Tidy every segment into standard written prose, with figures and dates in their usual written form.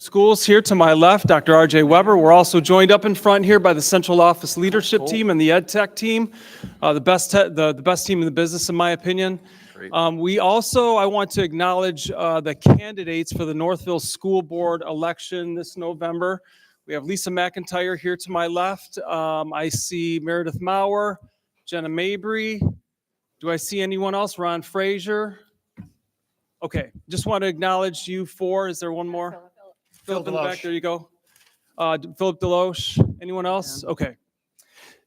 Schools. Here to my left, Dr. R.J. Weber. We're also joined up in front here by the central office leadership team and the ed tech team, the best team in the business, in my opinion. We also, I want to acknowledge the candidates for the Northville School Board election this November. We have Lisa McIntyre here to my left. I see Meredith Maurer, Jenna Mabry. Do I see anyone else? Ron Frazier. Okay, just want to acknowledge you four. Is there one more? Philip in the back, there you go. Philip Deloche. Anyone else? Okay.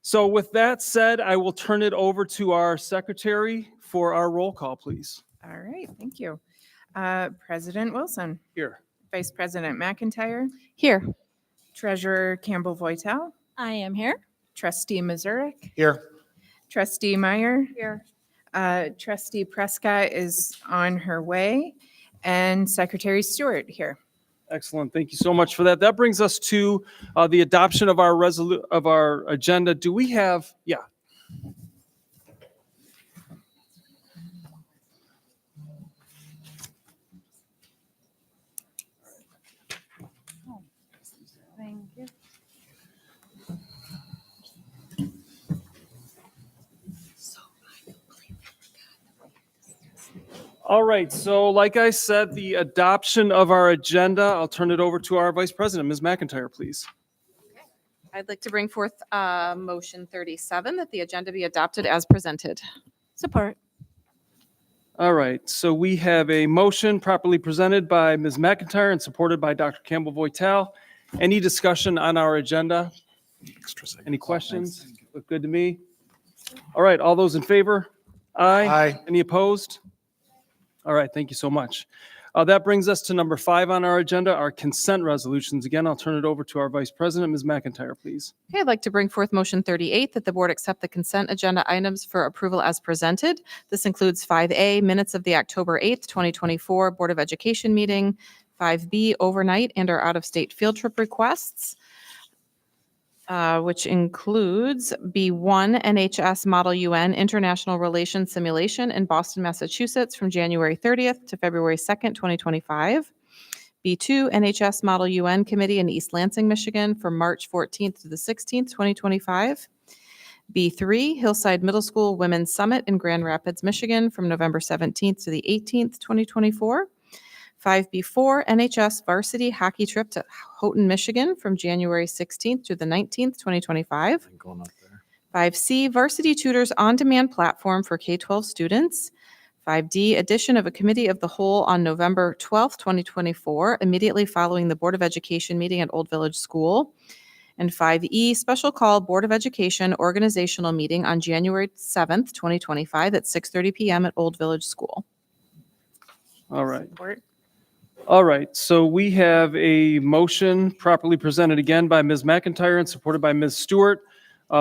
So with that said, I will turn it over to our secretary for our roll call, please. All right, thank you. President Wilson. Here. Vice President McIntyre. Here. Treasurer Campbell-Voitel. I am here. Trustee Mazurek. Here. Trustee Meyer. Here. Trustee Prescott is on her way. And Secretary Stewart here. Excellent. Thank you so much for that. That brings us to the adoption of our agenda. Do we have? Yeah. Thank you. All right. So like I said, the adoption of our agenda, I'll turn it over to our Vice President, Ms. McIntyre, please. I'd like to bring forth motion 37 that the agenda be adopted as presented. Support. All right. So we have a motion properly presented by Ms. McIntyre and supported by Dr. Campbell-Voitel. Any discussion on our agenda? Any questions? Look good to me. All right. All those in favor? Aye. Aye. Any opposed? All right. Thank you so much. That brings us to number 5 on our agenda, our consent resolutions. Again, I'll turn it over to our Vice President, Ms. McIntyre, please. Okay, I'd like to bring forth motion 38 that the board accept the consent agenda items for approval as presented. This includes 5A, minutes of the October 8th, 2024 Board of Education meeting, 5B, overnight and or out-of-state field trip requests, which includes B1 NHS Model UN International Relations Simulation in Boston, Massachusetts from January 30th to February 2nd, 2025. B2 NHS Model UN Committee in East Lansing, Michigan from March 14th to the 16th, 2025. B3 Hillside Middle School Women's Summit in Grand Rapids, Michigan from November 17th to the 18th, 2024. 5B4 NHS Varsity Hockey Trip to Houghton, Michigan from January 16th to the 19th, 2025. 5C Varsity Tutors On-Demand Platform for K-12 students. 5D Addition of a Committee of the Whole on November 12th, 2024, immediately following the Board of Education meeting at Old Village School. And 5E Special Call Board of Education Organizational Meeting on January 7th, 2025 at 6:30 p.m. at Old Village School. All right. All right, so we have a motion properly presented again by Ms. McIntyre and supported by Ms. Stewart.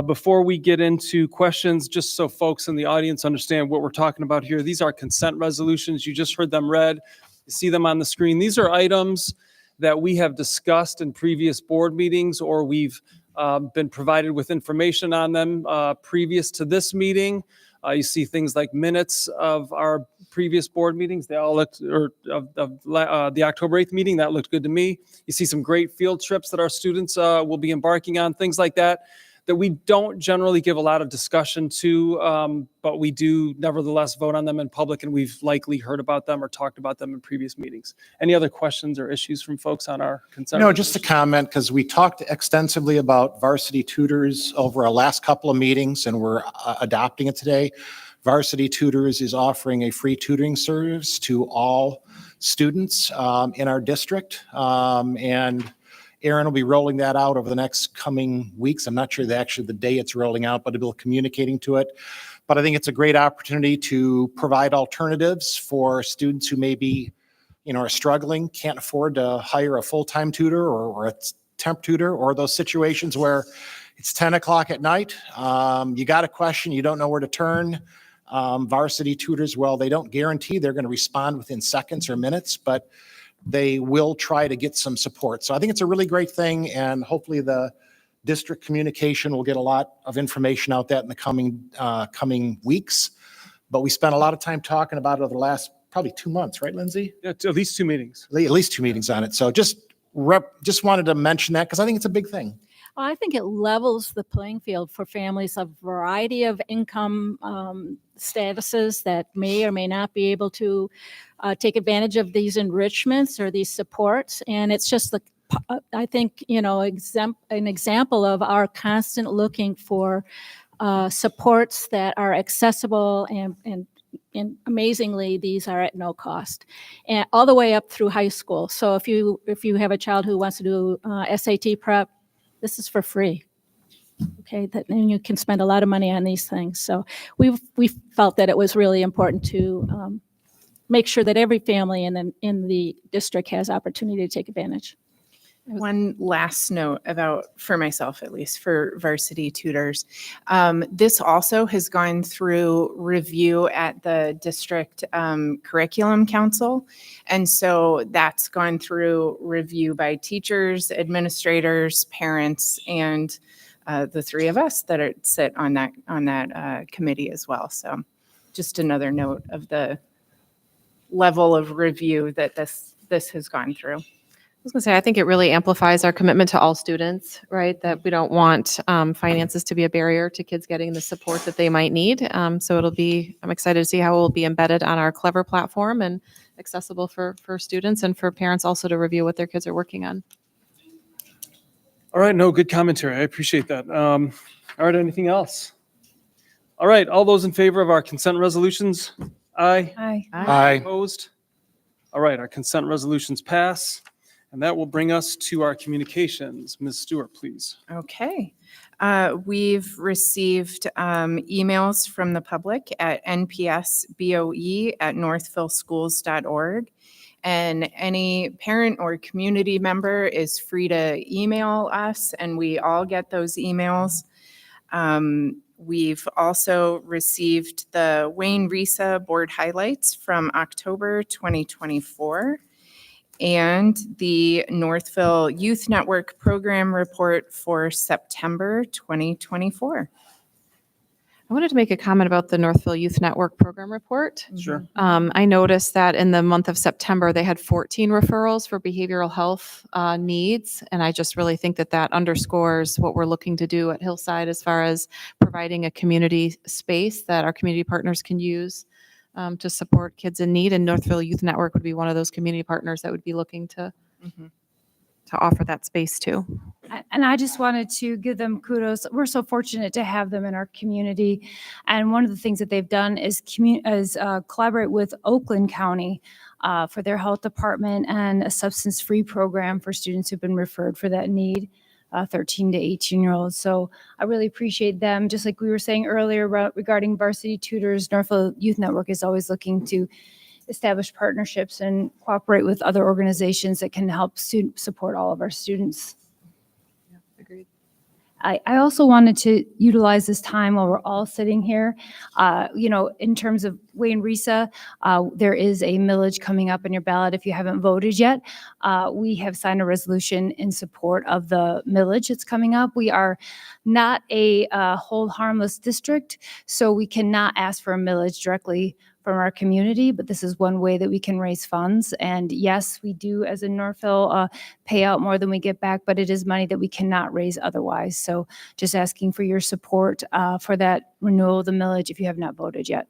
Before we get into questions, just so folks in the audience understand what we're talking about here, these are consent resolutions. You just heard them read. You see them on the screen. These are items that we have discussed in previous board meetings, or we've been provided with information on them previous to this meeting. You see things like minutes of our previous board meetings. They all looked, or of the October 8th meeting, that looked good to me. You see some great field trips that our students will be embarking on, things like that we don't generally give a lot of discussion to, but we do nevertheless vote on them in public, and we've likely heard about them or talked about them in previous meetings. Any other questions or issues from folks on our consent? No, just a comment, because we talked extensively about varsity tutors over our last couple of meetings, and we're adopting it today. Varsity Tutors is offering a free tutoring service to all students in our district, and Aaron will be rolling that out over the next coming weeks. I'm not sure the day it's rolling out, but he'll be communicating to it. But I think it's a great opportunity to provide alternatives for students who maybe, are struggling, can't afford to hire a full-time tutor or a temp tutor, or those situations where it's 10 o'clock at night. You got a question, you don't know where to turn. Varsity Tutors, well, they don't guarantee they're going to respond within seconds or minutes, but they will try to get some support. So I think it's a really great thing, and hopefully the district communication will get a lot of information out that in the coming weeks. But we spent a lot of time talking about it over the last probably 2 months, right, Lindsay? Yeah, at least 2 meetings. At least 2 meetings on it. So just just wanted to mention that because I think it's a big thing. I think it levels the playing field for families of a variety of income statuses that may or may not be able to take advantage of these enrichments or these supports. And it's just I think, an example of our constant looking for supports that are accessible and amazingly, these are at no cost, and all the way up through high school. So if you have a child who wants to do SAT prep, this is for free. Okay, and you can spend a lot of money on these things. So we felt that it was really important to make sure that every family in the district has opportunity to take advantage. One last note about, for myself at least, for varsity tutors. This also has gone through review at the district curriculum council. And so that's gone through review by teachers, administrators, parents, and the three of us that sit on that committee as well. So just another note of the level of review that this has gone through. I was going to say, I think it really amplifies our commitment to all students, right? That we don't want finances to be a barrier to kids getting the support that they might need. So I'm excited to see how it will be embedded on our Clever platform and accessible for students and for parents also to review what their kids are working on. All right, no, good commentary. I appreciate that. All right, anything else? All right, all those in favor of our consent resolutions? Aye. Hi. Aye. Opposed? All right, our consent resolutions pass. And that will bring us to our communications. Ms. Stewart, please. Okay. We've received emails from the public at npsboe@northvilleschools.org. And any parent or community member is free to email us, and we all get those emails. We've also received the Wayne Risa board highlights from October 2024. And the Northville Youth Network program report for September 2024. I wanted to make a comment about the Northville Youth Network program report. Sure. I noticed that in the month of September, they had 14 referrals for behavioral health needs. And I just really think that underscores what we're looking to do at Hillside as far as providing a community space that our community partners can use to support kids in need. And Northville Youth Network would be one of those community partners that would be looking to offer that space too. And I just wanted to give them kudos. We're so fortunate to have them in our community. And one of the things that they've done is collaborate with Oakland County for their health department and a substance-free program for students who've been referred for that need, 13 to 18-year-olds. So I really appreciate them. Just like we were saying earlier regarding varsity tutors, Northville Youth Network is always looking to establish partnerships and cooperate with other organizations that can help support all of our students. Agreed. I also wanted to utilize this time while we're all sitting here. In terms of Wayne Risa, there is a millage coming up in your ballot if you haven't voted yet. We have signed a resolution in support of the millage that's coming up. We are not a hold harmless district, so we cannot ask for a millage directly from our community, but this is one way that we can raise funds. And yes, we do, as in Northville, pay out more than we get back, but it is money that we cannot raise otherwise. So just asking for your support for that renewal of the millage if you have not voted yet.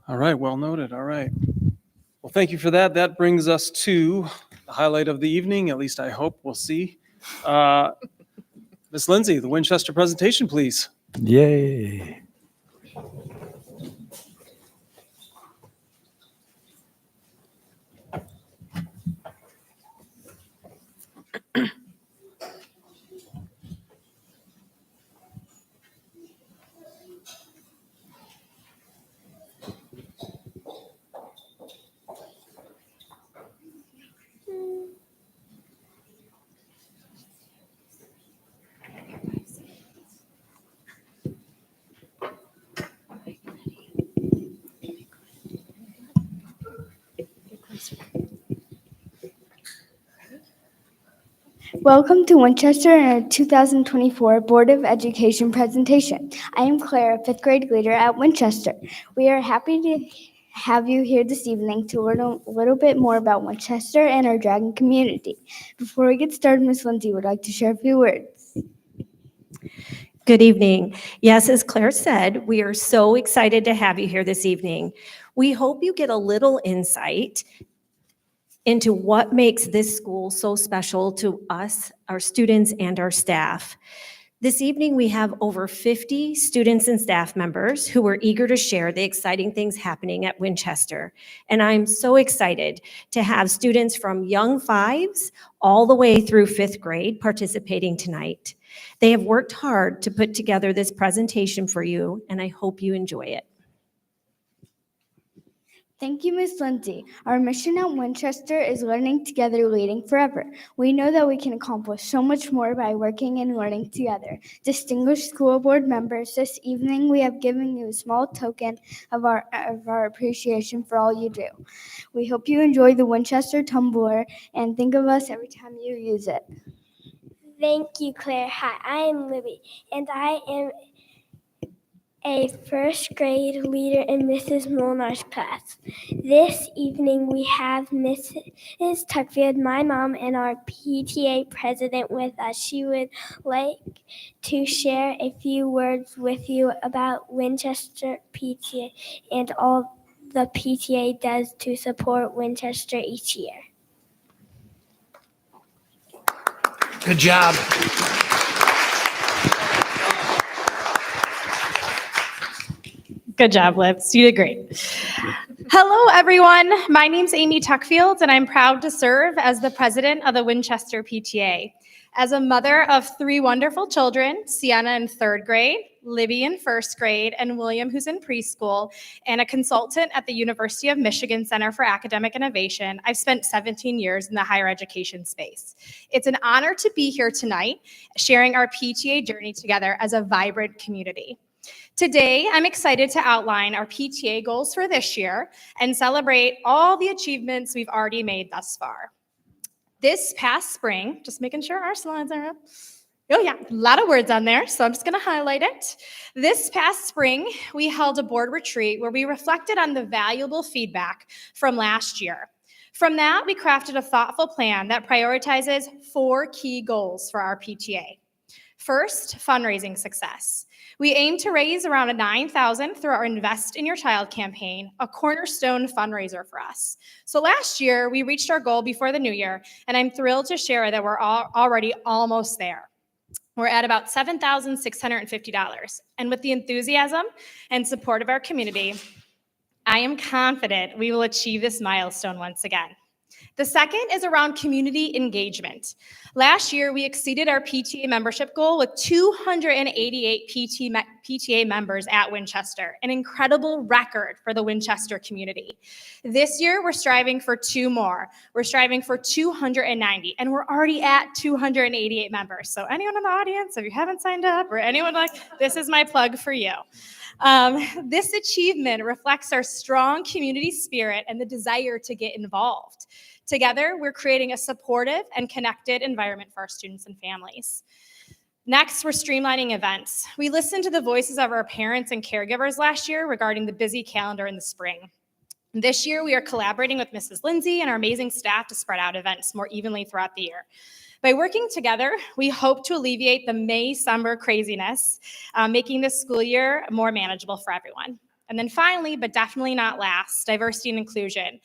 All right, well noted. All right. Well, thank you for that. That brings us to the highlight of the evening, at least I hope. We'll see. Ms. Lindsay, the Winchester presentation, please. Yay. Welcome to Winchester and our 2024 Board of Education presentation. I am Claire, a fifth grade leader at Winchester. We are happy to have you here this evening to learn a little bit more about Winchester and our Dragon community. Before we get started, Ms. Lindsay would like to share a few words. Good evening. Yes, as Claire said, we are so excited to have you here this evening. We hope you get a little insight into what makes this school so special to us, our students, and our staff. This evening, we have over 50 students and staff members who are eager to share the exciting things happening at Winchester. And I'm so excited to have students from young fives all the way through 5th grade participating tonight. They have worked hard to put together this presentation for you, and I hope you enjoy it. Thank you, Ms. Lindsay. Our mission at Winchester is learning together, leading forever. We know that we can accomplish so much more by working and learning together. Distinguished school board members, this evening we have given you a small token of our appreciation for all you do. We hope you enjoy the Winchester tumbler and think of us every time you use it. Thank you, Claire. Hi, I am Libby, and I am a 1st grade leader in Mrs. Molnar's class. This evening we have Mrs. Tuckfield, my mom, and our PTA president with us. She would like to share a few words with you about Winchester PTA and all the PTA does to support Winchester each year. Good job. Good job, Liz. You did great. Hello, everyone. My name's Amy Tuckfield, and I'm proud to serve as the president of the Winchester PTA. As a mother of 3 wonderful children, Sienna in 3rd grade, Libby in 1st grade, and William, who's in preschool, and a consultant at the University of Michigan Center for Academic Innovation, I've spent 17 years in the higher education space. It's an honor to be here tonight, sharing our PTA journey together as a vibrant community. Today, I'm excited to outline our PTA goals for this year and celebrate all the achievements we've already made thus far. This past spring, just making sure our slides are up. Oh yeah, a lot of words on there, so I'm just gonna highlight it. This past spring, we held a board retreat where we reflected on the valuable feedback from last year. From that, we crafted a thoughtful plan that prioritizes 4 key goals for our PTA. First, fundraising success. We aim to raise around $9,000 through our Invest in Your Child campaign, a cornerstone fundraiser for us. So last year, we reached our goal before the new year, and I'm thrilled to share that we're already almost there. We're at about $7,650. And with the enthusiasm and support of our community, I am confident we will achieve this milestone once again. The second is around community engagement. Last year, we exceeded our PTA membership goal with 288 PTA members at Winchester, an incredible record for the Winchester community. This year, we're striving for 2 more. We're striving for 290, and we're already at 288 members. So anyone in the audience, if you haven't signed up, or anyone this is my plug for you. This achievement reflects our strong community spirit and the desire to get involved. Together, we're creating a supportive and connected environment for our students and families. Next, we're streamlining events. We listened to the voices of our parents and caregivers last year regarding the busy calendar in the spring. This year, we are collaborating with Mrs. Lindsay and our amazing staff to spread out events more evenly throughout the year. By working together, we hope to alleviate the May-summer craziness, making this school year more manageable for everyone. And then finally, but definitely not last, diversity and inclusion.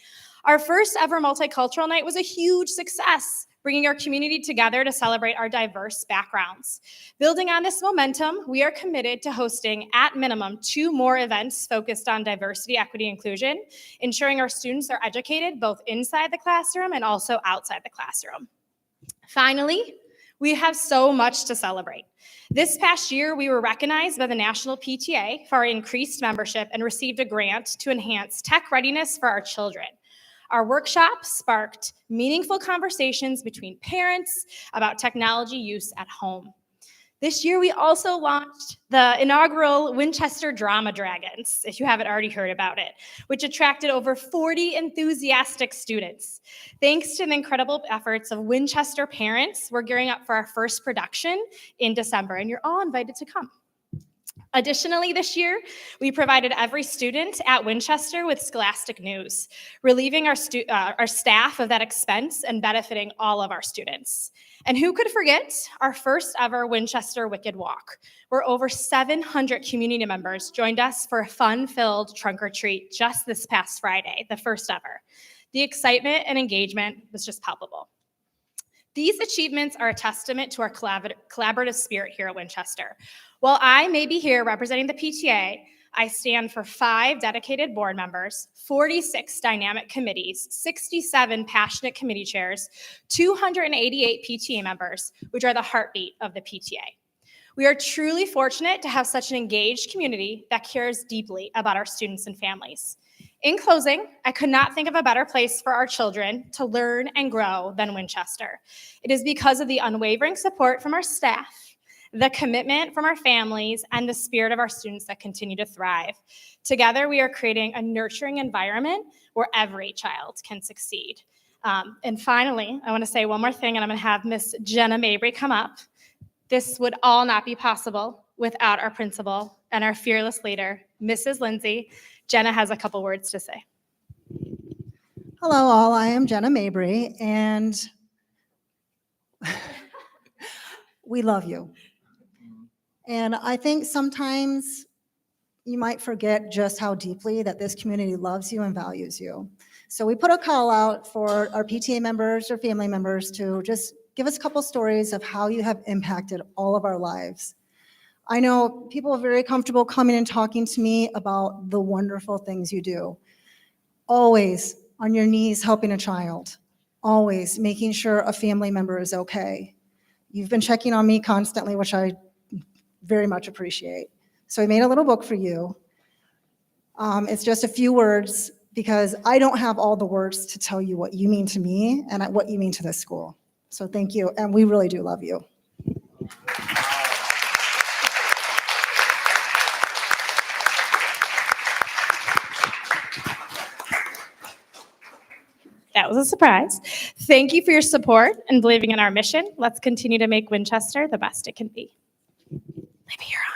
Our first ever multicultural night was a huge success, bringing our community together to celebrate our diverse backgrounds. Building on this momentum, we are committed to hosting, at minimum, 2 more events focused on diversity, equity, inclusion, ensuring our students are educated both inside the classroom and also outside the classroom. Finally, we have so much to celebrate. This past year, we were recognized by the National PTA for our increased membership and received a grant to enhance tech readiness for our children. Our workshop sparked meaningful conversations between parents about technology use at home. This year, we also launched the inaugural Winchester Drama Dragons, if you haven't already heard about it, which attracted over 40 enthusiastic students. Thanks to the incredible efforts of Winchester parents, we're gearing up for our first production in December, and you're all invited to come. Additionally, this year, we provided every student at Winchester with Scholastic News, relieving our staff of that expense and benefiting all of our students. And who could forget our first ever Winchester Wicked Walk, where over 700 community members joined us for a fun-filled trunk or treat just this past Friday, the first ever. The excitement and engagement was just palpable. These achievements are a testament to our collaborative spirit here at Winchester. While I may be here representing the PTA, I stand for 5 dedicated board members, 46 dynamic committees, 67 passionate committee chairs, 288 PTA members, which are the heartbeat of the PTA. We are truly fortunate to have such an engaged community that cares deeply about our students and families. In closing, I could not think of a better place for our children to learn and grow than Winchester. It is because of the unwavering support from our staff, the commitment from our families, and the spirit of our students that continue to thrive. Together, we are creating a nurturing environment where every child can succeed. And finally, I want to say one more thing, and I'm going to have Miss Jenna Mabry come up. This would all not be possible without our principal and our fearless leader, Mrs. Lindsay. Jenna has a couple words to say. Hello, all. I am Jenna Mabry, and we love you. And I think sometimes you might forget just how deeply that this community loves you and values you. So we put a call out for our PTA members or family members to just give us a couple stories of how you have impacted all of our lives. I know people are very comfortable coming and talking to me about the wonderful things you do. Always on your knees helping a child. Always making sure a family member is okay. You've been checking on me constantly, which I very much appreciate. So I made a little book for you. It's just a few words because I don't have all the words to tell you what you mean to me and what you mean to this school. So thank you, and we really do love you. That was a surprise. Thank you for your support and believing in our mission. Let's continue to make Winchester the best it can be. Maybe you're on.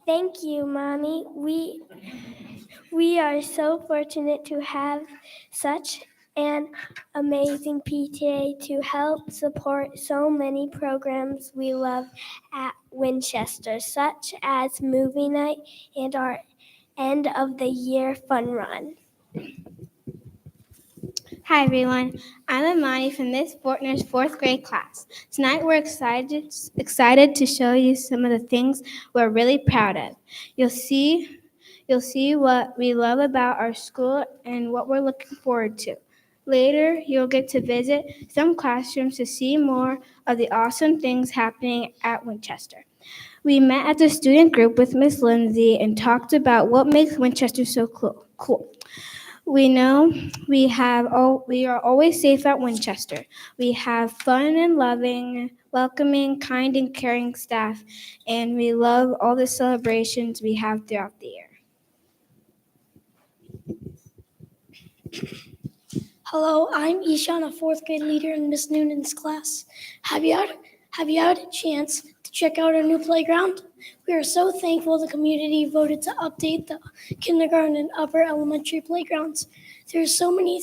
Thank you, Mommy. We are so fortunate to have such an amazing PTA to help support so many programs we love at Winchester, such as movie night and our end of the year fun run. Hi everyone, I'm Amani from Miss Fortner's 4th grade class. Tonight we're excited to show you some of the things we're really proud of. You'll see what we love about our school and what we're looking forward to. Later, you'll get to visit some classrooms to see more of the awesome things happening at Winchester. We met as a student group with Miss Lindsay and talked about what makes Winchester so cool. We know we are always safe at Winchester. We have fun and loving, welcoming, kind, and caring staff, and we love all the celebrations we have throughout the year. Hello, I'm Ishan, a 4th grade leader in Miss Noonan's class. Have you had a chance to check out our new playground? We are so thankful the community voted to update the kindergarten and upper elementary playgrounds. There's so many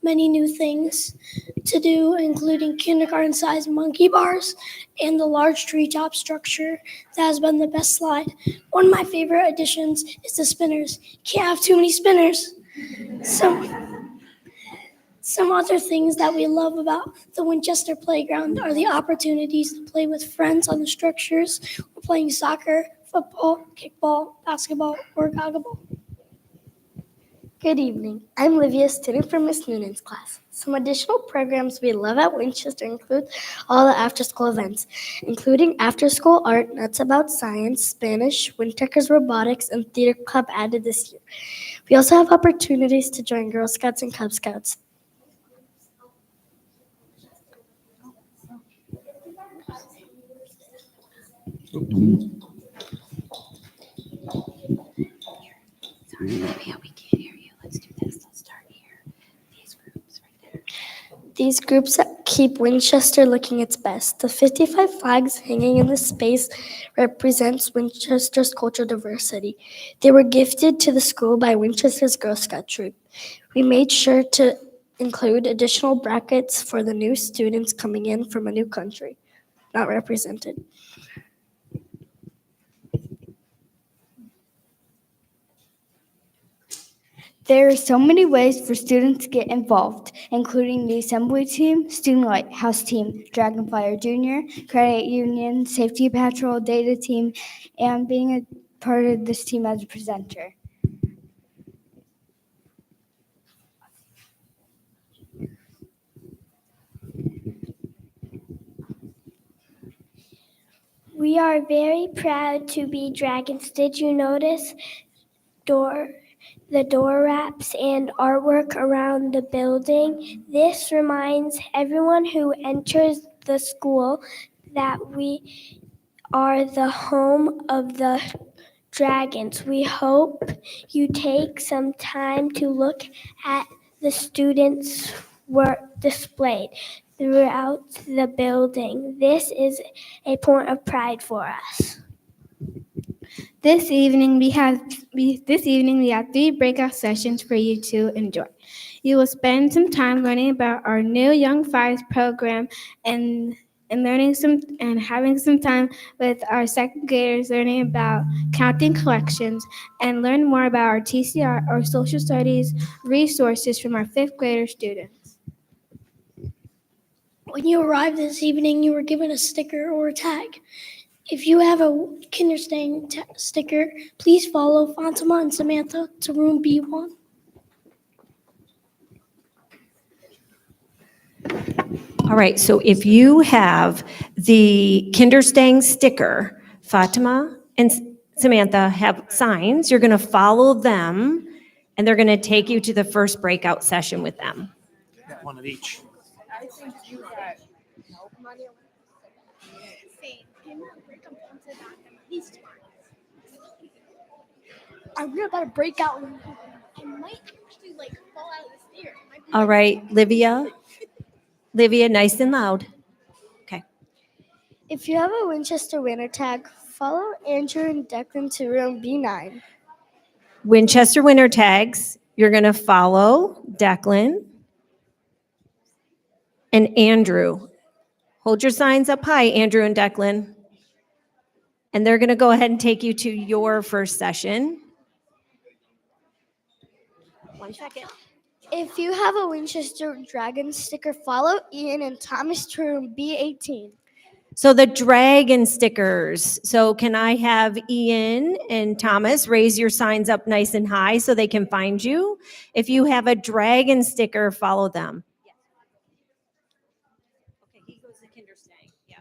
new things to do, including kindergarten-sized monkey bars and the large treetop structure that has been the best slide. One of my favorite additions is the spinners. Can't have too many spinners. Some other things that we love about the Winchester playground are the opportunities to play with friends on the structures. We're playing soccer, football, kickball, basketball, or gogglerball. Good evening. I'm Livia, student from Miss Noonan's class. Some additional programs we love at Winchester include all the after-school events, including after-school art, Nuts About Science, Spanish, Windtuckers Robotics, and Theater Club added this year. We also have opportunities to join Girl Scouts and Cub Scouts. Sorry, Olivia, we can't hear you. Let's do this. Let's start here. These groups right there. These groups keep Winchester looking its best. The 55 flags hanging in the space represents Winchester's cultural diversity. They were gifted to the school by Winchester's Girl Scout troop. We made sure to include additional brackets for the new students coming in from a new country, not represented. There are so many ways for students to get involved, including the assembly team, student lighthouse team, Dragonfire Junior, credit union, safety patrol, data team, and being a part of this team as a presenter. We are very proud to be dragons. Did you notice the door wraps and artwork around the building? This reminds everyone who enters the school that we are the home of the dragons. We hope you take some time to look at the students' work displayed throughout the building. This is a point of pride for us. This evening we have 3 breakout sessions for you to enjoy. You will spend some time learning about our new Young Fives program and having some time with our second graders learning about counting collections, and learn more about our TCR or social studies resources from our 5th grader students. When you arrived this evening, you were given a sticker or a tag. If you have a Kinderstang sticker, please follow Fatima and Samantha to room B1. All right, so if you have the Kinderstang sticker, Fatima and Samantha have signs, you're going to follow them, and they're going to take you to the first breakout session with them. One of each. I'm about to break out. I might actually fall out of the stairs. All right, Livia, nice and loud. Okay. If you have a Winchester winter tag, follow Andrew and Declan to room B9. Winchester winter tags, you're going to follow Declan and Andrew. Hold your signs up high, Andrew and Declan. And they're going to go ahead and take you to your first session. 1 second. If you have a Winchester Dragon sticker, follow Ian and Thomas to room B18. So the dragon stickers. So can I have Ian and Thomas raise your signs up nice and high so they can find you? If you have a dragon sticker, follow them. Okay, he goes to Kinderstang. Yeah.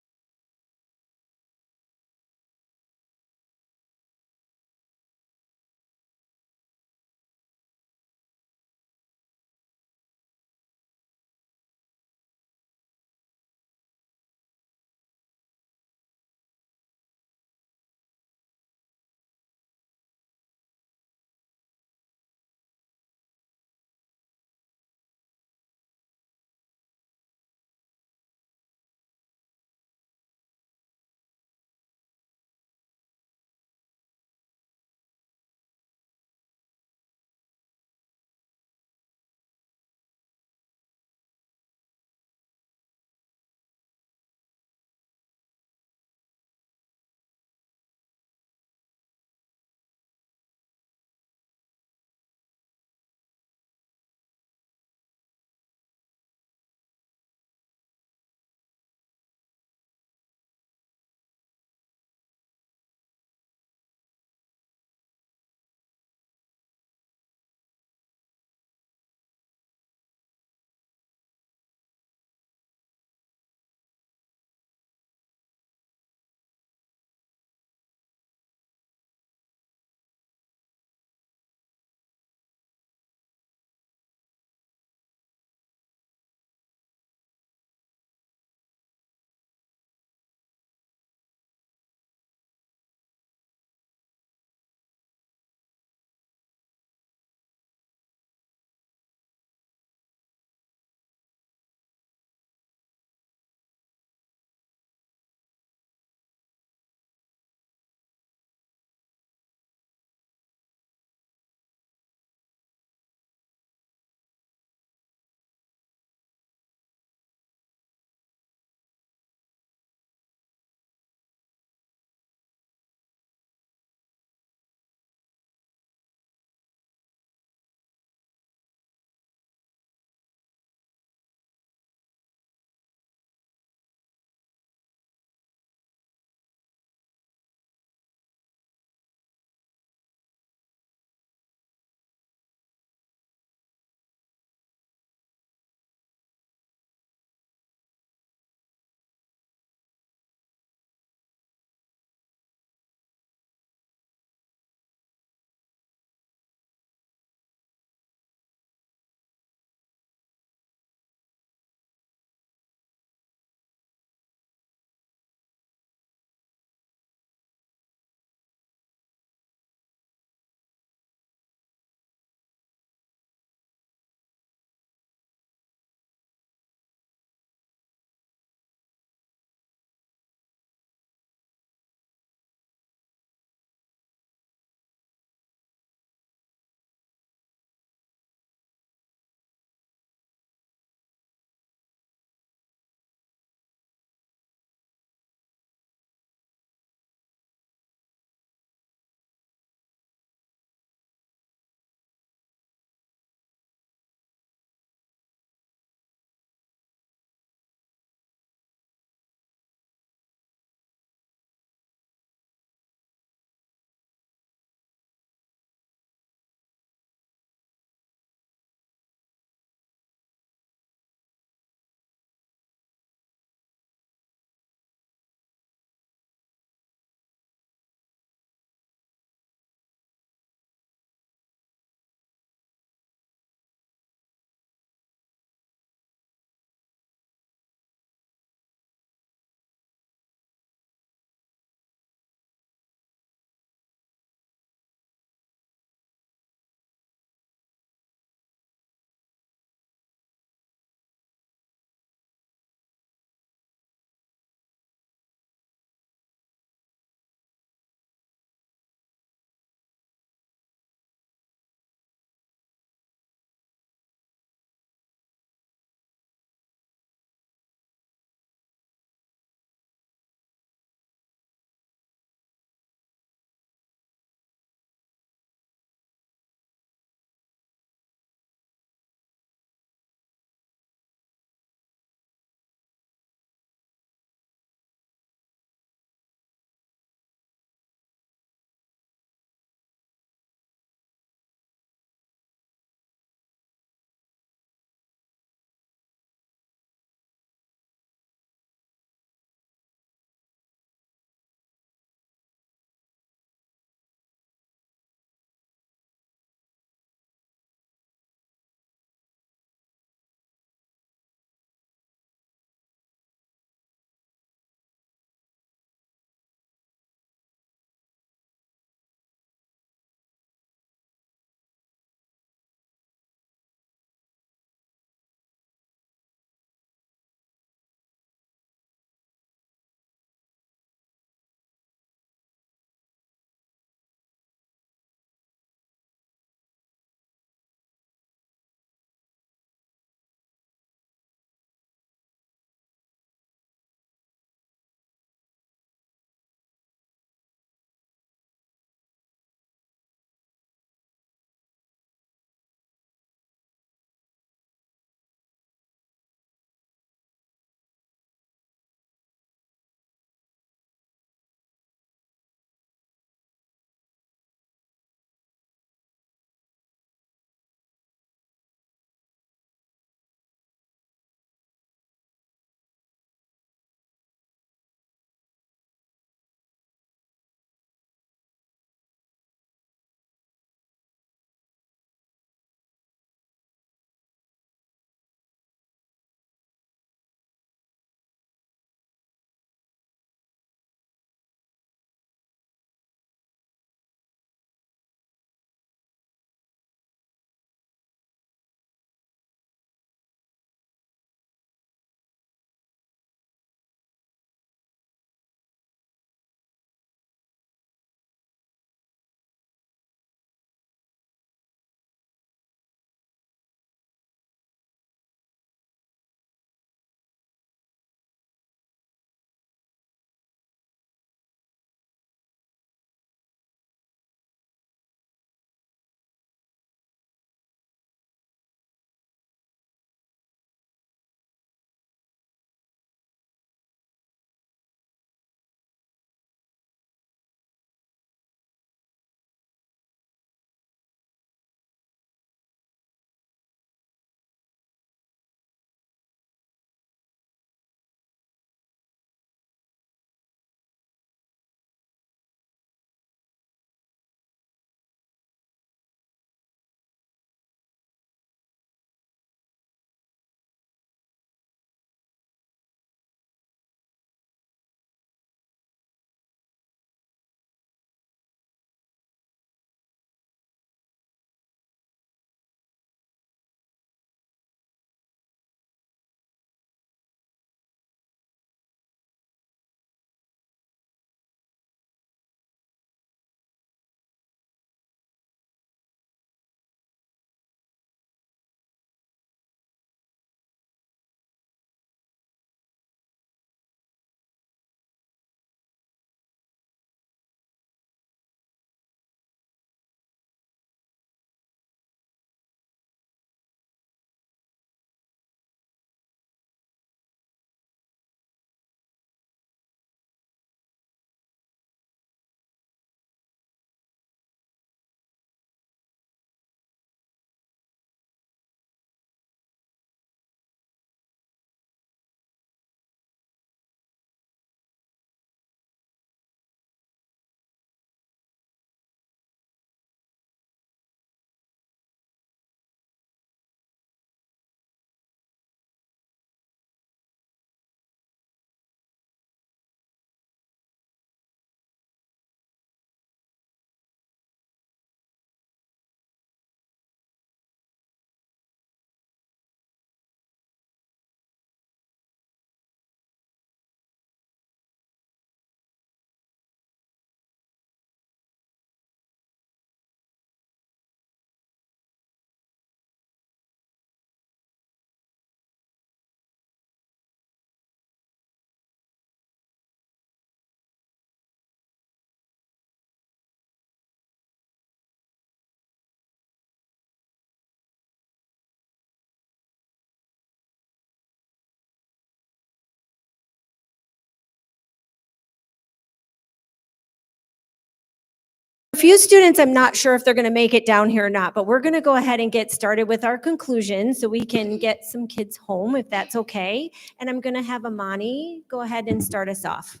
few students, I'm not sure if they're going to make it down here or not, but we're going to go ahead and get started with our conclusion so we can get some kids home if that's okay. And I'm going to have Amani go ahead and start us off.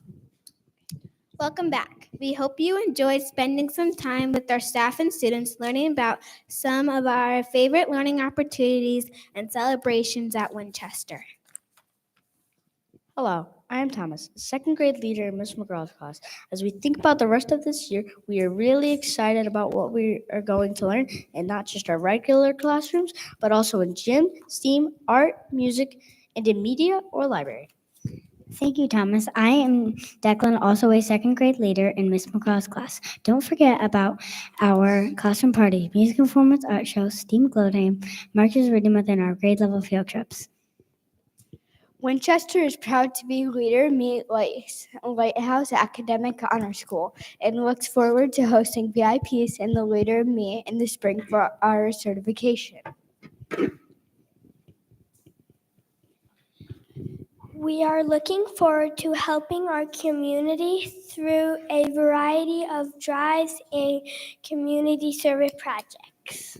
Welcome back. We hope you enjoyed spending some time with our staff and students learning about some of our favorite learning opportunities and celebrations at Winchester. Hello, I am Thomas, second grade leader in Miss McGraw's class. As we think about the rest of this year, we are really excited about what we are going to learn in not just our regular classrooms, but also in gym, STEAM, art, music, and in media or library. Thank you, Thomas. I am Declan, also a second grade leader in Miss McGraw's class. Don't forget about our classroom party, music performance, art show, STEAM glow day, March's Reading Month, and our grade level field trips. Winchester is proud to be Leader Me Lighthouse Academic Honor School and looks forward to hosting VIPs in the Leader Me in the spring for our certification. We are looking forward to helping our community through a variety of drives and community service projects.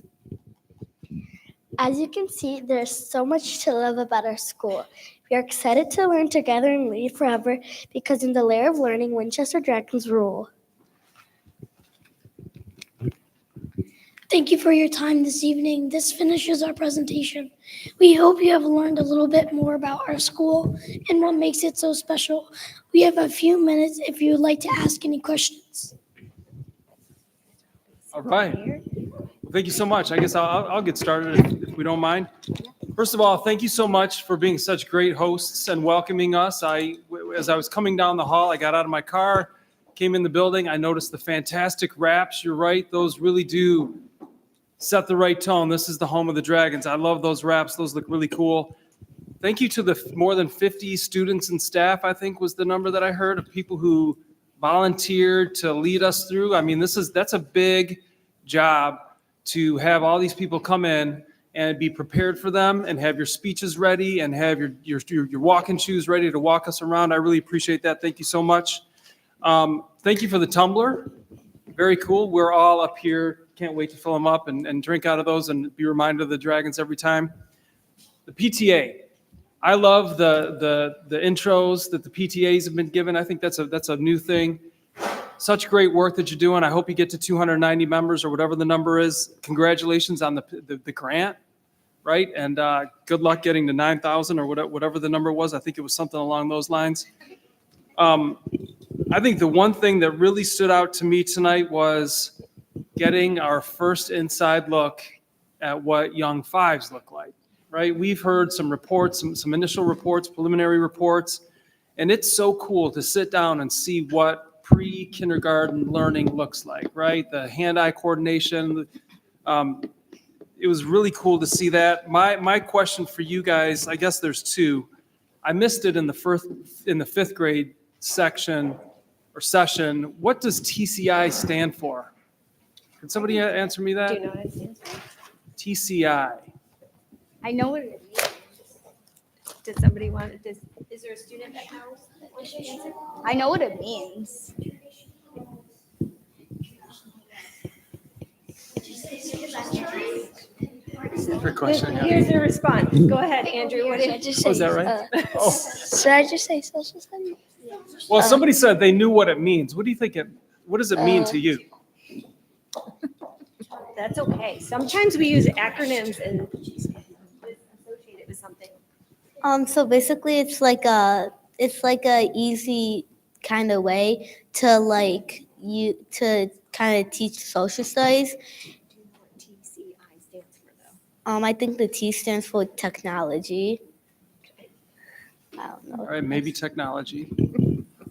As you can see, there's so much to love about our school. We are excited to learn together and lead forever because in the layer of learning, Winchester Dragons rule. Thank you for your time this evening. This finishes our presentation. We hope you have learned a little bit more about our school and what makes it so special. We have a few minutes if you would like to ask any questions. All right. Well, thank you so much. I guess I'll get started if we don't mind. First of all, thank you so much for being such great hosts and welcoming us. As I was coming down the hall, I got out of my car, came in the building. I noticed the fantastic wraps. You're right. Those really do set the right tone. This is the home of the Dragons. I love those wraps. Those look really cool. Thank you to the more than 50 students and staff, I think was the number that I heard, of people who volunteered to lead us through. I mean, that's a big job to have all these people come in and be prepared for them and have your speeches ready and have your walking shoes ready to walk us around. I really appreciate that. Thank you so much. Thank you for the tumbler. Very cool. We're all up here. Can't wait to fill them up and drink out of those and be reminded of the Dragons every time. The PTA. I love the intros that the PTAs have been given. I think that's a new thing. Such great work that you're doing. I hope you get to 290 members or whatever the number is. Congratulations on the grant, right? And good luck getting to 9,000 or whatever the number was. I think it was something along those lines. I think the one thing that really stood out to me tonight was getting our first inside look at what young fives look like, right? We've heard some reports, some initial reports, preliminary reports, and it's so cool to sit down and see what pre-kindergarten learning looks like, right? The hand-eye coordination. It was really cool to see that. My question for you guys, I guess there's two. I missed it in the fifth grade section or session. What does TCI stand for? Can somebody answer me that? Do you know what it stands for? TCI. I know what it means. Does somebody want it? Is there a student that knows? I know what it means. Good question. Yeah. Here's the response. Go ahead, Andrew. What did you Oh, is that right? Should I just say social studies? Well, somebody said they knew what it means. What do you think what does it mean to you? That's okay. Sometimes we use acronyms and associate it with something. So basically it's like a easy kind of way to kind of teach social studies. Do you know what TCI stands for though? I think the T stands for technology. I don't know. All right, maybe technology.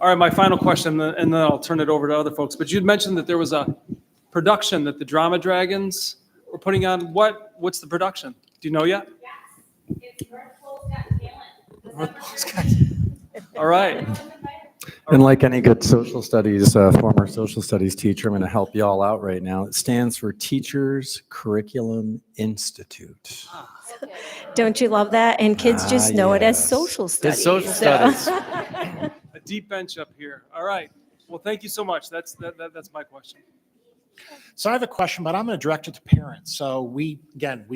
All right, my final question, and then I'll turn it over to other folks. But you'd mentioned that there was a production that the Drama Dragons were putting on. What's the production? Do you know yet? Yes, it's Northville's Got Talent. All right. And like any good social studies, former social studies teacher, I'm going to help you all out right now. It stands for Teachers Curriculum Institute. Don't you love that? And kids just know it as yes. social studies. It's social so. studies. A deep bench up here. All right. Well, thank you so much. That's my question. So I have a question, but I'm going to direct it to parents. So we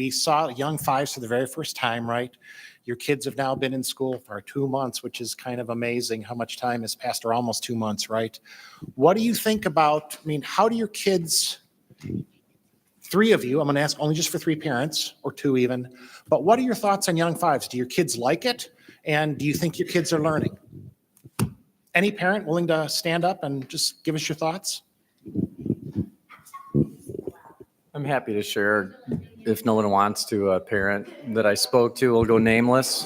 saw young fives for the very first time, right? Your kids have now been in school for 2 months, which is kind of amazing how much time has passed, or almost 2 months, right? What do you think about, how do your kids, 3 of you, I'm going to ask only just for 3 parents, or 2 even, but what are your thoughts on young fives? Do your kids like it? And do you think your kids are learning? Any parent willing to stand up and just give us your thoughts? I'm happy to share if no one wants to. A parent that I spoke to will go nameless,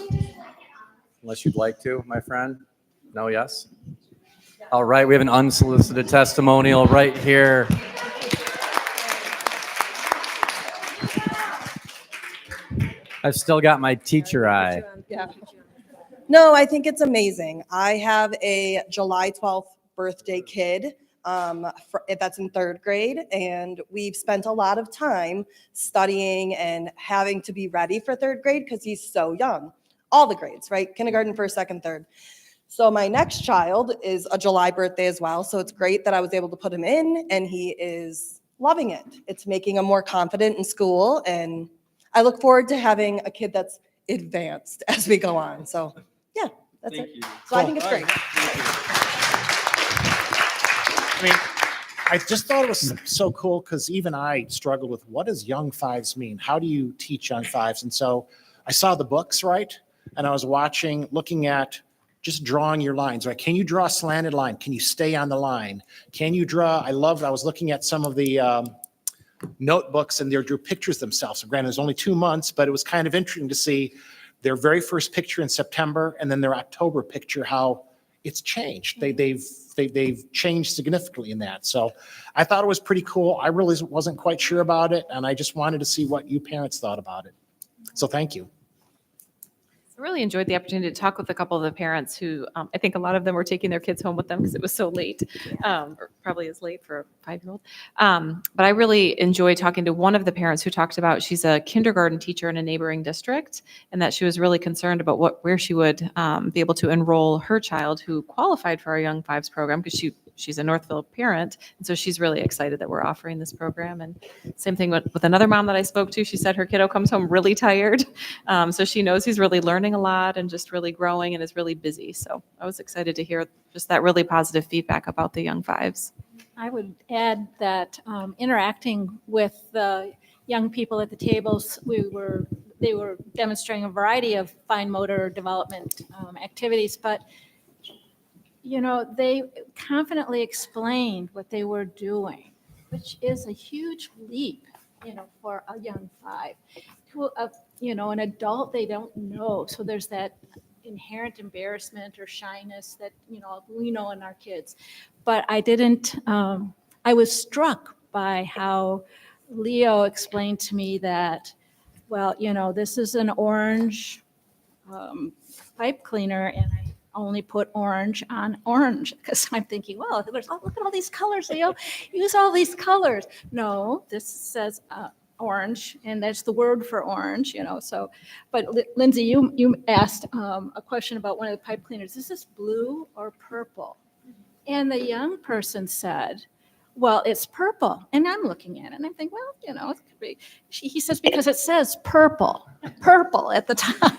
unless you'd like to, my friend. No, yes? All right, we have an unsolicited testimonial right here. I've still got my teacher eye. Yeah. No, I think it's amazing. I have a July 12th birthday kid that's in 3rd grade, and we've spent a lot of time studying and having to be ready for 3rd grade because he's so young. All the grades, right? Kindergarten, 1st, 2nd, 3rd. So my next child is a July birthday as well, so it's great that I was able to put him in, and he is loving it. It's making him more confident in school, and I look forward to having a kid that's advanced as we go on. So yeah, that's it. So I think it's great. I just thought it was so cool because even I struggled with what does young fives mean? How do you teach young fives? And so I saw the books, right? And I was looking at just drawing your lines, right? Can you draw a slanted line? Can you stay on the line? Can you draw? I was looking at some of the notebooks, and they drew pictures themselves. So granted, it was only 2 months, but it was kind of interesting to see their very first picture in September and then their October picture, how it's changed. They've changed significantly in that. So I thought it was pretty cool. I really wasn't quite sure about it, and I just wanted to see what you parents thought about it. So thank you. I really enjoyed the opportunity to talk with a couple of the parents who, I think a lot of them were taking their kids home with them because it was so late, or probably as late for a 5-year-old. But I really enjoyed talking to one of the parents who talked about she's a kindergarten teacher in a neighboring district, and that she was really concerned about where she would be able to enroll her child who qualified for our Young Fives program, because she's a Northville parent, and so she's really excited that we're offering this program. And same thing with another mom that I spoke to. She said her kiddo comes home really tired, so she knows he's really learning a lot and just really growing and is really busy. So I was excited to hear just that really positive feedback about the Young Fives. I would add that interacting with the young people at the tables, they were demonstrating a variety of fine motor development activities, but they confidently explained what they were doing, which is a huge leap, for a young 5. To an adult, they don't know. So there's that inherent embarrassment or shyness that, we know in our kids. But I was struck by how Leo explained to me that, well, this is an orange pipe cleaner, and I only put orange on orange because I'm thinking, well, look at all these colors, Leo. Use all these colors. No, this says orange, and that's the word for orange, So, but Lindsay, you asked a question about one of the pipe cleaners. Is this blue or purple? And the young person said, well, it's purple. And I'm looking at it and I'm thinking, well, it could be. He says, because it says purple at the top.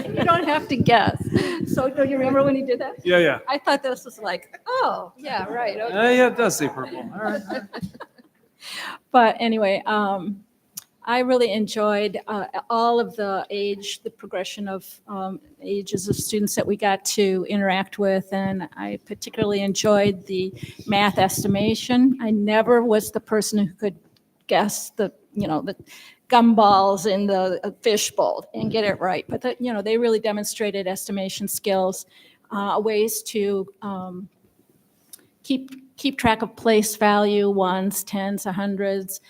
You don't have to guess. So do you remember when he did that? Yeah. I thought this was like, oh, yeah, right. Okay. Yeah, it does say purple. All right. But anyway, I really enjoyed all of the progression of ages of students that we got to interact with, and I particularly enjoyed the math estimation. I never was the person who could guess the gumballs in the fishbowl and get it right, but they really demonstrated estimation skills, ways to keep track of place value, ones, tens, hundreds.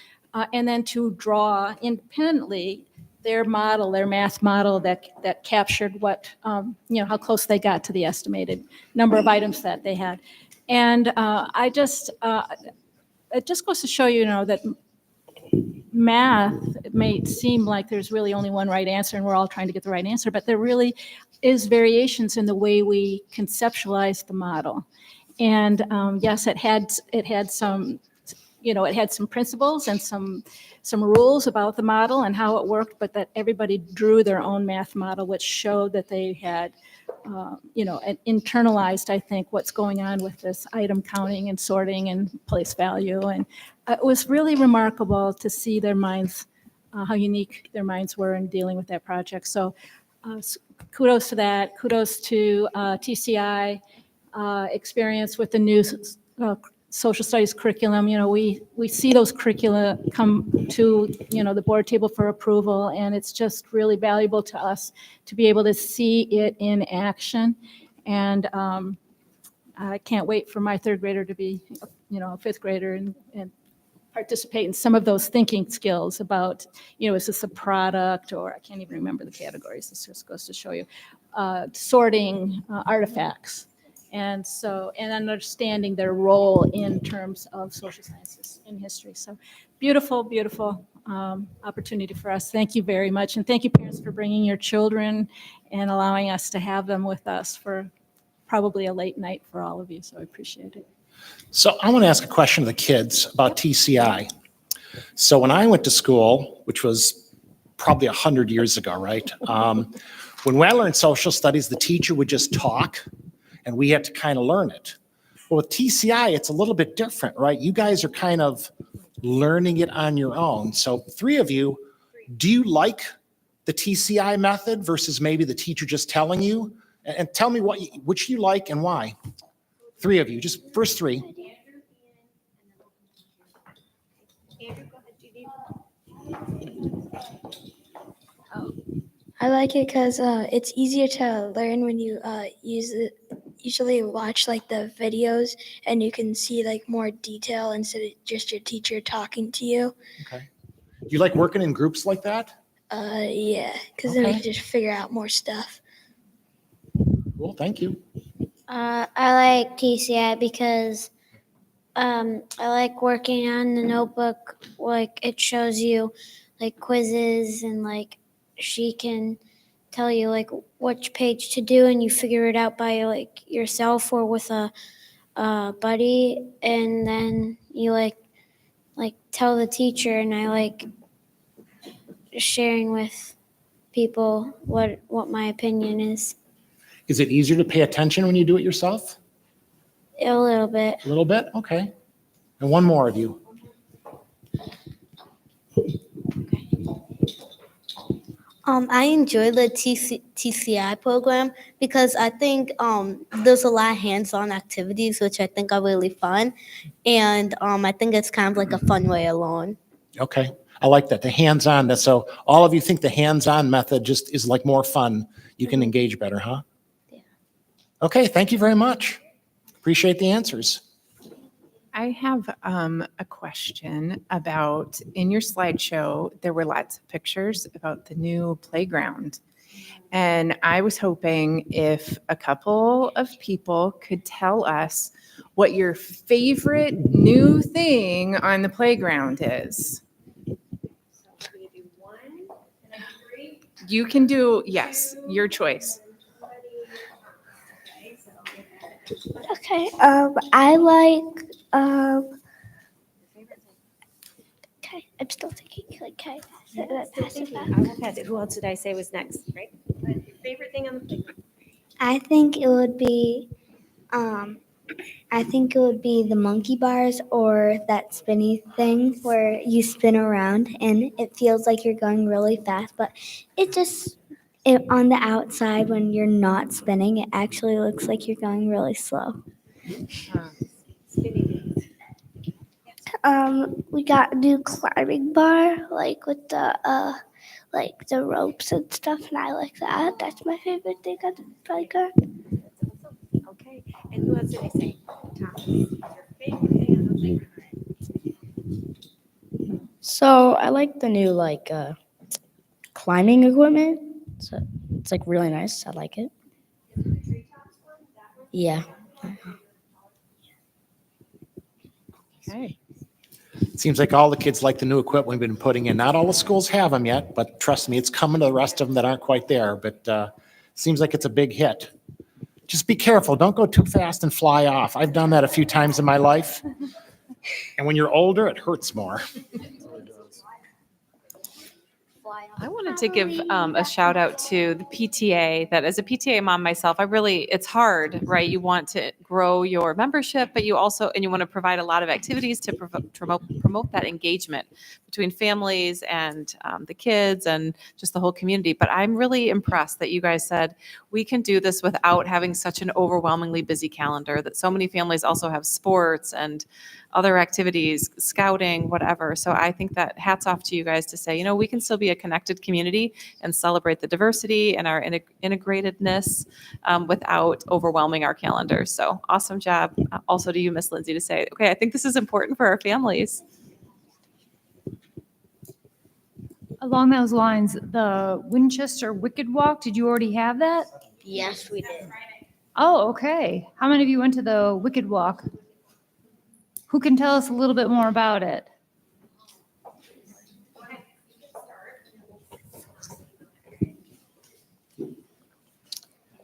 And then to draw independently their math model that captured what, how close they got to the estimated number of items that they had. And it just goes to show you, that math, it may seem like there's really only one right answer and we're all trying to get the right answer, but there really is variations in the way we conceptualize the model. And yes, it had some it had some principles and some rules about the model and how it worked, but that everybody drew their own math model, which showed that they had, and internalized, I think, what's going on with this item counting and sorting and place value. And it was really remarkable to see their minds, how unique their minds were in dealing with that project. So kudos to that. Kudos to TCI experience with the new social studies curriculum. We see those curricula come to, the board table for approval, and it's just really valuable to us to be able to see it in action. And I can't wait for my third grader to be, a fifth grader and participate in some of those thinking skills about, is this a product, or I can't even remember the categories. This just goes to show you, sorting artifacts. And understanding their role in terms of social sciences and history. So beautiful, beautiful opportunity for us. Thank you very much. And thank you, parents, for bringing your children and allowing us to have them with us for probably a late night for all of you. So I appreciate it. So I want to ask a question to the kids about TCI. So when I went to school, which was probably 100 years ago, right? When I learned social studies, the teacher would just talk and we had to kind of learn it. Well, with TCI, it's a little bit different, right? You guys are kind of learning it on your own. So 3 of you, do you like the TCI method versus maybe the teacher just telling you? And tell me which you like and why. 3 of you, just first 3. I like it because it's easier to learn when you usually watch like the videos and you can see like more detail instead of just your teacher talking to you. Okay. Do you like working in groups like that? Yeah, because then we can just figure out more stuff. Cool, thank you. I like TCI because I like working on the notebook. Like it shows you like quizzes and like she can tell you like which page to do and you figure it out by like yourself or with a buddy, and then you like tell the teacher, and I like sharing with people what my opinion is. Is it easier to pay attention when you do it yourself? A little bit. A little bit? Okay. And one more of you. I enjoy the TCI program because I think there's a lot of hands-on activities which I think are really fun, and I think it's kind of like a fun way along. Okay, I like that, the hands-on. So all of you think the hands-on method just is like more fun. You can engage better, huh? Yeah. Okay, thank you very much. Appreciate the answers. I have a question about, in your slideshow, there were lots of pictures about the new playground. And I was hoping if a couple of people could tell us what your favorite new thing on the playground is. You can do, yes, your choice. Okay, I like, okay, I'm still thinking, okay. Who else did I say was next, right? Your favorite thing on the playground? I think it would be the monkey bars or that spinny thing where you spin around and it feels like you're going really fast, but on the outside when you're not spinning, it actually looks like you're going really slow. We got a new climbing bar, like with the ropes and stuff, and I like that. That's my favorite thing on the playground. Okay, and who else did I say? Thomas, your favorite thing on the playground? So I like the new climbing equipment. So it's like really nice. I like it. Yeah. Okay. Seems like all the kids like the new equipment we've been putting in. Not all the schools have them yet, but trust me, it's coming to the rest of them that aren't quite there. But seems like it's a big hit. Just be careful. Don't go too fast and fly off. I've done that a few times in my life. And when you're older, it hurts more. I wanted to give a shout out to the PTA. That as a PTA mom myself, it's hard, right? You want to grow your membership, but you also, and you want to provide a lot of activities to promote that engagement between families and the kids and just the whole community. But I'm really impressed that you guys said we can do this without having such an overwhelmingly busy calendar, that so many families also have sports and other activities, scouting, whatever. So I think that hats off to you guys to say, we can still be a connected community and celebrate the diversity and our integratedness without overwhelming our calendars. So awesome job. Also to you, Miss Lindsay, to say, okay, I think this is important for our families. Along those lines, the Winchester Wicked Walk, did you already have that? Yes, we did. Oh, okay. How many of you went to the Wicked Walk? Who can tell us a little bit more about it?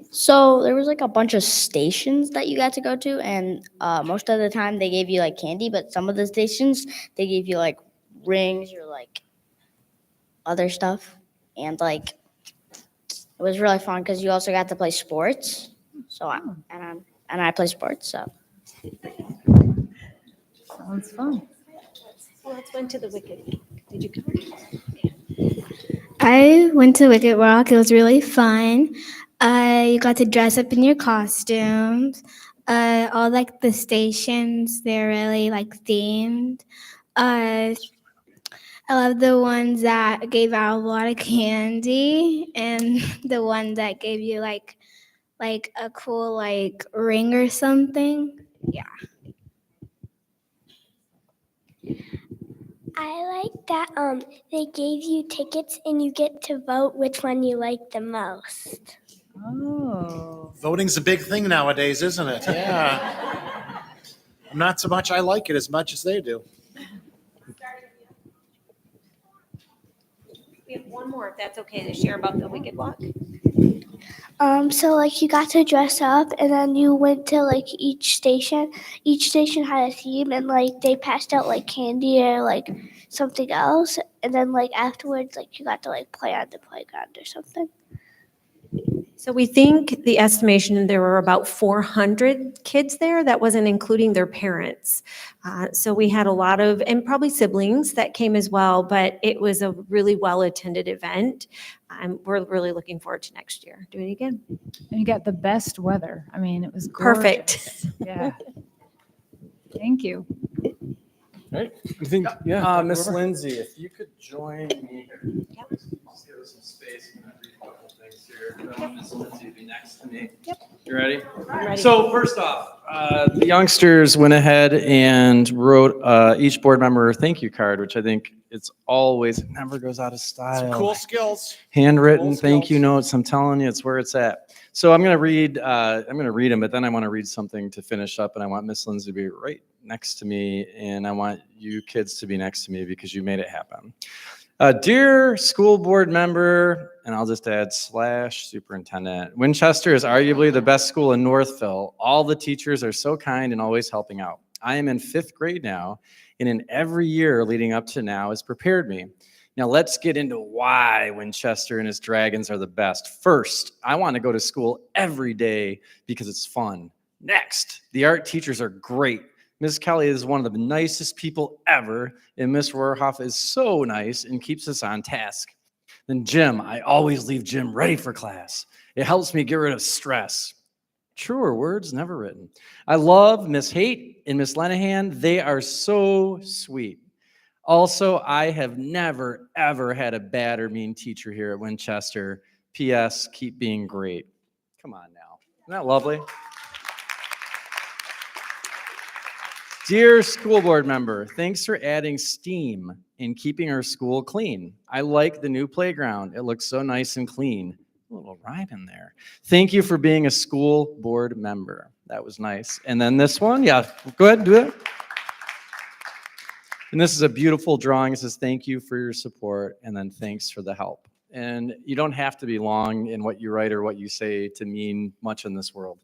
So there was like a bunch of stations that you got to go to, and most of the time they gave you like candy, but some of the stations they gave you like rings or like other stuff, and like it was really fun because you also got to play sports. So I play sports. So Sounds fun. Let's went to the Wicked. Did you come? I went to Wicked Walk. It was really fun. You got to dress up in your costumes. All like the stations, they're really like themed. I love the ones that gave out a lot of candy and the one that gave you like a cool like ring or something. Yeah. I like that they gave you tickets and you get to vote which one you like the most. Oh. Voting's a big thing nowadays, isn't it? Yeah. Not so much I like it as much as they do. We have one more, if that's okay, to share about the Wicked Walk. So like you got to dress up and then you went to like each station. Each station had a theme and like they passed out like candy or like something else. And then like afterwards like you got to like play on the playground or something. So we think the estimation, there were about 400 kids there. That wasn't including their parents. So we had a lot of, and probably siblings that came as well, but it was a really well-attended event. We're really looking forward to next year, doing it again. And you got the best weather. I mean, it was Perfect. gorgeous. Yeah. Thank you. Right. I think, yeah. Miss Lindsay, if you could join me here. Yep. Just give us some space. I'm gonna read a couple things here. Miss Lindsay will be next to me. Yep. You ready? I'm ready. So first off, the youngsters went ahead and wrote each board member a thank you card, which I think it never goes out of style. Some cool skills. Handwritten Cool thank you skills. notes. I'm telling you, it's where it's at. So I'm going to read them, but then I want to read something to finish up, and I want Miss Lindsay to be right next to me, and I want you kids to be next to me because you made it happen. Dear school board member, and I'll just add / superintendent, Winchester is arguably the best school in Northville. All the teachers are so kind and always helping out. I am in 5th grade now, and in every year leading up to now has prepared me. Now let's get into why Winchester and his Dragons are the best. First, I want to go to school every day because it's fun. Next, the art teachers are great. Ms. Kelly is one of the nicest people ever, and Ms. Rohrhoff is so nice and keeps us on task. Then gym, I always leave gym ready for class. It helps me get rid of stress. Truer words never written. I love Miss Haight and Miss Lenahan. They are so sweet. Also, I have never, ever had a bad or mean teacher here at Winchester. P.S. Keep being great. Come on now. Isn't that lovely? Dear school board member, thanks for adding STEAM and keeping our school clean. I like the new playground. It looks so nice and clean. A little rhyme in there. Thank you for being a school board member. That was nice. And then this one, yeah, go ahead and do it. And this is a beautiful drawing. It says, thank you for your support, and then thanks for the help. And you don't have to be long in what you write or what you say to mean much in this world.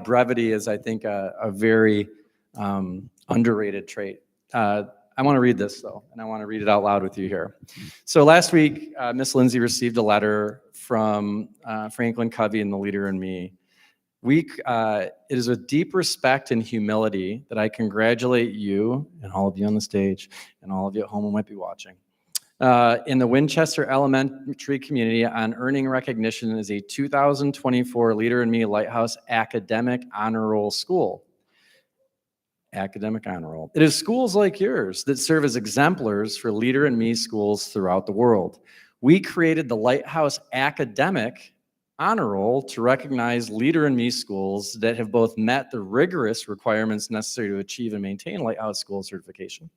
Brevity is, I think, a very underrated trait. I want to read this, though, and I want to read it out loud with you here. So last week, Miss Lindsay received a letter from Franklin Covey and the Leader in Me. It is with deep respect and humility that I congratulate you and all of you on the stage and all of you at home who might be watching in the Winchester Elementary community on earning recognition as a 2024 Leader in Me Lighthouse Academic Honor Roll School. Academic Honor Roll. It is schools like yours that serve as exemplars for Leader in Me schools throughout the world. We created the Lighthouse Academic Honor Roll to recognize Leader in Me schools that have both met the rigorous requirements necessary to achieve and maintain Lighthouse School certification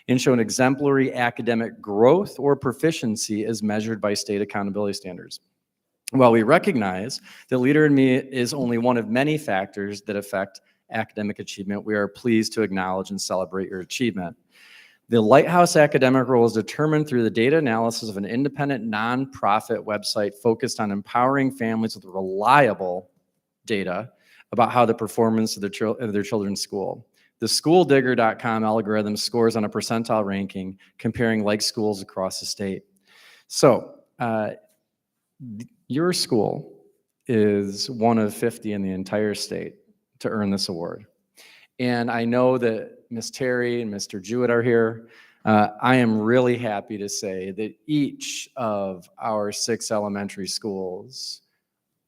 and shown exemplary academic growth or proficiency as measured by state accountability standards. While we recognize that Leader in Me is only one of many factors that affect academic achievement, we are pleased to acknowledge and celebrate your achievement. The Lighthouse Academic Role is determined through the data analysis of an independent nonprofit website focused on empowering families with reliable data about how the performance of their children's school. The SchoolDigger.com algorithm scores on a percentile ranking comparing like schools across the state. So your school is one of 50 in the entire state to earn this award. And I know that Ms. Terry and Mr. Jewett are here. I am really happy to say that each of our 6 elementary schools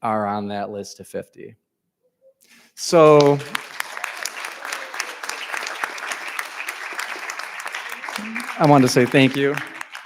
are on that list of 50. So I wanted to say thank you.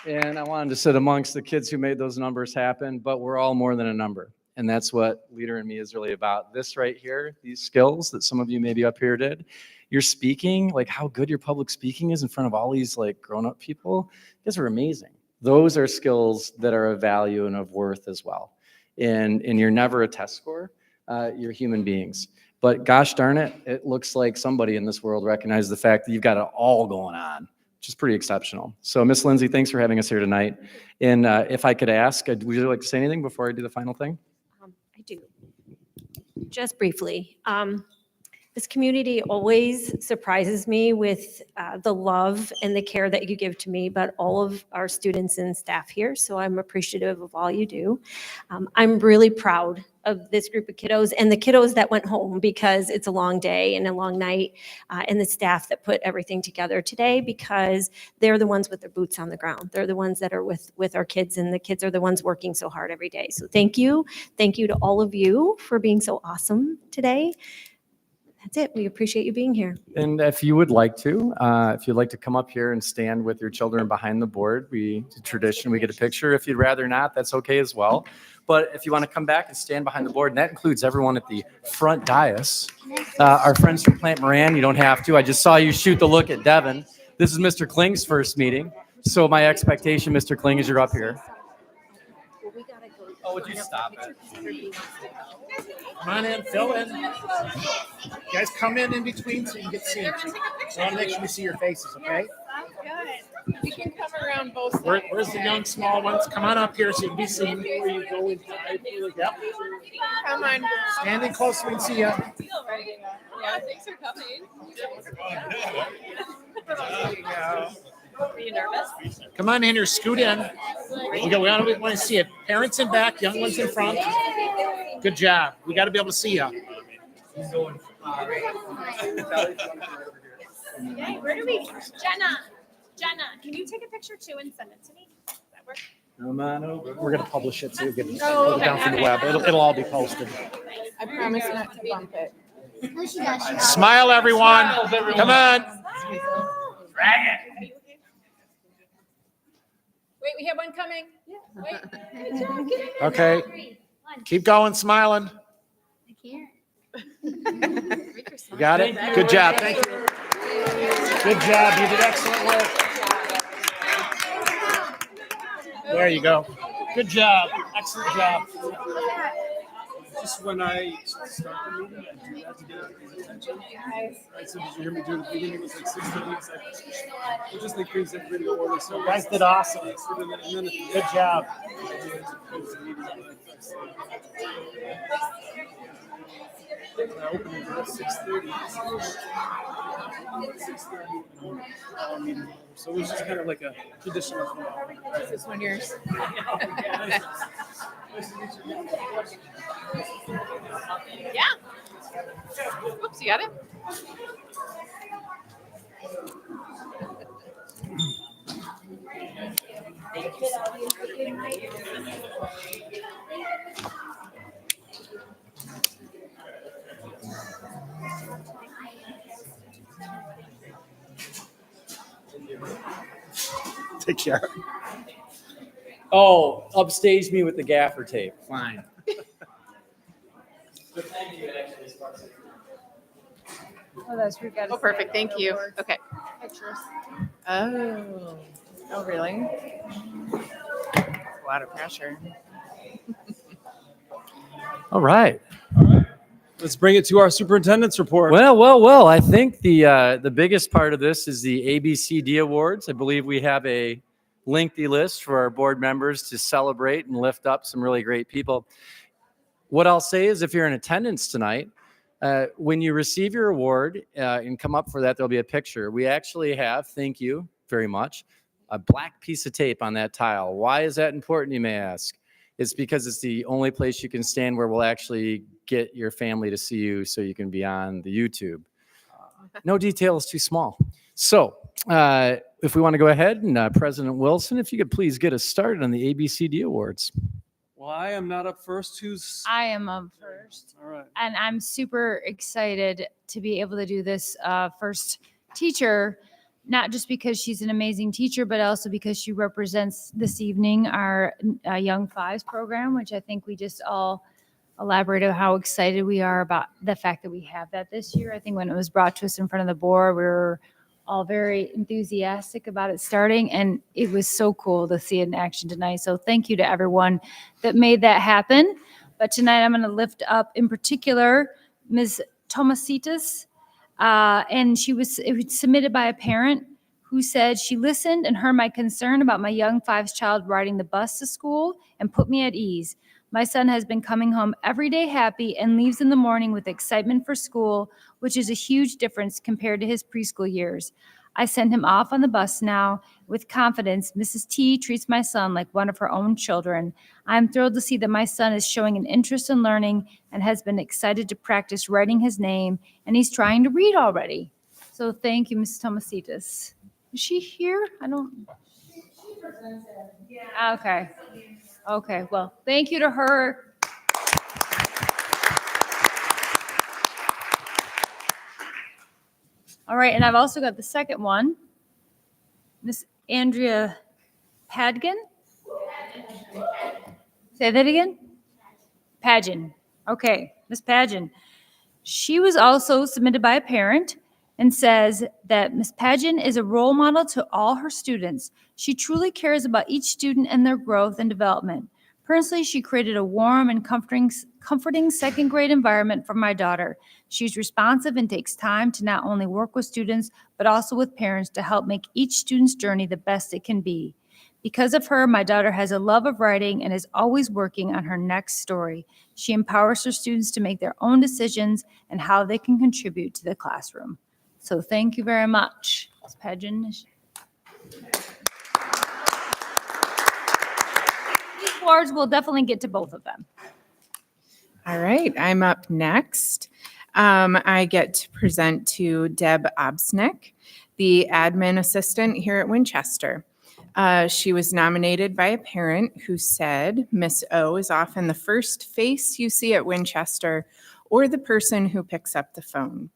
And I wanted to sit amongst the kids who made those numbers happen, but we're all more than a number. And that's what Leader in Me is really about. This right here, these skills that some of you maybe up here did, your speaking, like how good your public speaking is in front of all these like grown-up people, you guys are amazing. Those are skills that are of value and of worth as well. And you're never a test score, you're human beings. But gosh darn it, it looks like somebody in this world recognizes the fact that you've got it all going on, which is pretty exceptional. So Miss Lindsay, thanks for having us here tonight. And if I could ask, would you like to say anything before I do the final thing? I do. Just briefly. This community always surprises me with the love and the care that you give to me, but all of our students and staff here. So I'm appreciative of all you do. I'm really proud of this group of kiddos and the kiddos that went home because it's a long day and a long night, and the staff that put everything together today because they're the ones with their boots on the ground. They're the ones that are with our kids, and the kids are the ones working so hard every day. So thank you. Thank you to all of you for being so awesome today. That's it. We appreciate you being here. And if you would like to, if you'd like to come up here and stand with your children behind the board, tradition, we get a picture. If you'd rather not, that's okay as well. But if you want to come back and stand behind the board, and that includes everyone at the front dais. Our friends from Plant Moran, you don't have to. I just saw you shoot the look at Devin. This is Mr. Kling's first meeting. So my expectation, Mr. Kling, is you're up here. Oh, would you stop it? Come on in, fill in. You guys come in between so you can get seen. So I want to make sure we see your faces, okay? Good. We can come around both sides. Where's the young, small ones? Come on up here so you can be seen before you go in. Yep. Come on. Standing close so we can see you. Yeah, thanks for coming. There you go. Are you nervous? Come on in here, scoot in. We want to see it. Parents in back, young ones in front. Good job. We got to be able to see you. Where do we? Jenna, can you take a picture too and send it to me? Does that work? Come on over. We're going to publish it so you can pull Oh, it down from the web. It'll all be posted. I promise not to bump it. Smile, everyone. Come on. Drag it. Wait, we have one coming. Wait. Okay. Keep going, smiling. You got it? Good job. Thank you. Good job. You did excellent work. There you go. Good job. Excellent job. Just when I start the meeting, I do that to get everybody's attention. Right, so did you hear me do the beginning? It was like 6 minutes. It just like brings everybody to order. So You guys did awesome. Good job. I opened it at 6:30. 6:30. So it was just kind of like a traditional thing. Is this one yours? Yeah. Oops, you got it? Take care. Oh, upstage me with the gaffer tape. Fine. Oh, that's we got. Oh, perfect. Thank you. Okay. Oh. Oh, really? A lot of pressure. All right. Let's bring it to our superintendent's report. Well. I think the biggest part of this is the ABCD Awards. I believe we have a lengthy list for our board members to celebrate and lift up some really great people. What I'll say is if you're in attendance tonight, when you receive your award and come up for that, there'll be a picture. We actually have, thank you very much, a black piece of tape on that tile. Why is that important, you may ask? It's because it's the only place you can stand where we'll actually get your family to see you so you can be on the YouTube. No detail is too small. So if we want to go ahead and President Wilson, if you could please get us started on the ABCD Awards. Well, I am not up first. Who's? I am up first. All right. And I'm super excited to be able to do this first teacher, not just because she's an amazing teacher, but also because she represents this evening our Young Fives program, which I think we just all elaborated how excited we are about the fact that we have that this year. I think when it was brought to us in front of the board, we were all very enthusiastic about it starting, and it was so cool to see it in action tonight. So thank you to everyone that made that happen. But tonight I'm going to lift up in particular Ms. Tomasitas, and it was submitted by a parent who said she listened and heard my concern about my young Fives child riding the bus to school and put me at ease. My son has been coming home every day happy and leaves in the morning with excitement for school, which is a huge difference compared to his preschool years. I send him off on the bus now with confidence. Mrs. T treats my son like one of her own children. I'm thrilled to see that my son is showing an interest in learning and has been excited to practice writing his name, and he's trying to read already. So thank you, Mrs. Tomasitas. Is she here? I don't. Okay. Okay, well, thank you to her. All right, and I've also got the second one, Miss Andrea Padgin. Say that again? Padgin. Okay, Miss Padgin. She was also submitted by a parent and says that Miss Padgin is a role model to all her students. She truly cares about each student and their growth and development. Personally, she created a warm and comforting second grade environment for my daughter. She's responsive and takes time to not only work with students, but also with parents to help make each student's journey the best it can be. Because of her, my daughter has a love of writing and is always working on her next story. She empowers her students to make their own decisions and how they can contribute to the classroom. So thank you very much, Ms. Padgin. These awards, we'll definitely get to both of them. All right, I'm up next. I get to present to Deb Obsnick, the admin assistant here at Winchester. She was nominated by a parent who said, Miss O is often the first face you see at Winchester or the person who picks up the phone.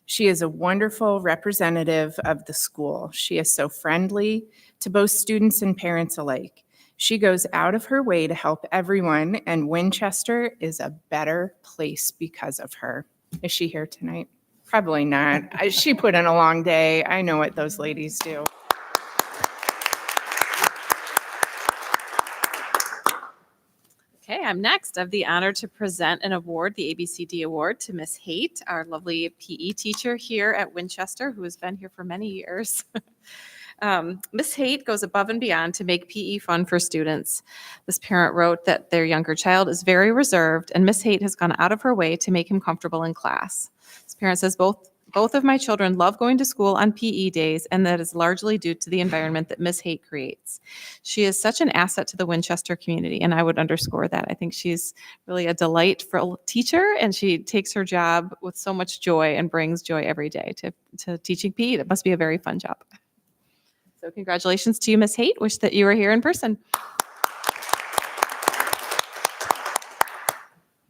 She is a wonderful representative of the school. She is so friendly to both students and parents alike. She goes out of her way to help everyone, and Winchester is a better place because of her. Is she here tonight? Probably not. She put in a long day. I know what those ladies do. Okay, I'm next. I have the honor to present an award, the ABCD Award, to Miss Haight, our lovely PE teacher here at Winchester, who has been here for many years. Miss Haight goes above and beyond to make PE fun for students. This parent wrote that their younger child is very reserved, and Miss Haight has gone out of her way to make him comfortable in class. This parent says, both of my children love going to school on PE days, and that is largely due to the environment that Miss Haight creates. She is such an asset to the Winchester community, and I would underscore that. I think she's really a delightful teacher, and she takes her job with so much joy and brings joy every day to teaching PE. That must be a very fun job. So congratulations to you, Miss Haight. Wish that you were here in person.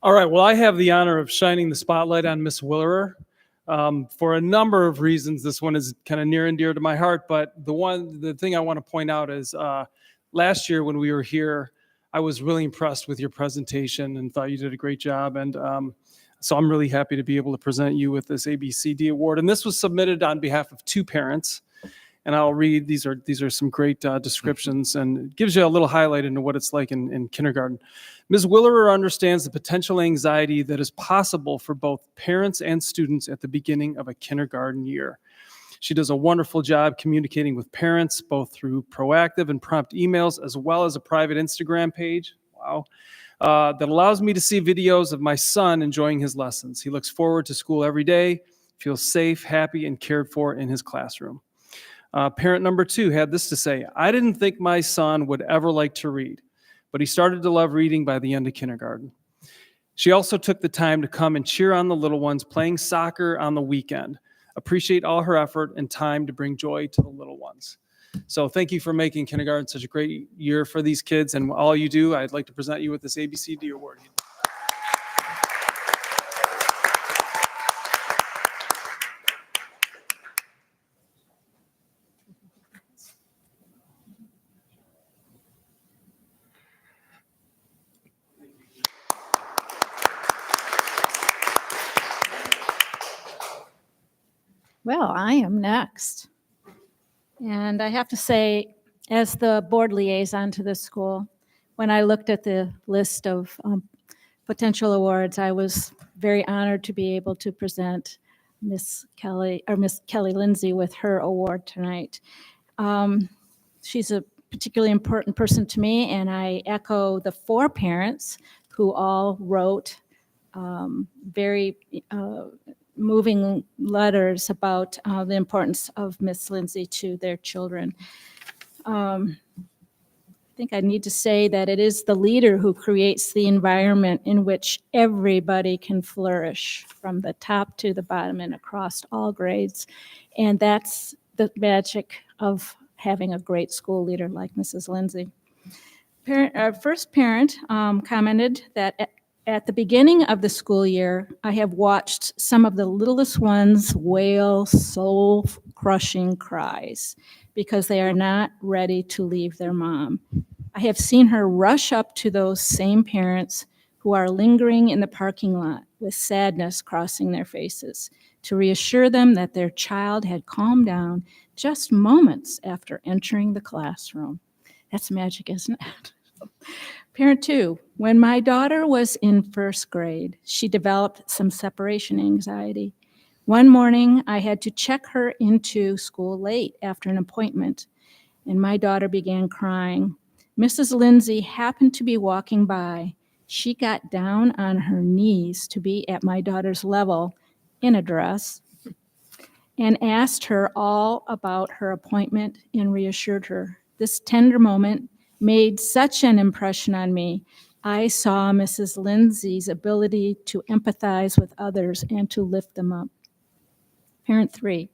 All right, well, I have the honor of shining the spotlight on Miss Willerer. For a number of reasons, this one is kind of near and dear to my heart, but the thing I want to point out is last year when we were here, I was really impressed with your presentation and thought you did a great job. And so I'm really happy to be able to present you with this ABCD award. And this was submitted on behalf of 2 parents. And I'll read, these are some great descriptions, and it gives you a little highlight into what it's like in kindergarten. Ms. Willerer understands the potential anxiety that is possible for both parents and students at the beginning of a kindergarten year. She does a wonderful job communicating with parents, both through proactive and prompt emails, as well as a private Instagram page. Wow. That allows me to see videos of my son enjoying his lessons. He looks forward to school every day, feels safe, happy, and cared for in his classroom. Parent number 2 had this to say: I didn't think my son would ever like to read, but he started to love reading by the end of kindergarten. She also took the time to come and cheer on the little ones playing soccer on the weekend. Appreciate all her effort and time to bring joy to the little ones. So thank you for making kindergarten such a great year for these kids, and all you do. I'd like to present you with this ABCD award. Well, I am next. And I have to say, as the board liaison to this school, when I looked at the list of potential awards, I was very honored to be able to present Miss Kelly Lindsay with her award tonight. She's a particularly important person to me, and I echo the 4 parents who all wrote very moving letters about the importance of Miss Lindsay to their children. I think I need to say that it is the leader who creates the environment in which everybody can flourish, from the top to the bottom and across all grades. And that's the magic of having a great school leader like Mrs. Lindsay. Our first parent commented that at the beginning of the school year, I have watched some of the littlest ones wail soul-crushing cries because they are not ready to leave their mom. I have seen her rush up to those same parents who are lingering in the parking lot with sadness crossing their faces to reassure them that their child had calmed down just moments after entering the classroom. That's magic, isn't it? Parent 2, when my daughter was in 1st grade, she developed some separation anxiety. One morning, I had to check her into school late after an appointment, and my daughter began crying. Mrs. Lindsay happened to be walking by. She got down on her knees to be at my daughter's level in a dress and asked her all about her appointment and reassured her. This tender moment made such an impression on me. I saw Mrs. Lindsay's ability to empathize with others and to lift them up. Parent 3,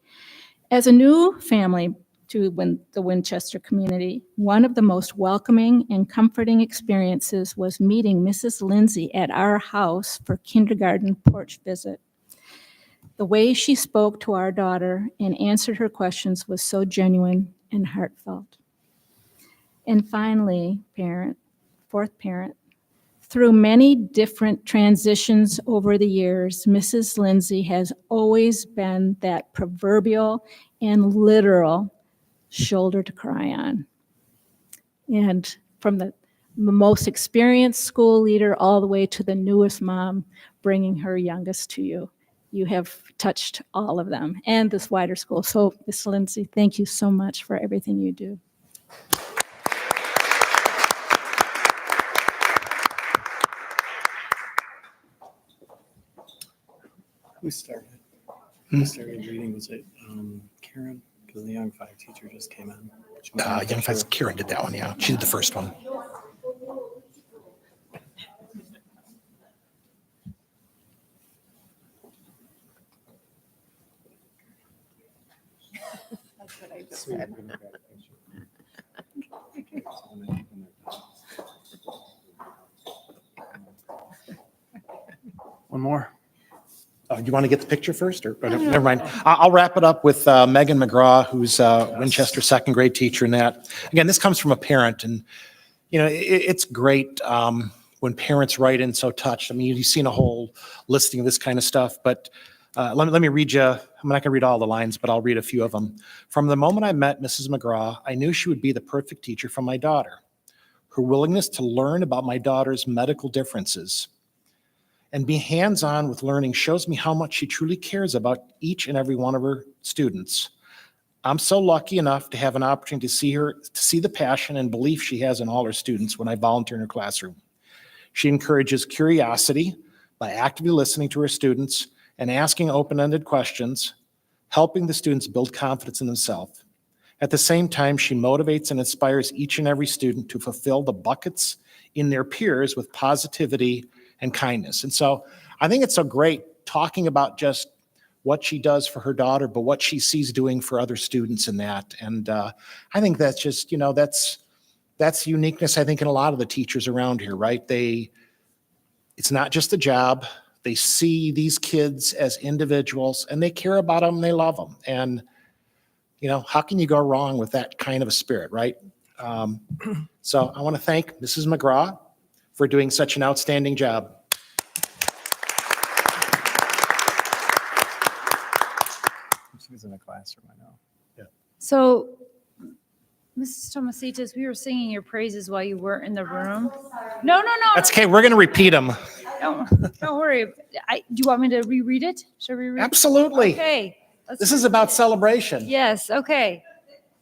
as a new family to the Winchester community, one of the most welcoming and comforting experiences was meeting Mrs. Lindsay at our house for kindergarten porch visit. The way she spoke to our daughter and answered her questions was so genuine and heartfelt. And finally, 4th parent, through many different transitions over the years, Mrs. Lindsay has always been that proverbial and literal shoulder to cry on. And from the most experienced school leader all the way to the newest mom bringing her youngest to you. you have touched all of them and this wider school. So, Ms. Lindsay, thank you so much for everything you do. Who started? Who started reading? Was it Karen? Because the Young 5 teacher just came in. Young Five's Karen did that one, yeah. She did the first one. That's what I just said. One more. Do you want to get the picture first, or never mind? I'll wrap it up with Megan McGraw, who's a Winchester second grade teacher. And that, again, this comes from a parent, and it's great when parents write in so touched. I mean, you've seen a whole listing of this kind of stuff, but let me read you. I'm not going to read all the lines, but I'll read a few of them. From the moment I met Mrs. McGraw, I knew she would be the perfect teacher for my daughter. Her willingness to learn about my daughter's medical differences and be hands-on with learning shows me how much she truly cares about each and every one of her students. I'm so lucky enough to have an opportunity to see the passion and belief she has in all her students when I volunteer in her classroom. She encourages curiosity by actively listening to her students and asking open-ended questions, helping the students build confidence in themselves. At the same time, she motivates and inspires each and every student to fulfill the buckets in their peers with positivity and kindness. And so I think it's so great talking about just what she does for her daughter, but what she sees doing for other students in that. And I think that's just, that's uniqueness, I think, in a lot of the teachers around here, right? It's not just a job. They see these kids as individuals and they care about them, and they love them. And, how can you go wrong with that kind of a spirit, right? So I want to thank Mrs. McGraw for doing such an outstanding job. She's in the classroom, I know. Yeah. So, Mrs. Tomasitas, we were singing your praises while you weren't in the room. No. That's okay. We're going to repeat them. Don't worry. Do you want me to reread it? Should we reread it? Absolutely. Okay. This is about celebration. Yes, okay.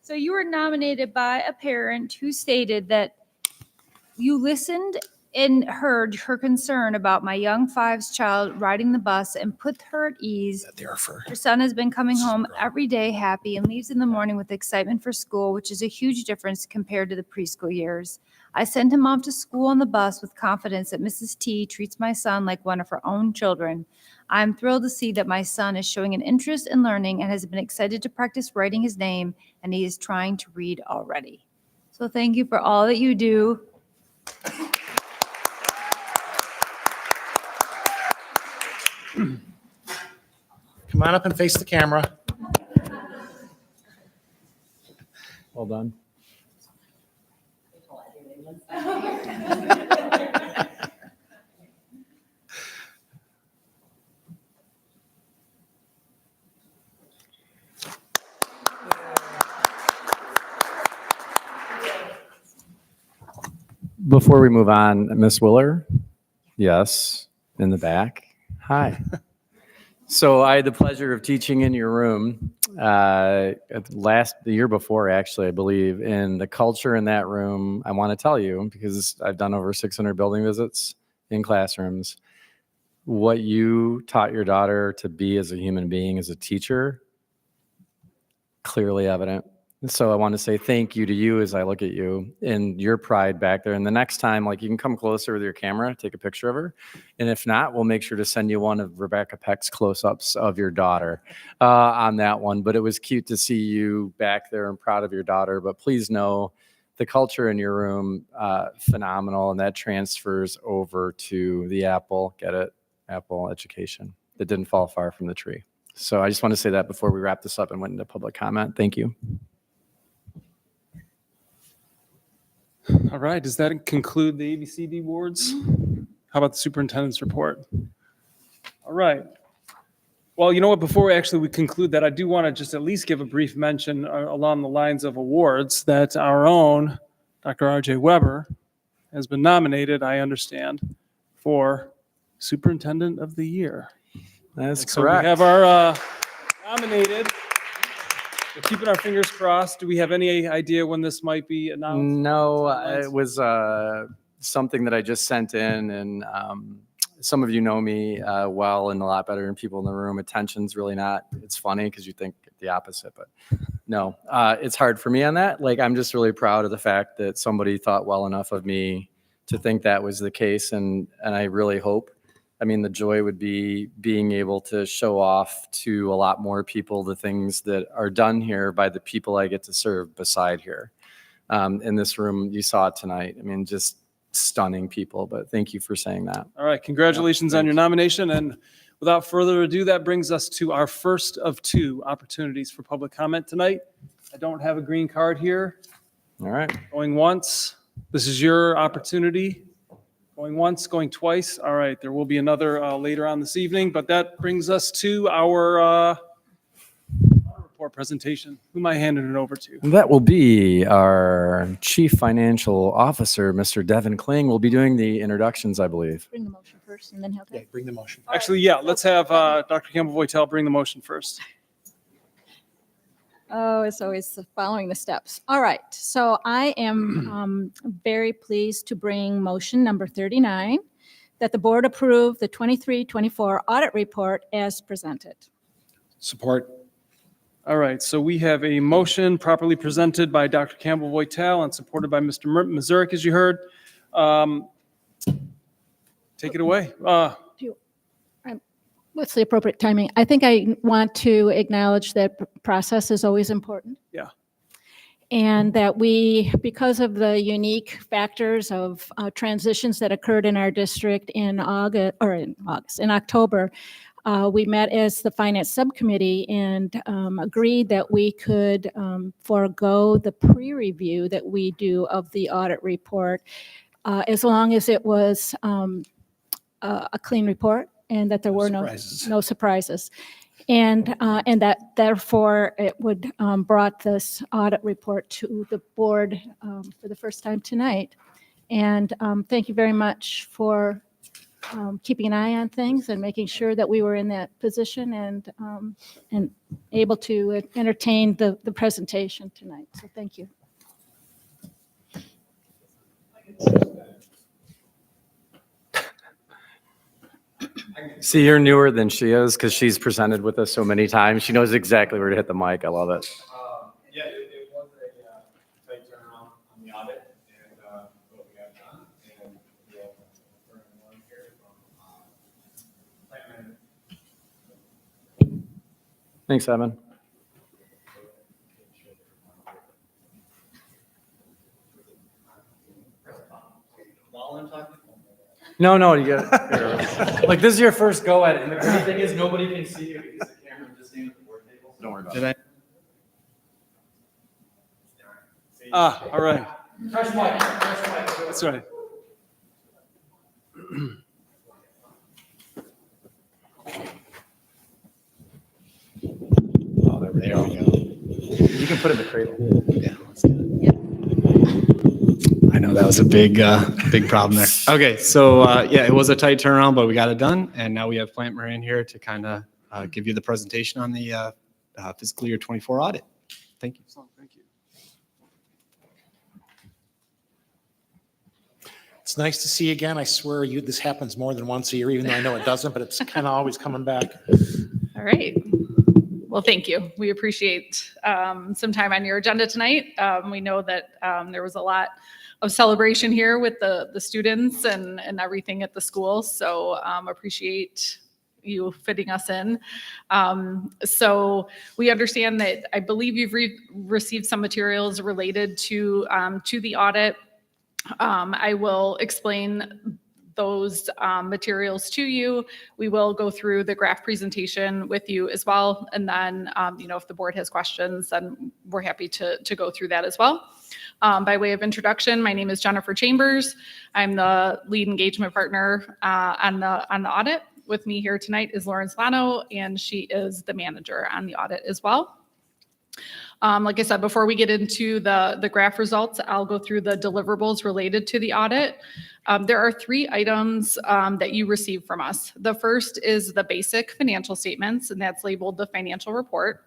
So you were nominated by a parent who stated that you listened and heard her concern about my young 5's child riding the bus and put her at ease. Her son has been coming home every day happy and leaves in the morning with excitement for school, which is a huge difference compared to the preschool years. I sent him off to school on the bus with confidence that Mrs. T treats my son like one of her own children. I'm thrilled to see that my son is showing an interest in learning and has been excited to practice writing his name, and he is trying to read already. So thank you for all that you do. Come on up and face the camera. Well done. Before we move on, Miss Willer? Yes, in the back. Hi. So I had the pleasure of teaching in your room the year before, actually, I believe. And the culture in that room, I want to tell you, because I've done over 600 building visits in classrooms, what you taught your daughter to be as a human being, as a teacher, clearly evident. So I want to say thank you to you as I look at you and your pride back there. And the next time, you can come closer with your camera, take a picture of her. And if not, we'll make sure to send you one of Rebecca Peck's close-ups of your daughter on that one. But it was cute to see you back there and proud of your daughter. But please know the culture in your room, phenomenal. And that transfers over to the Apple, get it? Apple education that didn't fall far from the tree. So I just want to say that before we wrap this up and went into public comment. Thank you. All right, does that conclude the ABCD awards? How about the superintendent's report? All right. Well, you know what, before we conclude that, I do want to just at least give a brief mention along the lines of awards that our own Dr. RJ Weber has been nominated, I understand, for Superintendent of the Year. That's And so correct. we have our nominated. We're keeping our fingers crossed. Do we have any idea when this might be announced? No, it was something that I just sent in, and some of you know me well and a lot better than people in the room. Attention's really not. It's funny because you think the opposite, but no, it's hard for me on that. Like, I'm just really proud of the fact that somebody thought well enough of me to think that was the case, and I really hope. I mean, the joy would be being able to show off to a lot more people the things that are done here by the people I get to serve beside here. In this room, you saw it tonight. I mean, just stunning people, but thank you for saying that. All right, congratulations on your nomination. And without further ado, that brings us to our first of two opportunities for public comment tonight. I don't have a green card here. All right. Going once. This is your opportunity. Going once, going twice. All right, there will be another later on this evening, but that brings us to our report presentation. Who am I handing it over to? That will be our Chief Financial Officer, Mr. Devin Kling. Will be doing the introductions, I believe. Bring the motion first and then have that. Bring the motion. Actually, yeah, let's have Dr. Campbell-Voitel bring the motion first. Oh, it's always following the steps. All right, so I am very pleased to bring motion number 39, that the board approve the 23-24 audit report as presented. Support. All right, so we have a motion properly presented by Dr. Campbell-Voitel and supported by Mr. Mazurik, as you heard. Take it away. What's the appropriate timing? I think I want to acknowledge that process is always important. Yeah. And that we, because of the unique factors of transitions that occurred in our district in October, we met as the finance subcommittee and agreed that we could forego the pre-review that we do of the audit report as long as it was a clean report and that there were no surprises. And that therefore it would brought this audit report to the board for the first time tonight. And thank you very much for keeping an eye on things and making sure that we were in that position and able to entertain the presentation tonight. So thank you. See, you're newer than she is because she's presented with us so many times. She knows exactly where to hit the mic. I love it. Yeah, it was a tight turnaround on the audit and what we got done. And we'll learn more here from plant manager. Thanks, Evan. No, you got it. Like, this is your first go at it. And the great thing is nobody can see you because the camera just stands at the board table. Don't worry about it. All right. Fresh mic. That's right. Oh, there we go. You can put it in the cradle. Yeah, let's do it. I know that was a big problem there. Okay, so yeah, it was a tight turnaround, but we got it done, and now we have Plant Moran here to kind of give you the presentation on the fiscal year 24 audit. Thank you. Thank you. It's nice to see you again. I swear this happens more than once a year, even though I know it doesn't, but it's kind of always coming back. All right. Well, thank you. We appreciate some time on your agenda tonight. We know that there was a lot of celebration here with the students and everything at the school. So appreciate you fitting us in. So we understand that I believe you've received some materials related to the audit. I will explain those materials to you. We will go through the graph presentation with you as well. And then, if the board has questions, then we're happy to go through that as well. By way of introduction, my name is Jennifer Chambers. I'm the lead engagement partner on the audit. With me here tonight is Lauren Slano, and she is the manager on the audit as well. Like I said, before we get into the graph results, I'll go through the deliverables related to the audit. There are 3 items that you receive from us. The first is the basic financial statements, and that's labeled the financial report.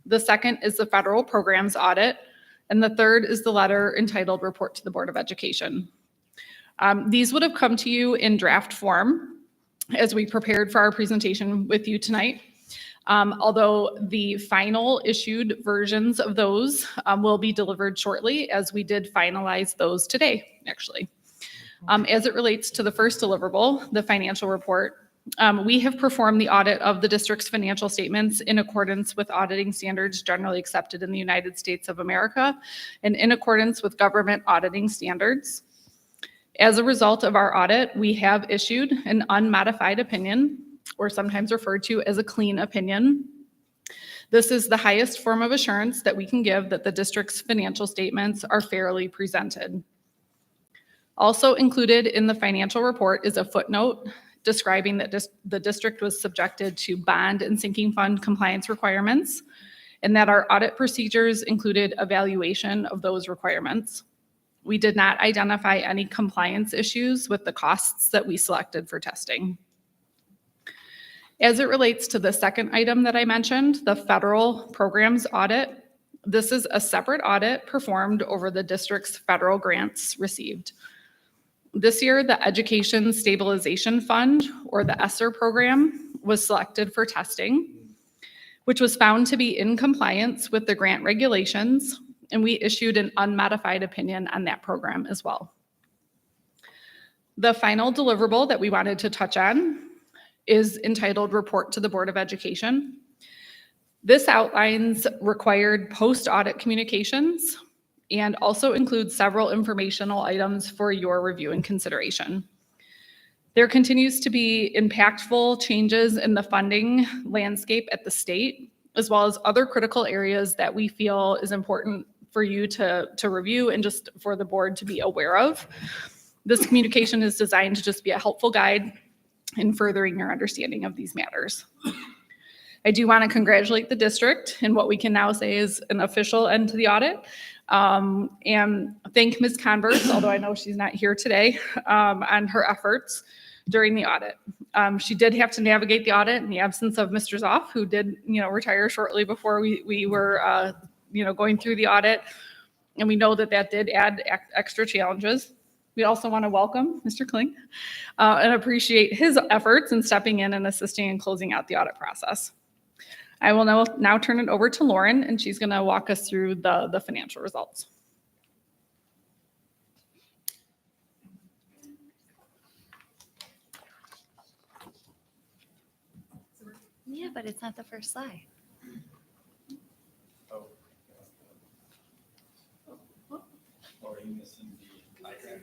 The second is the federal programs audit. And the third is the letter entitled Report to the Board of Education. These would have come to you in draft form as we prepared for our presentation with you tonight. Although the final issued versions of those will be delivered shortly, as we did finalize those today, actually. As it relates to the first deliverable, the financial report, we have performed the audit of the district's financial statements in accordance with auditing standards generally accepted in the United States of America and in accordance with government auditing standards. As a result of our audit, we have issued an unmodified opinion, or sometimes referred to as a clean opinion. This is the highest form of assurance that we can give that the district's financial statements are fairly presented. Also included in the financial report is a footnote describing that the district was subjected to bond and sinking fund compliance requirements, and that our audit procedures included evaluation of those requirements. We did not identify any compliance issues with the costs that we selected for testing. As it relates to the second item that I mentioned, the federal programs audit, this is a separate audit performed over the district's federal grants received. This year, the Education Stabilization Fund, or the ESSER program, was selected for testing, which was found to be in compliance with the grant regulations, and we issued an unmodified opinion on that program as well. The final deliverable that we wanted to touch on is entitled Report to the Board of Education. This outlines required post-audit communications and also includes several informational items for your review and consideration. There continues to be impactful changes in the funding landscape at the state, as well as other critical areas that we feel is important for you to review and just for the board to be aware of. This communication is designed to just be a helpful guide in furthering your understanding of these matters. I do want to congratulate the district in what we can now say is an official end to the audit, and thank Ms. Converse, although I know she's not here today, on her efforts during the audit. She did have to navigate the audit in the absence of Mr. Zoff, who did retire shortly before we were going through the audit, and we know that did add extra challenges. We also want to welcome Mr. Kling and appreciate his efforts in stepping in and assisting in closing out the audit process. I will now turn it over to Lauren, and she's going to walk us through the financial results. Yeah, but it's not the first slide. Are you missing the diagram?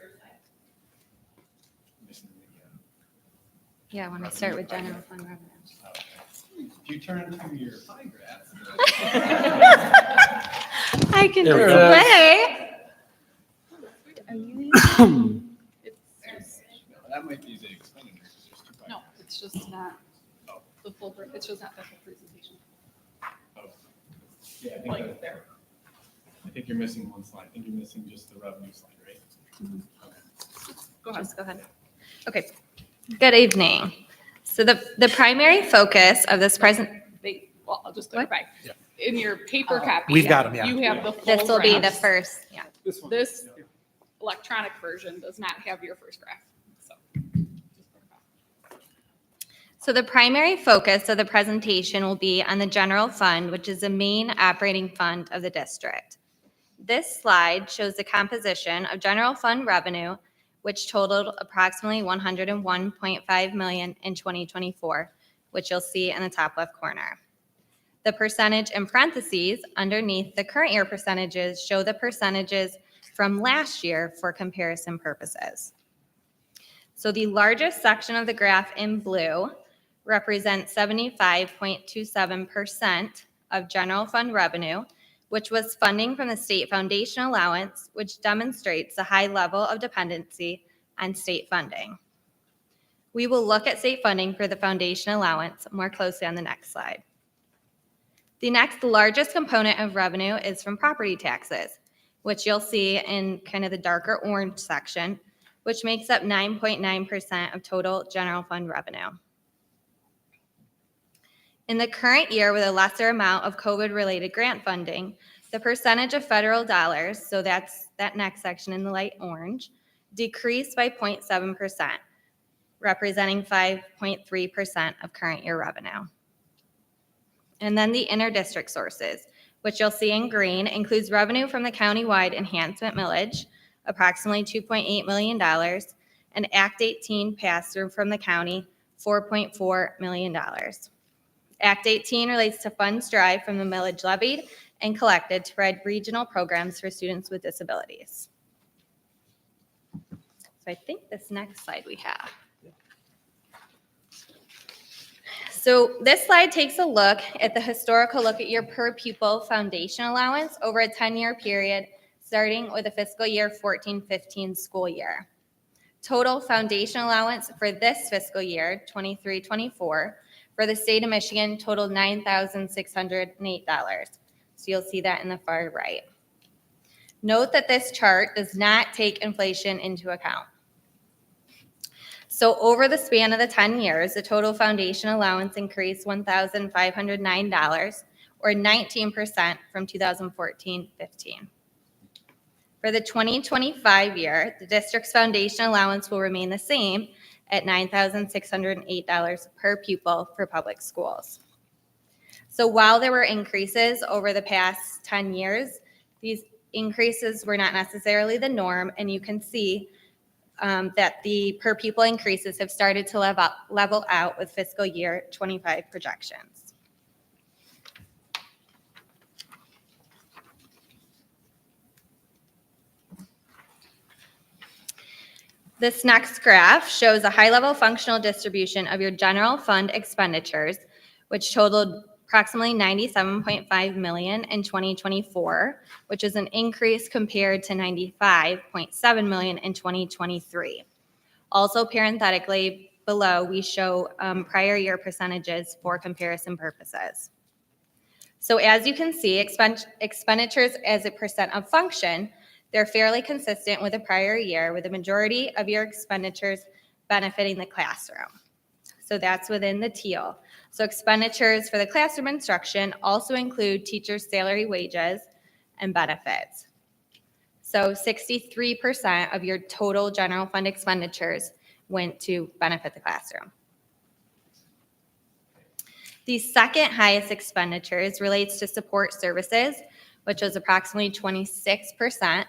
Yeah, when I start with general fund revenue. If you turn to your pie graph. I can There we display. That might be the expenditures. There's 2 pie No, it's just not the full. It's just not the full presentation. Yeah, I think Like there. I think you're missing one slide. I think you're missing just the revenue slide, right? Go ahead. Just go ahead. Okay. Good evening. So the primary focus of this Well, I'll just clarify. In your paper copy, We've got 'em, yeah. you have the full This will be the graphs. first, yeah. This electronic version does not have your first graph. So the primary focus of the presentation will be on the general fund, which is the main operating fund of the district. This slide shows the composition of general fund revenue, which totaled approximately $101.5 million in 2024, which you'll see in the top left corner. The percentage in parentheses underneath the current year percentages show the percentages from last year for comparison purposes. So the largest section of the graph in blue represents 75.27% of general fund revenue, which was funding from the state foundation allowance, which demonstrates the high level of dependency on state funding. We will look at state funding for the foundation allowance more closely on the next slide. The next largest component of revenue is from property taxes, which you'll see in kind of the darker orange section, which makes up 9.9% of total general fund revenue. In the current year, with a lesser amount of COVID-related grant funding, the percentage of federal dollars, so that's that next section in the light orange, decreased by 0.7%, representing 5.3% of current year revenue. And then the interdistrict sources, which you'll see in green, includes revenue from the countywide enhancement millage, approximately $2.8 million, and Act 18 pass-through from the county, $4.4 million. Act 18 relates to funds derived from the millage levied and collected to provide regional programs for students with disabilities. So I think this next slide we have. So this slide takes a look at the historical look at your per pupil foundation allowance over a 10-year period, starting with the fiscal year 14-15 school year. Total foundation allowance for this fiscal year, 23-24, for the state of Michigan totaled $9,608. So you'll see that in the far right. Note that this chart does not take inflation into account. So over the span of the 10 years, the total foundation allowance increased $1,509, or 19% from 2014-15. For the 2025 year, the district's foundation allowance will remain the same at $9,608 per pupil for public schools. So while there were increases over the past 10 years, these increases were not necessarily the norm, and you can see that the per pupil increases have started to level out with fiscal year 25 projections. This next graph shows a high-level functional distribution of your general fund expenditures, which totaled approximately $97.5 million in 2024, which is an increase compared to $95.7 million in 2023. Also, parenthetically below, we show prior year percentages for comparison purposes. So as you can see, expenditures as a percent of function, they're fairly consistent with the prior year, with the majority of your expenditures benefiting the classroom. So that's within the teal. So expenditures for the classroom instruction also include teachers' salary, wages, and benefits. So 63% of your total general fund expenditures went to benefit the classroom. The second highest expenditures relates to support services, which was approximately 26%,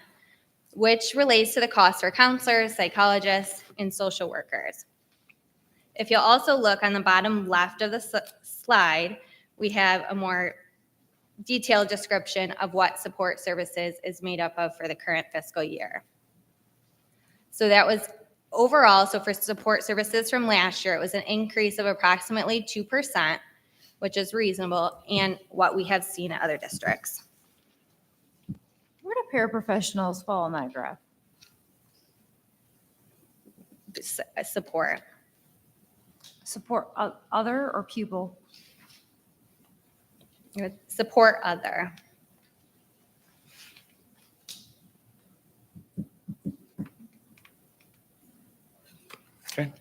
which relates to the cost for counselors, psychologists, and social workers. If you'll also look on the bottom left of the slide, we have a more detailed description of what support services is made up of for the current fiscal year. So that was overall, so for support services from last year, it was an increase of approximately 2%, which is reasonable, and what we have seen at other districts. Where do paraprofessionals fall in that graph? Support. Support other or pupil? Support other. Okay.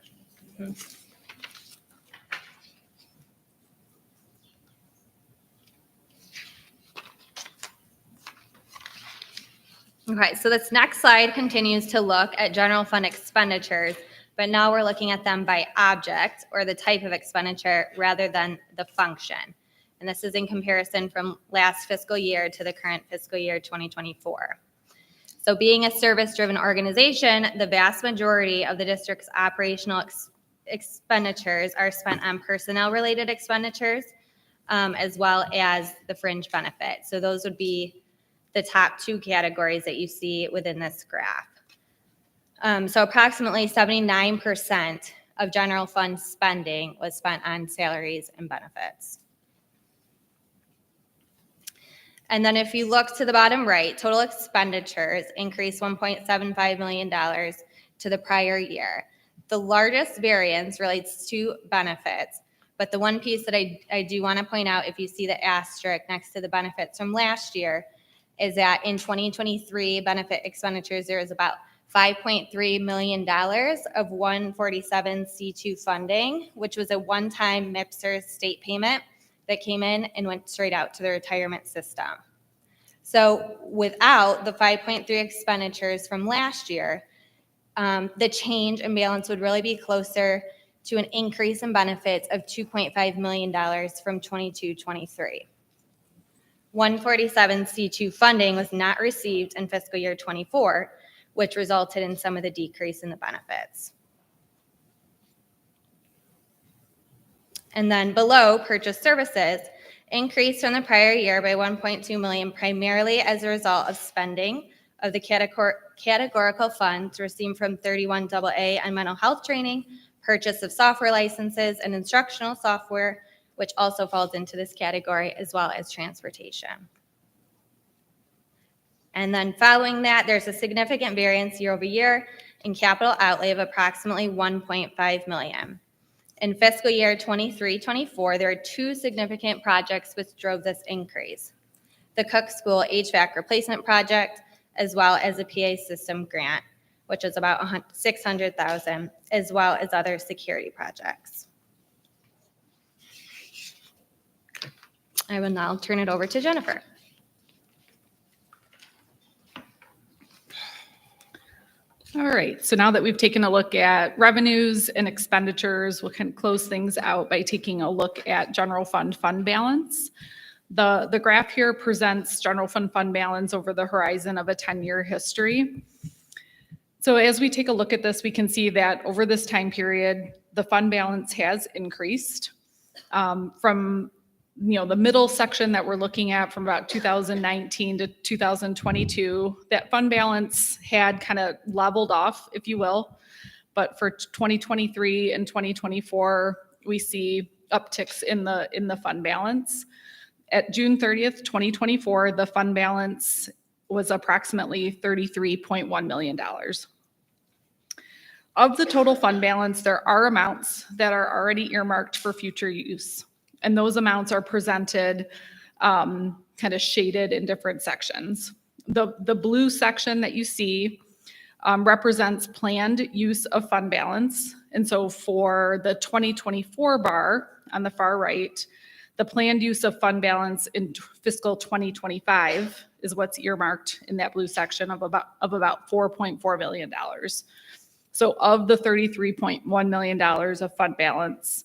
Okay, so this next slide continues to look at general fund expenditures, but now we're looking at them by object or the type of expenditure rather than the function. And this is in comparison from last fiscal year to the current fiscal year 2024. So being a service-driven organization, the vast majority of the district's operational expenditures are spent on personnel-related expenditures, as well as the fringe benefit. So those would be the top two categories that you see within this graph. So approximately 79% of general fund spending was spent on salaries and benefits. And then if you look to the bottom right, total expenditures increased $1.75 million to the prior year. The largest variance relates to benefits, But the one piece that I do want to point out, if you see the asterisk next to the benefits from last year, is that in 2023 benefit expenditures, there was about $5.3 million of 147C2 funding, which was a one-time MIPSR state payment that came in and went straight out to the retirement system. So without the 5.3 expenditures from last year, the change in balance would really be closer to an increase in benefits of $2.5 million from 22-23. 147C2 funding was not received in fiscal year 24, which resulted in some of the decrease in the benefits. And then below, purchase services increased from the prior year by $1.2 million, primarily as a result of spending of the categorical funds received from 31AA on mental health training, purchase of software licenses and instructional software, which also falls into this category, as well as transportation. And then following that, there's a significant variance year over year in capital outlay of approximately $1.5 million. In fiscal year 23-24, there are two significant projects which drove this increase: the Cook School HVAC replacement project, as well as a PA system grant, which is about $600,000, as well as other security projects. I will now turn it over to Jennifer. All right, so now that we've taken a look at revenues and expenditures, we'll kind of close things out by taking a look at general fund balance. The graph here presents general fund balance over the horizon of a 10-year history. So as we take a look at this, we can see that over this time period, the fund balance has increased from the middle section that we're looking at from about 2019 to 2022. That fund balance had kind of leveled off, if you will. But for 2023 and 2024, we see upticks in the fund balance. At June 30th, 2024, the fund balance was approximately $33.1 million. Of the total fund balance, there are amounts that are already earmarked for future use. And those amounts are presented kind of shaded in different sections. The blue section that you see represents planned use of fund balance. And so for the 2024 bar on the far right, the planned use of fund balance in fiscal 2025 is what's earmarked in that blue section of about $4.4 million. So of the $33.1 million of fund balance,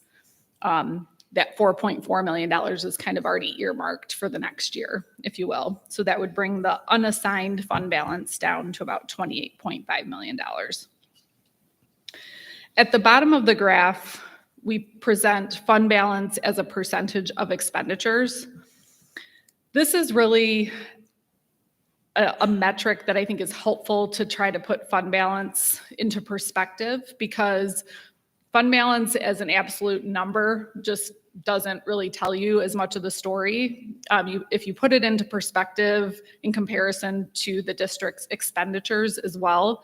that $4.4 million is kind of already earmarked for the next year, if you will. So that would bring the unassigned fund balance down to about $28.5 million. At the bottom of the graph, we present fund balance as a percentage of expenditures. This is really a metric that I think is helpful to try to put fund balance into perspective, because fund balance as an absolute number just doesn't really tell you as much of the story. If you put it into perspective in comparison to the district's expenditures as well,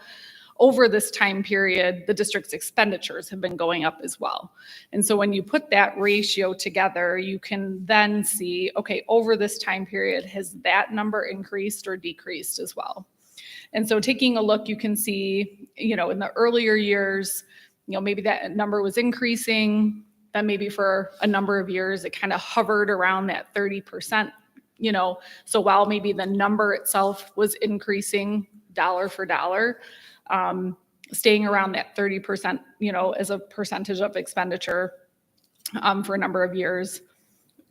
over this time period, the district's expenditures have been going up as well. And so when you put that ratio together, you can then see, okay, over this time period, has that number increased or decreased as well? And so taking a look, you can see, in the earlier years, maybe that number was increasing, then maybe for a number of years, it kind of hovered around that 30%, so while maybe the number itself was increasing dollar for dollar, staying around that 30%, as a percentage of expenditure for a number of years,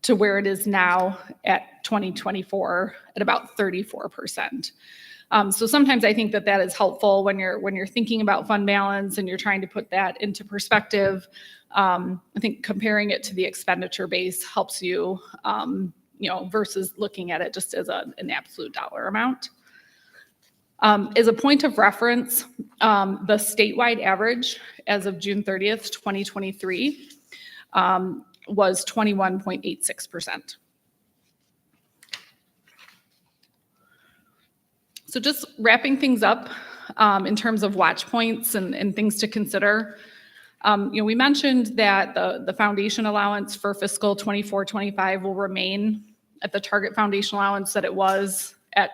to where it is now at 2024 at about 34%. So sometimes I think that is helpful when you're thinking about fund balance and you're trying to put that into perspective. I think comparing it to the expenditure base helps you, versus looking at it just as an absolute dollar amount. As a point of reference, the statewide average as of June 30th, 2023 was 21.86%. So just wrapping things up in terms of watch points and things to consider. We mentioned that the foundation allowance for fiscal 24-25 will remain at the target foundation allowance that it was at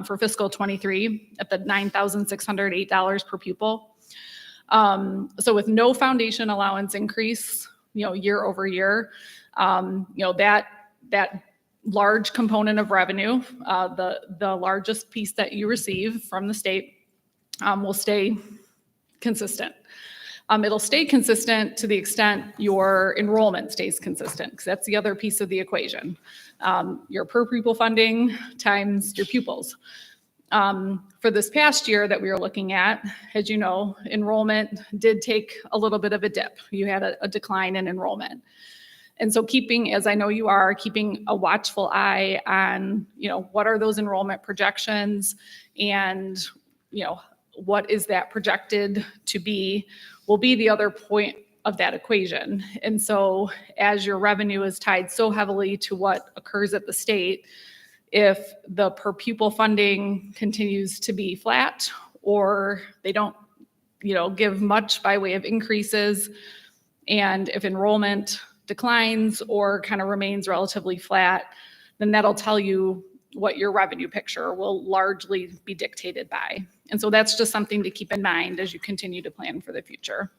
for fiscal 23 at the $9,608 per pupil. So with no foundation allowance increase, year over year, that large component of revenue, the largest piece that you receive from the state, will stay consistent. It'll stay consistent to the extent your enrollment stays consistent, because that's the other piece of the equation. Your per pupil funding times your pupils. For this past year that we were looking at, as you know, enrollment did take a little bit of a dip. You had a decline in enrollment. And so as I know you are, keeping a watchful eye on, what are those enrollment projections, and, what is that projected to be, will be the other point of that equation. And so as your revenue is tied so heavily to what occurs at the state, if the per pupil funding continues to be flat, or they don't, give much by way of increases, and if enrollment declines or kind of remains relatively flat, then that'll tell you what your revenue picture will largely be dictated by. And so that's just something to keep in mind as you continue to plan for the future.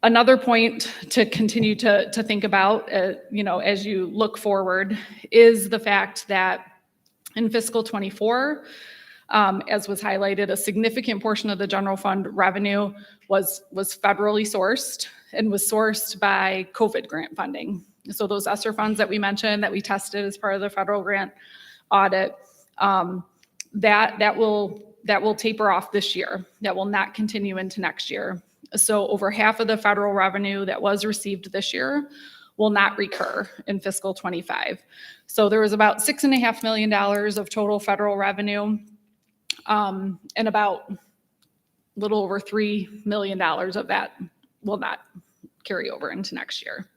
Another point to continue to think about, as you look forward, is the fact that in fiscal 24, as was highlighted, a significant portion of the general fund revenue was federally sourced and was sourced by COVID grant funding. So those ESSER funds that we mentioned that we tested as part of the federal grant audit, that will taper off this year. That will not continue into next year. So over half of the federal revenue that was received this year will not recur in fiscal 25. So there was about $6.5 million of total federal revenue, and about a little over $3 million of that will not carry over into next year.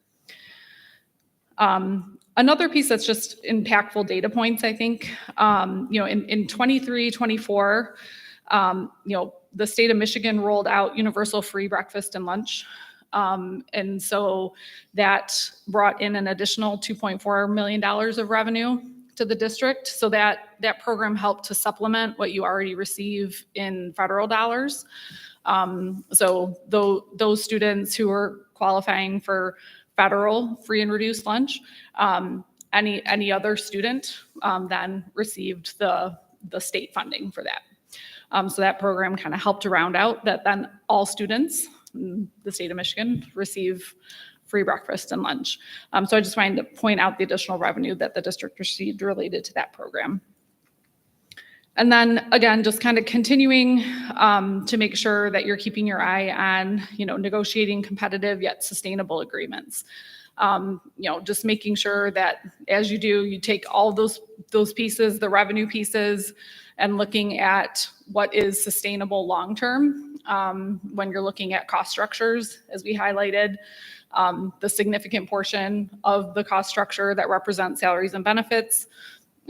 Another piece that's just impactful data points, I think, in 23, 24, the state of Michigan rolled out universal free breakfast and lunch. And so that brought in an additional $2.4 million of revenue to the district. So that program helped to supplement what you already receive in federal dollars. So those students who are qualifying for federal free and reduced lunch, any other student then received the state funding for that. So that program kind of helped to round out that then all students in the state of Michigan receive free breakfast and lunch. So I just wanted to point out the additional revenue that the district received related to that program. And then again, just kind of continuing to make sure that you're keeping your eye on, negotiating competitive yet sustainable agreements. Just making sure that as you do, you take all those pieces, the revenue pieces, and looking at what is sustainable long-term when you're looking at cost structures, as we highlighted. The significant portion of the cost structure that represents salaries and benefits,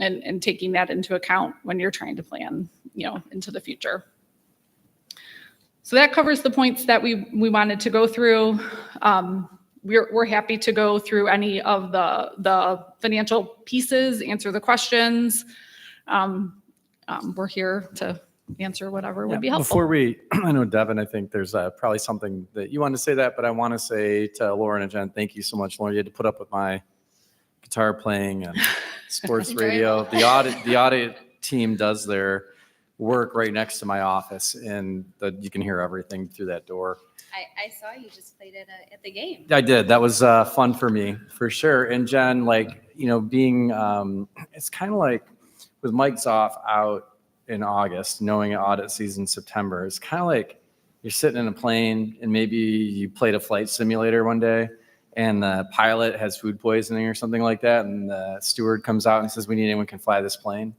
and taking that into account when you're trying to plan, into the future. So that covers the points that we wanted to go through. We're happy to go through any of the financial pieces, answer the questions. We're here to answer whatever would be helpful. Before I know, Devin, I think there's probably something that you want to say but I want to say to Lauren and Jen, thank you so much, Lauren. You had to put up with my guitar playing and sports radio. The audit team does their work right next to my office, and you can hear everything through that door. I saw you just played it at the game. I did. That was fun for me, for sure. And Jen, being, it's kind of like with Mike's off out in August, knowing audit season September, it's kind of like you're sitting in a plane and maybe you played a flight simulator one day and the pilot has food poisoning or something like that. And the steward comes out and says, we need anyone who can fly this plane.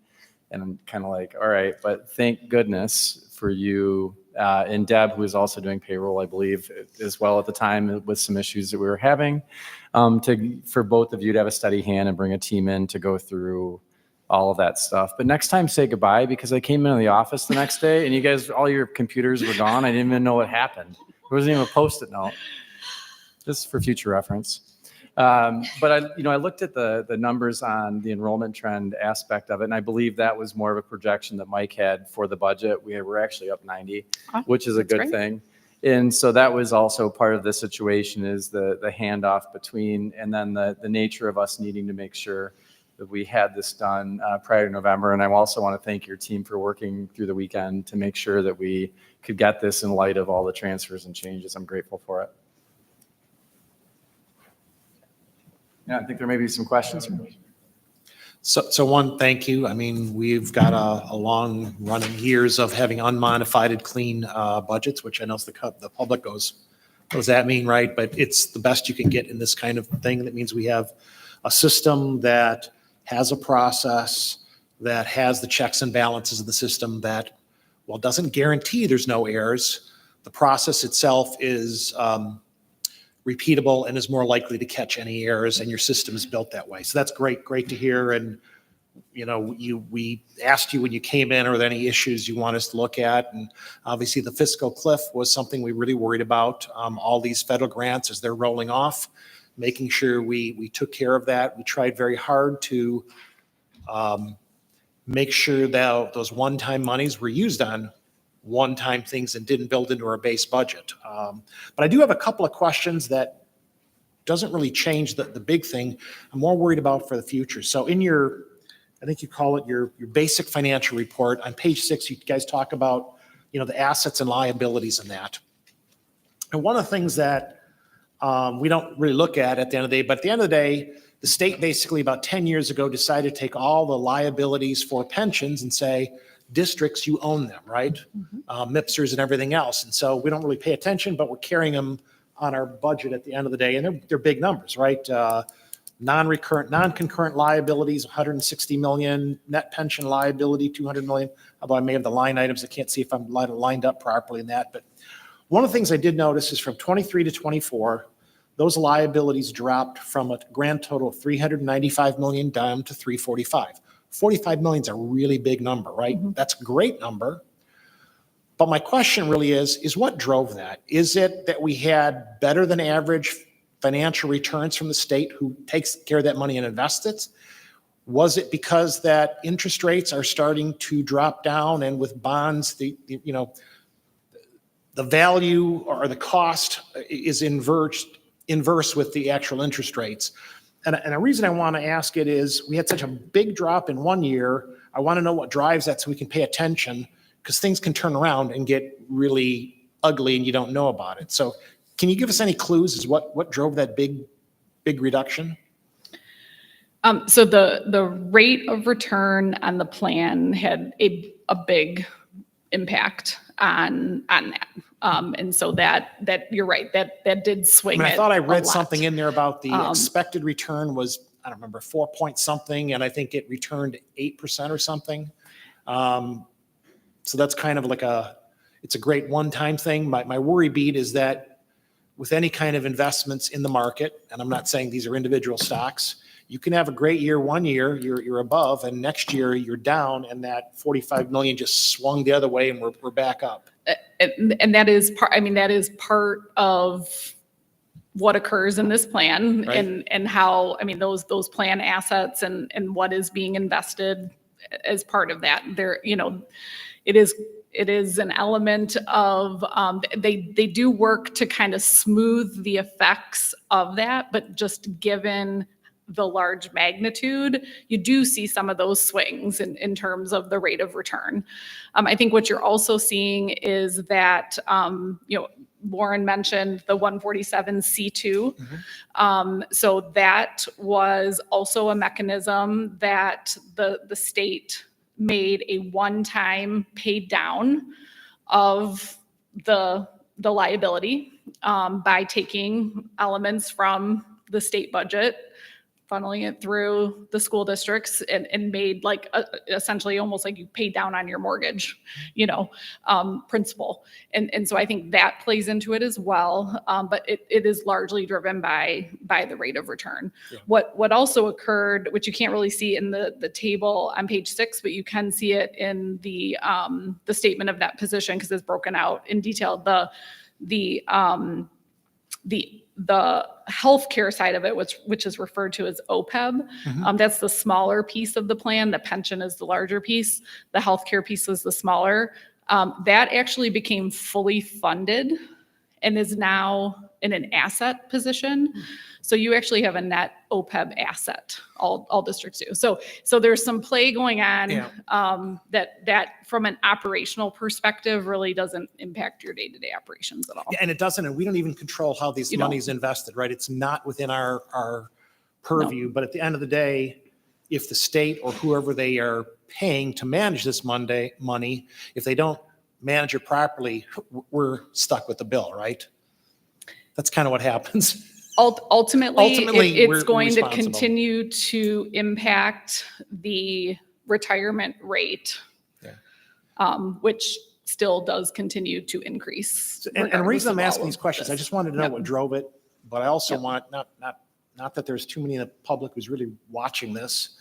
And I'm kind of like, all right, but thank goodness for you and Deb, who was also doing payroll, I believe, as well at the time with some issues that we were having, for both of you to have a steady hand and bring a team in to go through all of that stuff. But next time, say goodbye, because I came into the office the next day and you guys, all your computers were gone. I didn't even know what happened. There wasn't even a Post-it note. Just for future reference. But I looked at the numbers on the enrollment trend aspect of it, and I believe that was more of a projection that Mike had for the budget. We're actually up 90, which is a good thing. And so that was also part of the situation, is the handoff between, and then the nature of us needing to make sure that we had this done prior to November. And I also want to thank your team for working through the weekend to make sure that we could get this in light of all the transfers and changes. I'm grateful for it. Yeah, I think there may be some questions. So one, thank you. I mean, we've got a long running years of having unmodified clean budgets, which I know the public goes, what does that mean, right? But it's the best you can get in this kind of thing. That means we have a system that has a process, that has the checks and balances of the system that, well, doesn't guarantee there's no errors. The process itself is repeatable and is more likely to catch any errors, and your system is built that way. So that's great to hear. And we asked you when you came in, are there any issues you want us to look at? And obviously the fiscal cliff was something we really worried about. All these federal grants as they're rolling off, making sure we took care of that. We tried very hard to make sure that those one-time monies were used on one-time things and didn't build into our base budget. But I do have a couple of questions that doesn't really change the big thing. I'm more worried about for the future. So in your, I think you call it your basic financial report, on page 6, you guys talk about, the assets and liabilities in that. And one of the things that we don't really look at the end of the day, but at the end of the day, the state basically about 10 years ago decided to take all the liabilities for pensions and say, districts, you own them, right? MIPSers and everything else. And so we don't really pay attention, but we're carrying them on our budget at the end of the day. And they're big numbers, right? Non-concurrent liabilities, 160 million, net pension liability, 200 million. Although I may have the line items, I can't see if I'm lined up properly in that. But one of the things I did notice is from 23 to 24, those liabilities dropped from a grand total of 395 million down to 345. 45 million is a really big number, right? That's a great number. But my question really is what drove that? Is it that we had better than average financial returns from the state who takes care of that money and invests it? Was it because that interest rates are starting to drop down, and with bonds, the value or the cost is inverse with the actual interest rates? And the reason I want to ask it is we had such a big drop in one year. I want to know what drives that so we can pay attention, because things can turn around and get really ugly and you don't know about it. So can you give us any clues as what drove that big reduction? So the rate of return on the plan had a big impact on that. And so that you're right, that did swing. I thought I read something in there about the expected return was, I don't remember, 4 point something, and I think it returned 8% or something. So that's kind of like it's a great one-time thing. My worry bead is that with any kind of investments in the market, and I'm not saying these are individual stocks, you can have a great year one year, you're above, and next year you're down, and that 45 million just swung the other way, and we're back up. And that is part of what occurs in this plan, right? and how, those plan assets and what is being invested as part of that. There, it is an element of, they do work to kind of smooth the effects of that, but just given the large magnitude, you do see some of those swings in terms of the rate of return. I think what you're also seeing is that, Lauren mentioned the 147C2. So that was also a mechanism that the state made a one-time pay down of the liability by taking elements from the state budget, funneling it through the school districts and made like essentially almost like you paid down on your mortgage, principal. And so I think that plays into it as well. But it is largely driven by the rate of return. Yeah. What also occurred, which you can't really see in the table on page 6, but you can see it in the statement of net position because it's broken out in detail. The healthcare side of it, which is referred to as OPEB, that's the smaller piece of the plan. The pension is the larger piece. The healthcare piece is the smaller. That actually became fully funded and is now in an asset position. So you actually have a net OPEB asset, all districts do. So there's some play going on that from an operational perspective really doesn't impact your day-to-day operations at all. Yeah, and it doesn't, and we don't even control how this money is invested, right? It's not within our purview, but at the end of the day, if the state or whoever they are paying to manage this money, if they don't manage it properly, we're stuck with the bill, right? That's kind of what happens. Ultimately, it's we're going to responsible. continue to impact the retirement rate, which still does continue to increase. And the reason I'm asking these questions, this. I just wanted to know what drove it, but I also want, not that there's too many in the public who's really watching this,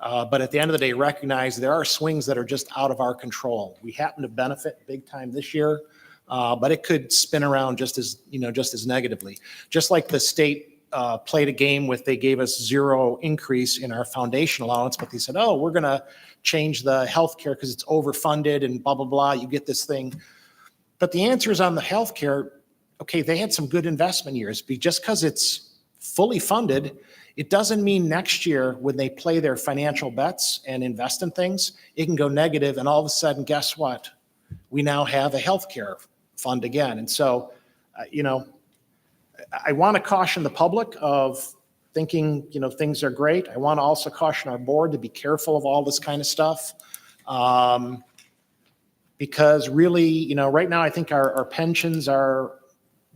but at the end of the day, recognize there are swings that are just out of our control. We happen to benefit big time this year, but it could spin around just as negatively. Just like the state played a game with, they gave us 0 increase in our foundation allowance, but they said, oh, we're going to change the healthcare because it's overfunded and blah, blah, blah. You get this thing. But the answer is on the healthcare. Okay, they had some good investment years. Just because it's fully funded, it doesn't mean next year when they play their financial bets and invest in things, it can go negative, and all of a sudden, guess what? We now have a healthcare fund again. And so, I want to caution the public of thinking, things are great. I want to also caution our board to be careful of all this kind of stuff. Because really, right now, I think our pensions, our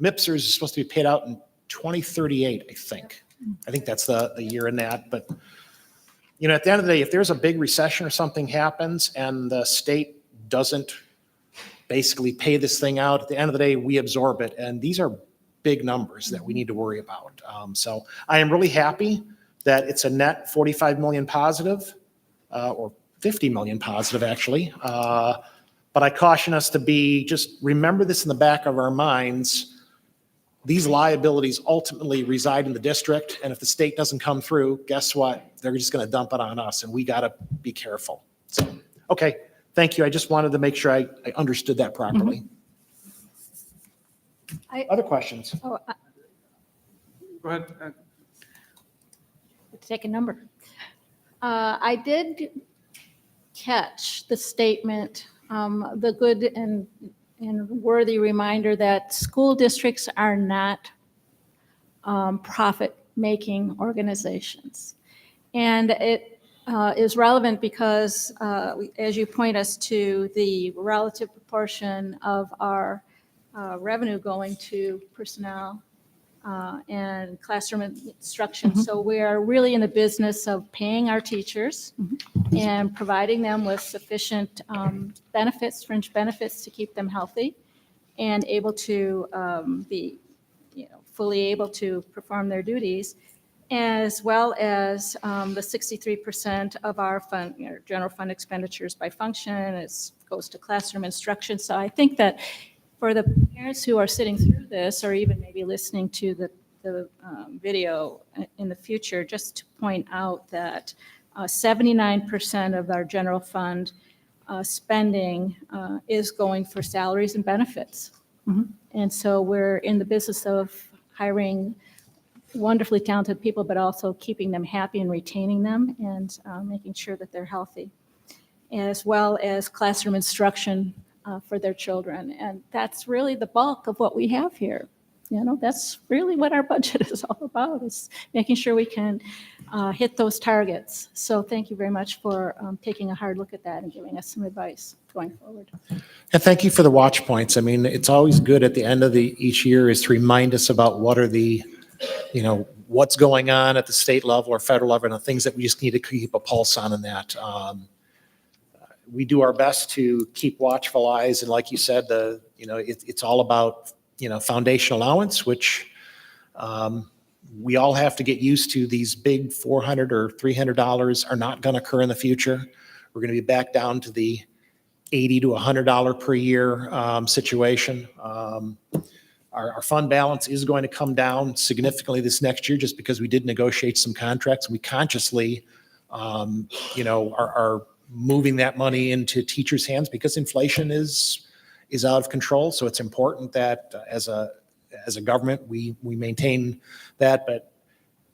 MIPSers is supposed to be paid out in 2038, I think. I think that's the year in that. But, at the end of the day, if there's a big recession or something happens and the state doesn't basically pay this thing out, at the end of the day, we absorb it. And these are big numbers that we need to worry about. So I am really happy that it's a net 45 million positive, or 50 million positive, actually. But I caution us to just remember this in the back of our minds. These liabilities ultimately reside in the district, and if the state doesn't come through, guess what? They're just going to dump it on us, and we got to be careful. So, okay, thank you. I just wanted to make sure I understood that properly. Other questions? Oh, Go ahead. take a number. I did catch the statement, the good and worthy reminder that school districts are not profit-making organizations. And it is relevant because, as you point us to the relative proportion of our revenue going to personnel and classroom instruction. So we are really in the business of paying our teachers and providing them with sufficient benefits, fringe benefits to keep them healthy and able to be, fully able to perform their duties, as well as the 63% of our fund, general fund expenditures by function goes to classroom instruction. So I think that for the parents who are sitting through this, or even maybe listening to the video in the future, just to point out that 79% of our general fund spending is going for salaries and benefits. And so we're in the business of hiring wonderfully talented people, but also keeping them happy and retaining them and making sure that they're healthy, as well as classroom instruction for their children. And that's really the bulk of what we have here. That's really what our budget is all about, is making sure we can hit those targets. So thank you very much for taking a hard look at that and giving us some advice going forward. And thank you for the watch points. I mean, it's always good at the end of each year is to remind us about what are the, what's going on at the state level or federal level, and the things that we just need to keep a pulse on in that. We do our best to keep watchful eyes, and like you said, it's all about, foundation allowance, which we all have to get used to. These big $400 or $300 are not going to occur in the future. We're going to be back down to the $80 to $100 per year situation. Our fund balance is going to come down significantly this next year just because we did negotiate some contracts. We consciously, are moving that money into teachers' hands because inflation is out of control. So it's important that as a government, we maintain that. But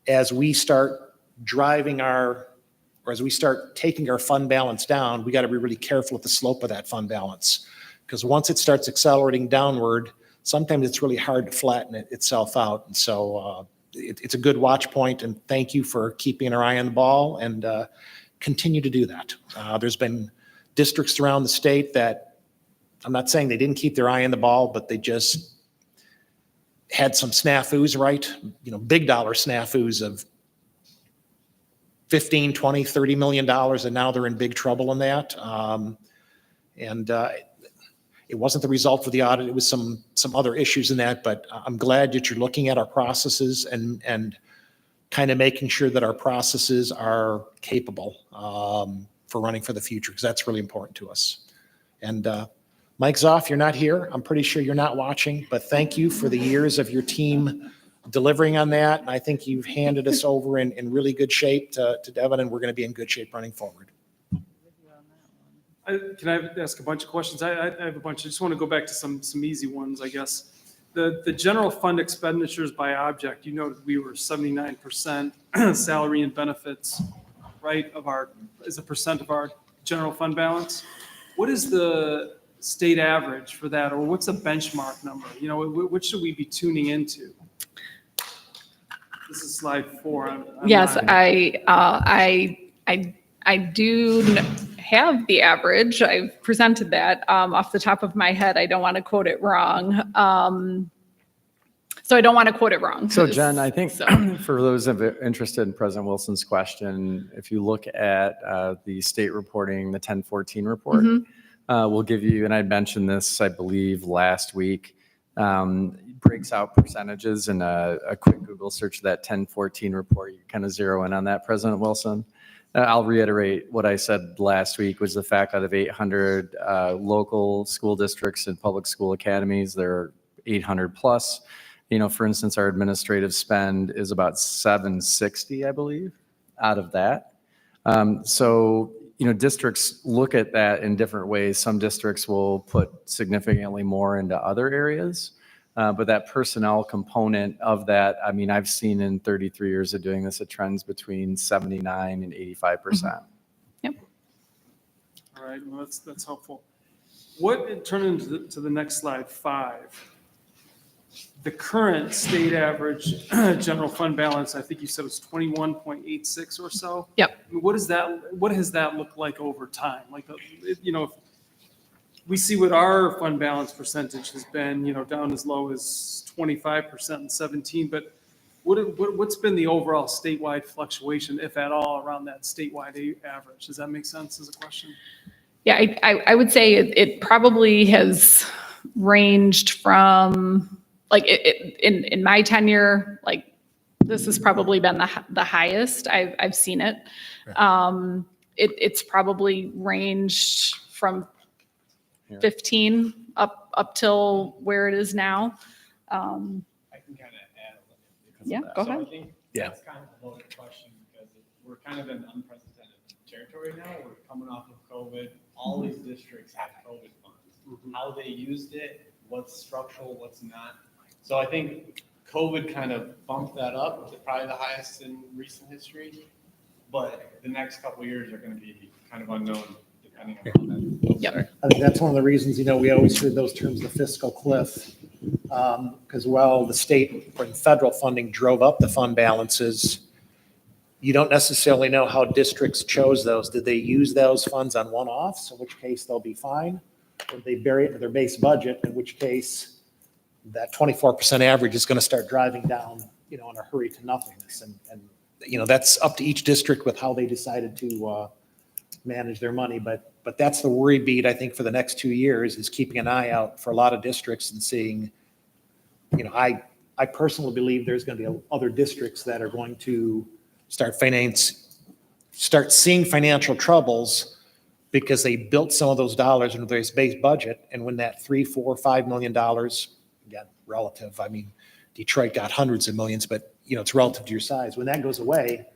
as we start as we start taking our fund balance down, we got to be really careful with the slope of that fund balance. Because once it starts accelerating downward, sometimes it's really hard to flatten itself out. And so it's a good watch point, and thank you for keeping our eye on the ball, and continue to do that. There's been districts around the state that, I'm not saying they didn't keep their eye on the ball, but they just had some snafus, right? Big dollar snafus of $15, $20, $30 million, and now they're in big trouble in that. It wasn't the result of the audit. It was some other issues in that, but I'm glad that you're looking at our processes and kind of making sure that our processes are capable for running for the future, because that's really important to us. And Mike Zoff, you're not here. I'm pretty sure you're not watching, but thank you for the years of your team delivering on that. And I think you've handed us over in really good shape to Devin, and we're going to be in good shape running forward. Can I ask a bunch of questions? I have a bunch. I just want to go back to some easy ones, I guess. The general fund expenditures by object, you noted we were 79% salary and benefits, right, as a percent of our general fund balance. What is the state average for that, or what's a benchmark number? What should we be tuning into? This is slide 4. Yes, I do have the average. I've presented that off the top of my head. I don't want to quote it wrong. So Jen, I think for those interested in President Wilson's question, if you look at the state reporting, the 1014 report, we'll give you, and I mentioned this, I believe, last week, breaks out percentages in a quick Google search of that 1014 report. You kind of zero in on that, President Wilson. I'll reiterate what I said last week was the fact out of 800 local school districts and public school academies, there are 800 plus. For instance, our administrative spend is about 760, I believe, out of that. So districts look at that in different ways. Some districts will put significantly more into other areas. But that personnel component of that, I've seen in 33 years of doing this, it trends between 79 and 85%. Yep. All right, well, that's helpful. Turn into the next slide, 5. The current state average general fund balance, I think you said was 21.86 or so. Yep. What has that looked like over time? We see what our fund balance percentage has been, down as low as 25% in 17, but what's been the overall statewide fluctuation, if at all, around that statewide average? Does that make sense as a question? Yeah, I would say it probably has ranged from, in my tenure, this has probably been the highest I've seen it. It's probably ranged from 15 up till where it is now. I can kind of add a little bit. Yeah, go ahead. I think that's kind of a loaded question because we're kind of in unprecedented territory now. We're coming off of COVID. All these districts have COVID funds. How they used it, what's structural, what's not. So I think COVID kind of bumped that up to probably the highest in recent history. But the next couple of years are going to be kind of unknown. Yep. I think that's one of the reasons, we always hear those terms, the fiscal cliff, because while the state and federal funding drove up the fund balances, you don't necessarily know how districts chose those. Did they use those funds on one-offs, in which case they'll be fine? Or did they bury it in their base budget, in which case that 24% average is going to start driving down in a hurry to nothingness. And that's up to each district with how they decided to manage their money. But that's the worry bead, I think, for the next 2 years, is keeping an eye out for a lot of districts and seeing, I personally believe there's going to be other districts that are going to start seeing financial troubles because they built some of those dollars into their base budget. And when that $3, $4, $5 million, again, relative, I mean, Detroit got hundreds of millions, but it's relative to your size. When that goes away,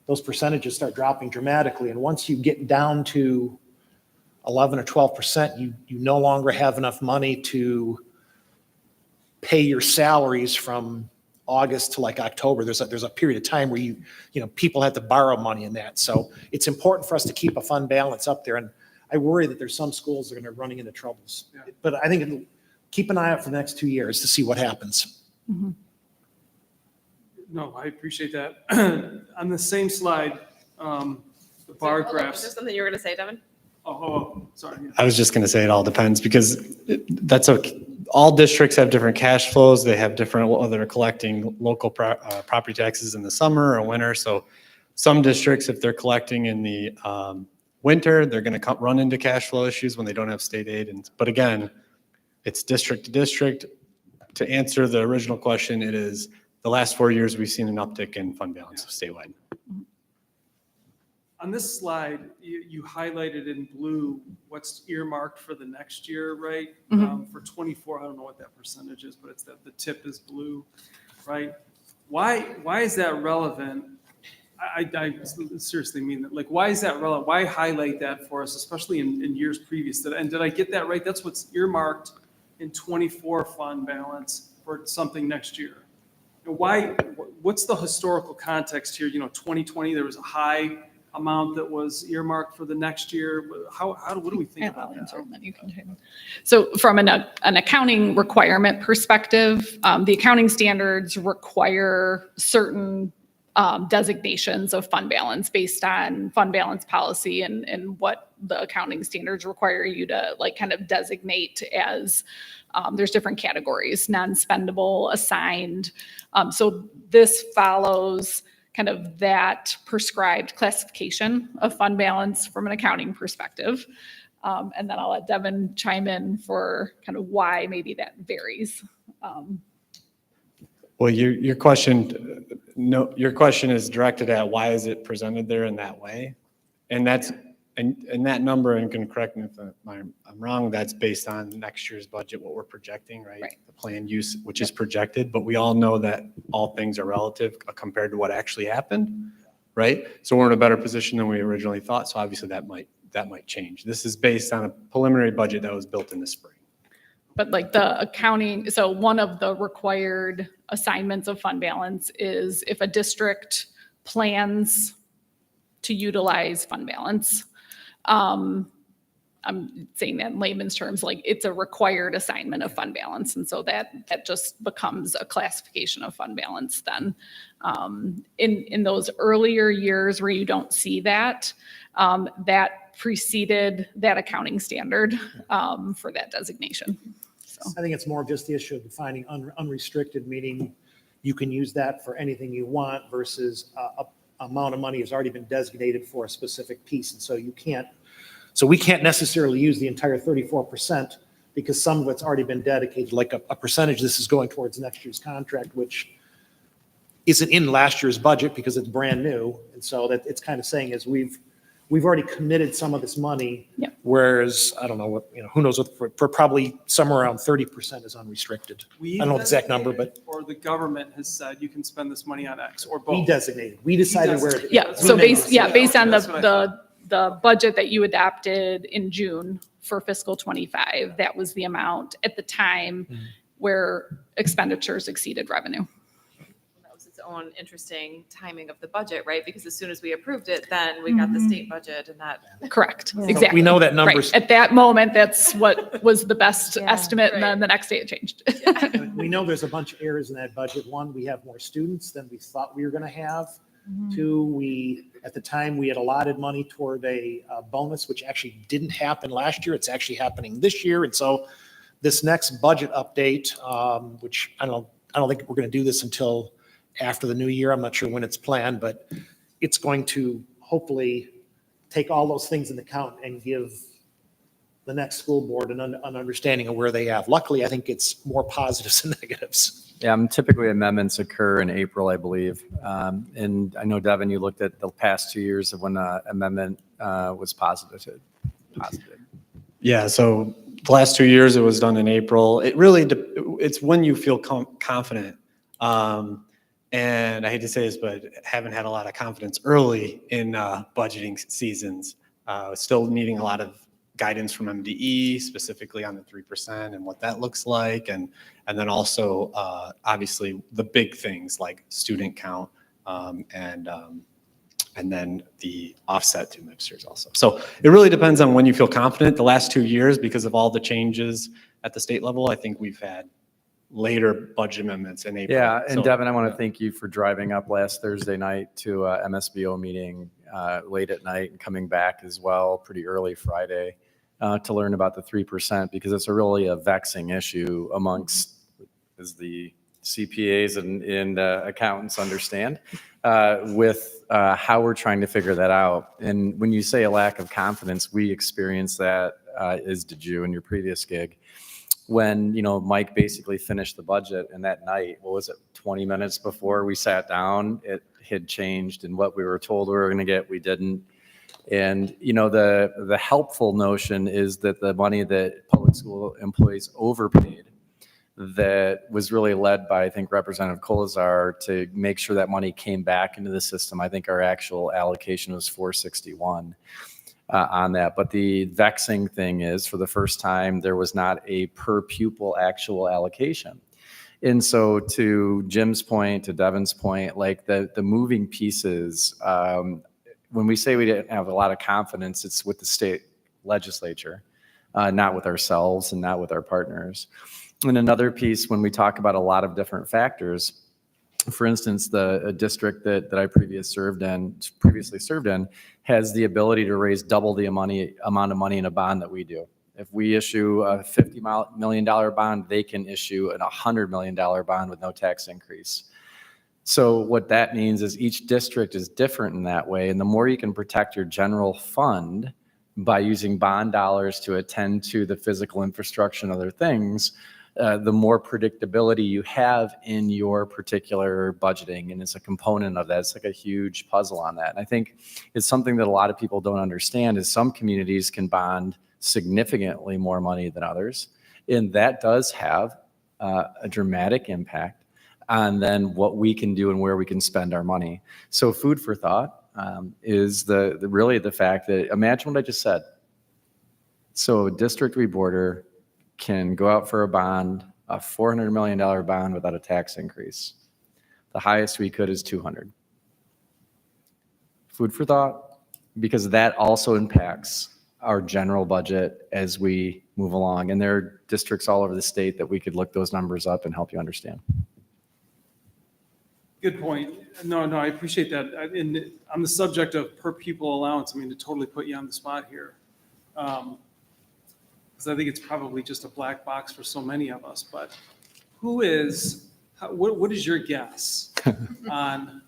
those percentages start dropping dramatically. And once you get down to 11 or 12%, you no longer have enough money to pay your salaries from August to like October. There's a period of time where people have to borrow money in that. So it's important for us to keep a fund balance up there. And I worry that there's some schools that are going to be running into troubles. Yeah. But I think keep an eye out for the next 2 years to see what happens. Mm-hmm. No, I appreciate that. On the same slide, the bar graphs. Is there something you were going to say, Devin? Oh, sorry. I was just going to say it all depends because that's okay. All districts have different cash flows. They have different, whether they're collecting local property taxes in the summer or winter. So some districts, if they're collecting in the winter, they're going to run into cash flow issues when they don't have state aid. But again, it's district to district. To answer the original question, it is the last 4 years we've seen an uptick in fund balance statewide. On this slide, you highlighted in blue what's earmarked for the next year, right? Mm-hmm. For 24, I don't know what that percentage is, but it's that the tip is blue, right? Why is that relevant? I seriously mean that. Like, why is that relevant? Why highlight that for us, especially in years previous? And did I get that right? That's what's earmarked in 24 fund balance for something next year. Why? What's the historical context here? 2020, there was a high amount that was earmarked for the next year. What do we think about that? So from an accounting requirement perspective, the accounting standards require certain designations of fund balance based on fund balance policy and what the accounting standards require you to kind of designate as. There's different categories: non-spendable, assigned. So this follows kind of that prescribed classification of fund balance from an accounting perspective. And then I'll let Devin chime in for kind of why maybe that varies. Well, your question is directed at why is it presented there in that way? And that's and that number, and can correct me if I'm wrong, that's based on next year's budget, what we're projecting, right? The planned use, which is projected, but we all know that all things are relative compared to what actually happened, right? So we're in a better position than we originally thought. So obviously that might change. This is based on a preliminary budget that was built in the spring. But the accounting, so one of the required assignments of fund balance is if a district plans to utilize fund balance. I'm saying that in layman's terms, it's a required assignment of fund balance. And so that just becomes a classification of fund balance then. In those earlier years where you don't see that, that preceded that accounting standard for that designation. So I think it's more of just the issue of defining unrestricted, meaning you can use that for anything you want versus a amount of money has already been designated for a specific piece. And so we can't necessarily use the entire 34% because some of it's already been dedicated, like a percentage. This is going towards next year's contract, which isn't in last year's budget because it's brand new. And so that it's kind of saying is we've already committed some of this money, whereas I don't know what, who knows what, for probably somewhere around 30% is unrestricted. I don't know the exact number, but. Or the government has said you can spend this money on X or both. We designated, we decided where. Yeah, so based on the budget that you adopted in June for fiscal 25, that was the amount at the time where expenditures exceeded revenue. That was its own interesting timing of the budget, right? Because as soon as we approved it, then we got the state budget and that. Correct, So exactly. we know that numbers. Right. At that moment, that's what was the best estimate, and then the next day it changed. We know there's a bunch of errors in that budget. One, we have more students than we thought we were going to have. Two, at the time, we had allotted money toward a bonus, which actually didn't happen last year. It's actually happening this year. And so this next budget update, which I don't know, I don't think we're going to do this until after the new year. I'm not sure when it's planned, but it's going to hopefully take all those things into account and give the next school board an understanding of where they have. Luckily, I think it's more positives than negatives. Yeah, typically amendments occur in April, I believe. And I know, Devin, you looked at the past 2 years of when the amendment was positive. Yeah, so the last 2 years, it was done in April. It really, it's when you feel confident. And I hate to say this, but haven't had a lot of confidence early in budgeting seasons. Still needing a lot of guidance from MDE, specifically on the 3% and what that looks like. And then also, obviously, the big things like student count and then the offset to mixers also. So it really depends on when you feel confident. The last 2 years, because of all the changes at the state level, I think we've had later budget amendments in April. Yeah, and So, Devin, I want to thank you for driving up last Thursday night to a MSBO meeting late at night and coming back as well pretty early Friday to learn about the 3%, because it's really a vexing issue amongst, as the CPAs and accountants understand, with how we're trying to figure that out. And when you say a lack of confidence, we experienced that, as did you in your previous gig, when, Mike basically finished the budget, and that night, 20 minutes before we sat down, it had changed, and what we were told we were going to get, we didn't. And, the helpful notion is that the money that public school employees overpaid, that was really led by, I think, Representative Colazar to make sure that money came back into the system. I think our actual allocation was 461 on that. But the vexing thing is, for the first time, there was not a per pupil actual allocation. And so, to Jim's point, to Devin's point, like the moving pieces, when we say we didn't have a lot of confidence, it's with the state legislature, not with ourselves and not with our partners. And another piece, when we talk about a lot of different factors, for instance, the district that I previously served in has the ability to raise double the amount of money in a bond that we do. If we issue a $50 million bond, they can issue a $100 million bond with no tax increase. So what that means is each district is different in that way. And the more you can protect your general fund by using bond dollars to attend to the physical infrastructure and other things, the more predictability you have in your particular budgeting. And it's a component of that. It's like a huge puzzle on that. And I think it's something that a lot of people don't understand is some communities can bond significantly more money than others. And that does have a dramatic impact on then what we can do and where we can spend our money. So food for thought is really the fact that, imagine what I just said. So a district reborder can go out for a bond, a $400 million bond without a tax increase. The highest we could is 200. Food for thought, because that also impacts our general budget as we move along. And there are districts all over the state that we could look those numbers up and help you understand. Good point. No, I appreciate that. And on the subject of per pupil allowance, to totally put you on the spot here, because I think it's probably just a black box for so many of us, but what is your guess on,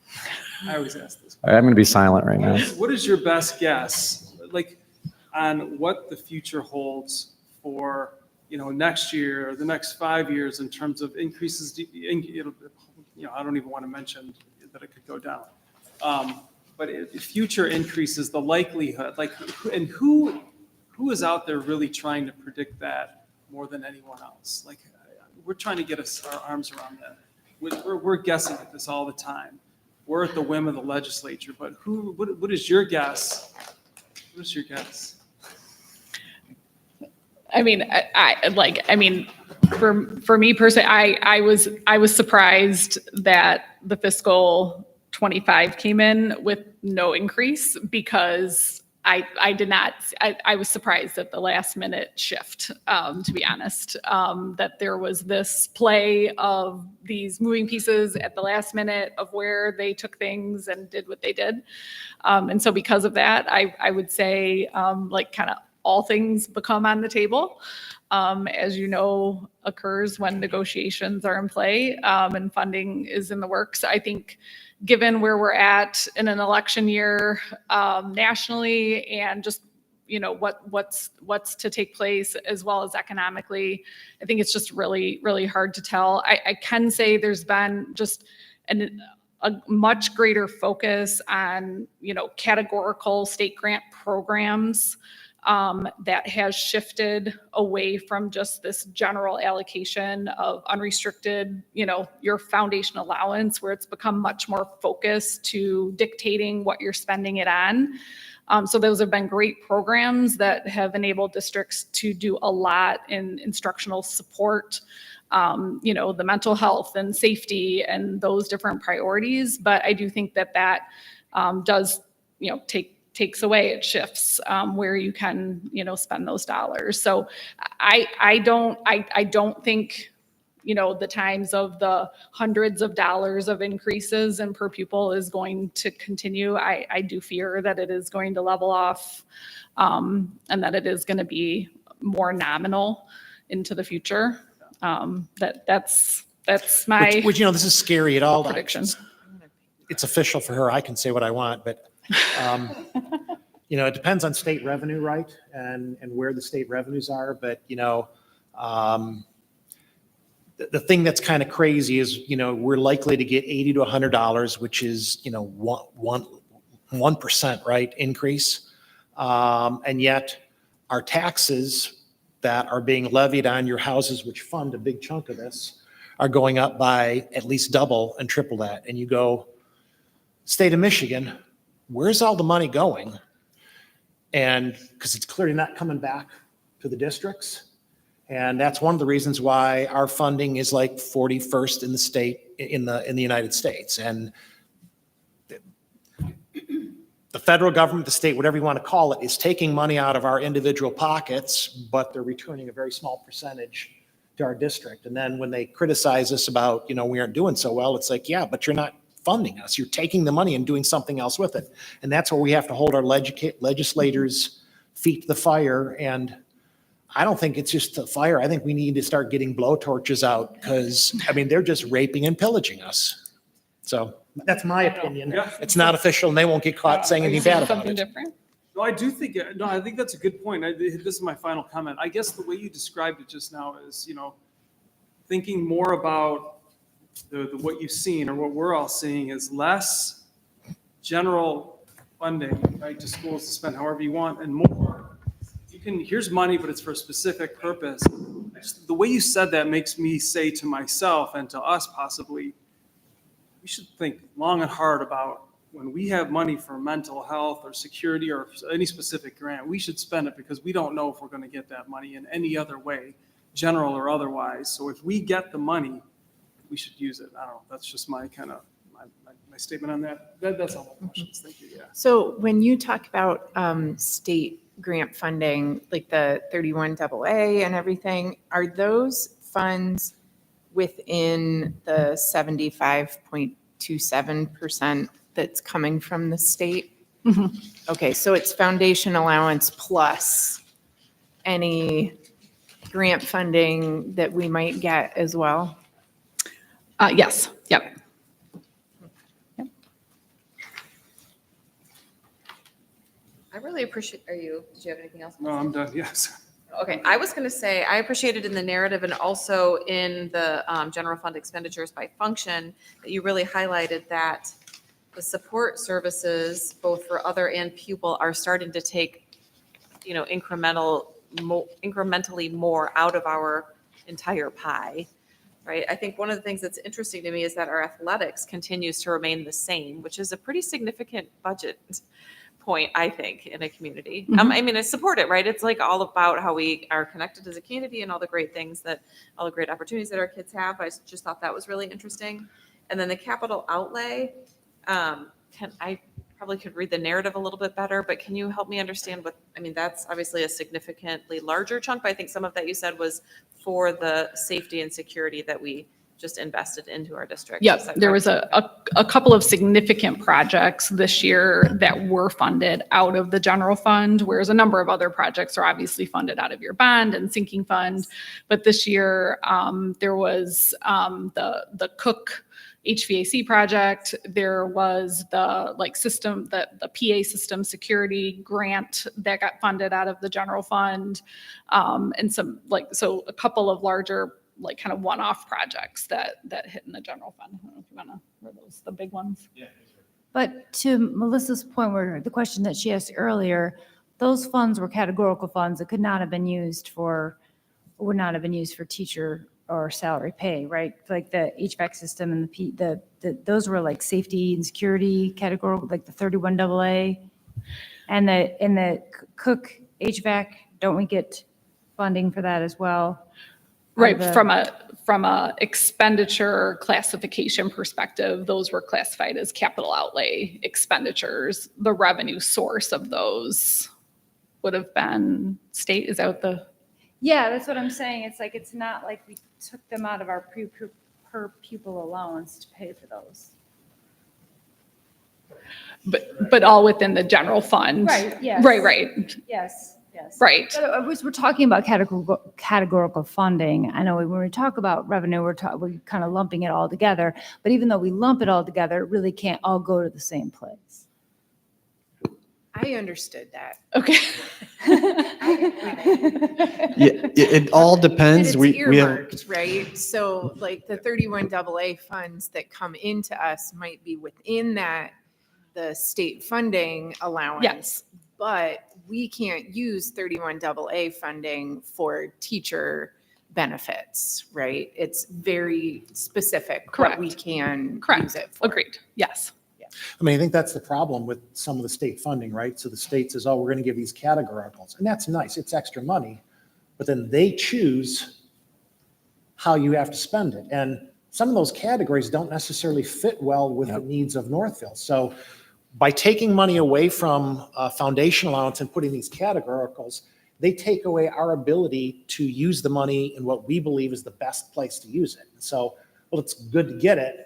I always ask this. All right, I'm going to be silent right now. What is your best guess, on what the future holds for, next year or the next 5 years in terms of increases? I don't even want to mention that it could go down. But future increases, the likelihood, and who is out there really trying to predict that more than anyone else? We're trying to get our arms around that. We're guessing at this all the time. We're at the whim of the legislature, but what is your guess? What is your guess? For me personally, I was surprised that the fiscal 25 came in with no increase, because I was surprised at the last minute shift, to be honest, that there was this play of these moving pieces at the last minute of where they took things and did what they did. And so because of that, I would say, kind of all things become on the table. As you know, occurs when negotiations are in play and funding is in the works. I think given where we're at in an election year nationally and just what's to take place as well as economically, I think it's just really, really hard to tell. I can say there's been just a much greater focus on, categorical state grant programs that has shifted away from just this general allocation of unrestricted, your foundation allowance, where it's become much more focused to dictating what you're spending it on. So those have been great programs that have enabled districts to do a lot in instructional support, the mental health and safety and those different priorities. But I do think that does, takes away, it shifts where you can, spend those dollars. So I don't think, the times of the hundreds of dollars of increases in per pupil is going to continue. I do fear that it is going to level off and that it is going to be more nominal into the future. That's my Which, this is scary at all. prediction. It's official for her. I can say what I want, but it depends on state revenue, right? And where the state revenues are. But, the thing that's kind of crazy is, we're likely to get $80 to $100, which is, 1%, right, increase. And yet our taxes that are being levied on your houses, which fund a big chunk of this, are going up by at least double and triple that. And you go, state of Michigan, where's all the money going? And because it's clearly not coming back to the districts. And that's one of the reasons why our funding is like 41st in the state, in the United States. And the federal government, the state, whatever you want to call it, is taking money out of our individual pockets, but they're returning a very small percentage to our district. And then when they criticize us about, we aren't doing so well, it's like, yeah, but you're not funding us. You're taking the money and doing something else with it. And that's where we have to hold our legislators' feet to the fire. And I don't think it's just the fire. I think we need to start getting blowtorches out because, they're just raping and pillaging us. So that's my opinion. Yeah. It's not official and they won't get caught saying anything bad about Something it. different? No, I think that's a good point. This is my final comment. I guess the way you described it just now is, thinking more about what you've seen or what we're all seeing is less general funding, right, to schools to spend however you want, and more. Here's money, but it's for a specific purpose. The way you said that makes me say to myself and to us possibly, we should think long and hard about when we have money for mental health or security or any specific grant, we should spend it because we don't know if we're going to get that money in any other way, general or otherwise. So if we get the money, we should use it. I don't know. That's just my kind of my statement on that. That's all my questions. Thank you. Yeah. So when you talk about state grant funding, like the 31 AA and everything, are those funds within the 75.27% that's coming from the state? Mm-hmm. Okay, so it's foundation allowance plus any grant funding that we might get as well? Yes. Yep. I really appreciate, did you have anything else? No, I'm done. Yes. Okay, I was going to say, I appreciated in the narrative and also in the general fund expenditures by function that you really highlighted that the support services, both for other and pupil, are starting to take, incrementally more out of our entire pie, right? I think one of the things that's interesting to me is that our athletics continues to remain the same, which is a pretty significant budget point, I think, in a community. Mm-hmm. I support it, right? It's like all about how we are connected as a community and all the great opportunities that our kids have. I just thought that was really interesting. And then the capital outlay, I probably could read the narrative a little bit better, but can you help me understand that's obviously a significantly larger chunk, but I think some of that you said was for the safety and security that we just invested into our district. Yep, Is that there was correct? a couple of significant projects this year that were funded out of the general fund, whereas a number of other projects are obviously funded out of your bond and sinking fund. But this year, there was the Cook HVAC project. There was the system, the PA system security grant that got funded out of the general fund, and some so a couple of larger kind of one-off projects that hit in the general fund. I don't know if you want to, were those the big ones? Yeah. But to Melissa's point, where the question that she asked earlier, those funds were categorical funds that would not have been used for teacher or salary pay, right? Like the HVAC system and those were like safety and security categorical, like the 31 AA, and the Cook HVAC. Don't we get funding for that as well? Right, from a expenditure classification perspective, those were classified as capital outlay expenditures. The revenue source of those would have been state. Is that what the? Yeah, that's what I'm saying. It's like, it's not like we took them out of our per pupil allowance to pay for those. But all within the general fund. Right, yes. Right. Yes. Right. But we're talking about categorical funding. I know when we talk about revenue, we're kind of lumping it all together. But even though we lump it all together, it really can't all go to the same place. I understood that. Okay. It all depends. But it's We have, earmarked, right? So like the 31 AA funds that come into us might be within the state funding allowance. Yes. But we can't use 31 AA funding for teacher benefits, right? It's very specific Correct. what we can use it for. Agreed. Yes. I mean, I think that's the problem with some of the state funding, right? So the state says, oh, we're going to give these categoricals. And that's nice. It's extra money. But then they choose how you have to spend it. And some of those categories don't necessarily fit well with the needs of Northville. So by taking money away from foundation allowance and putting these categoricals, they take away our ability to use the money in what we believe is the best place to use it. So, well, it's good to get it.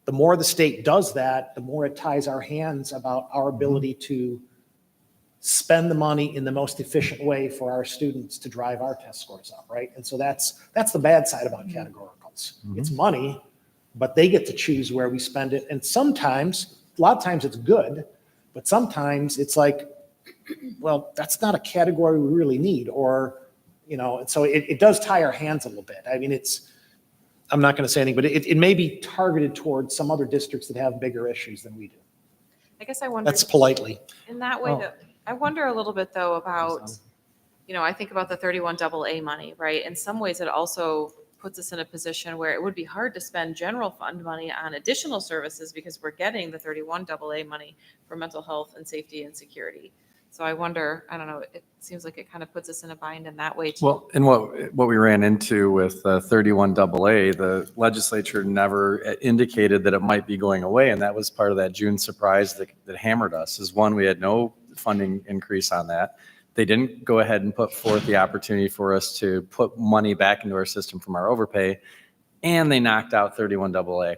The more the state does that, the more it ties our hands about our ability to spend the money in the most efficient way for our students to drive our test scores up, right? And so that's the bad side about categoricals. It's money, but they get to choose where we spend it. And sometimes, a lot of times it's good, but sometimes it's like, well, that's not a category we really need, or, and so it does tie our hands a little bit. I mean, I'm not going to say anything, but it may be targeted towards some other districts that have bigger issues than we do. I guess I wonder. That's politely. In that way, I wonder a little bit though about, I think about the 31 AA money, right? In some ways, it also puts us in a position where it would be hard to spend general fund money on additional services because we're getting the 31 AA money for mental health and safety and security. So I wonder, I don't know, it seems like it kind of puts us in a bind in that way too. Well, and what we ran into with 31 AA, the legislature never indicated that it might be going away. And that was part of that June surprise that hammered us, is one, we had no funding increase on that. They didn't go ahead and put forth the opportunity for us to put money back into our system from our overpay. And they knocked out 31 AA,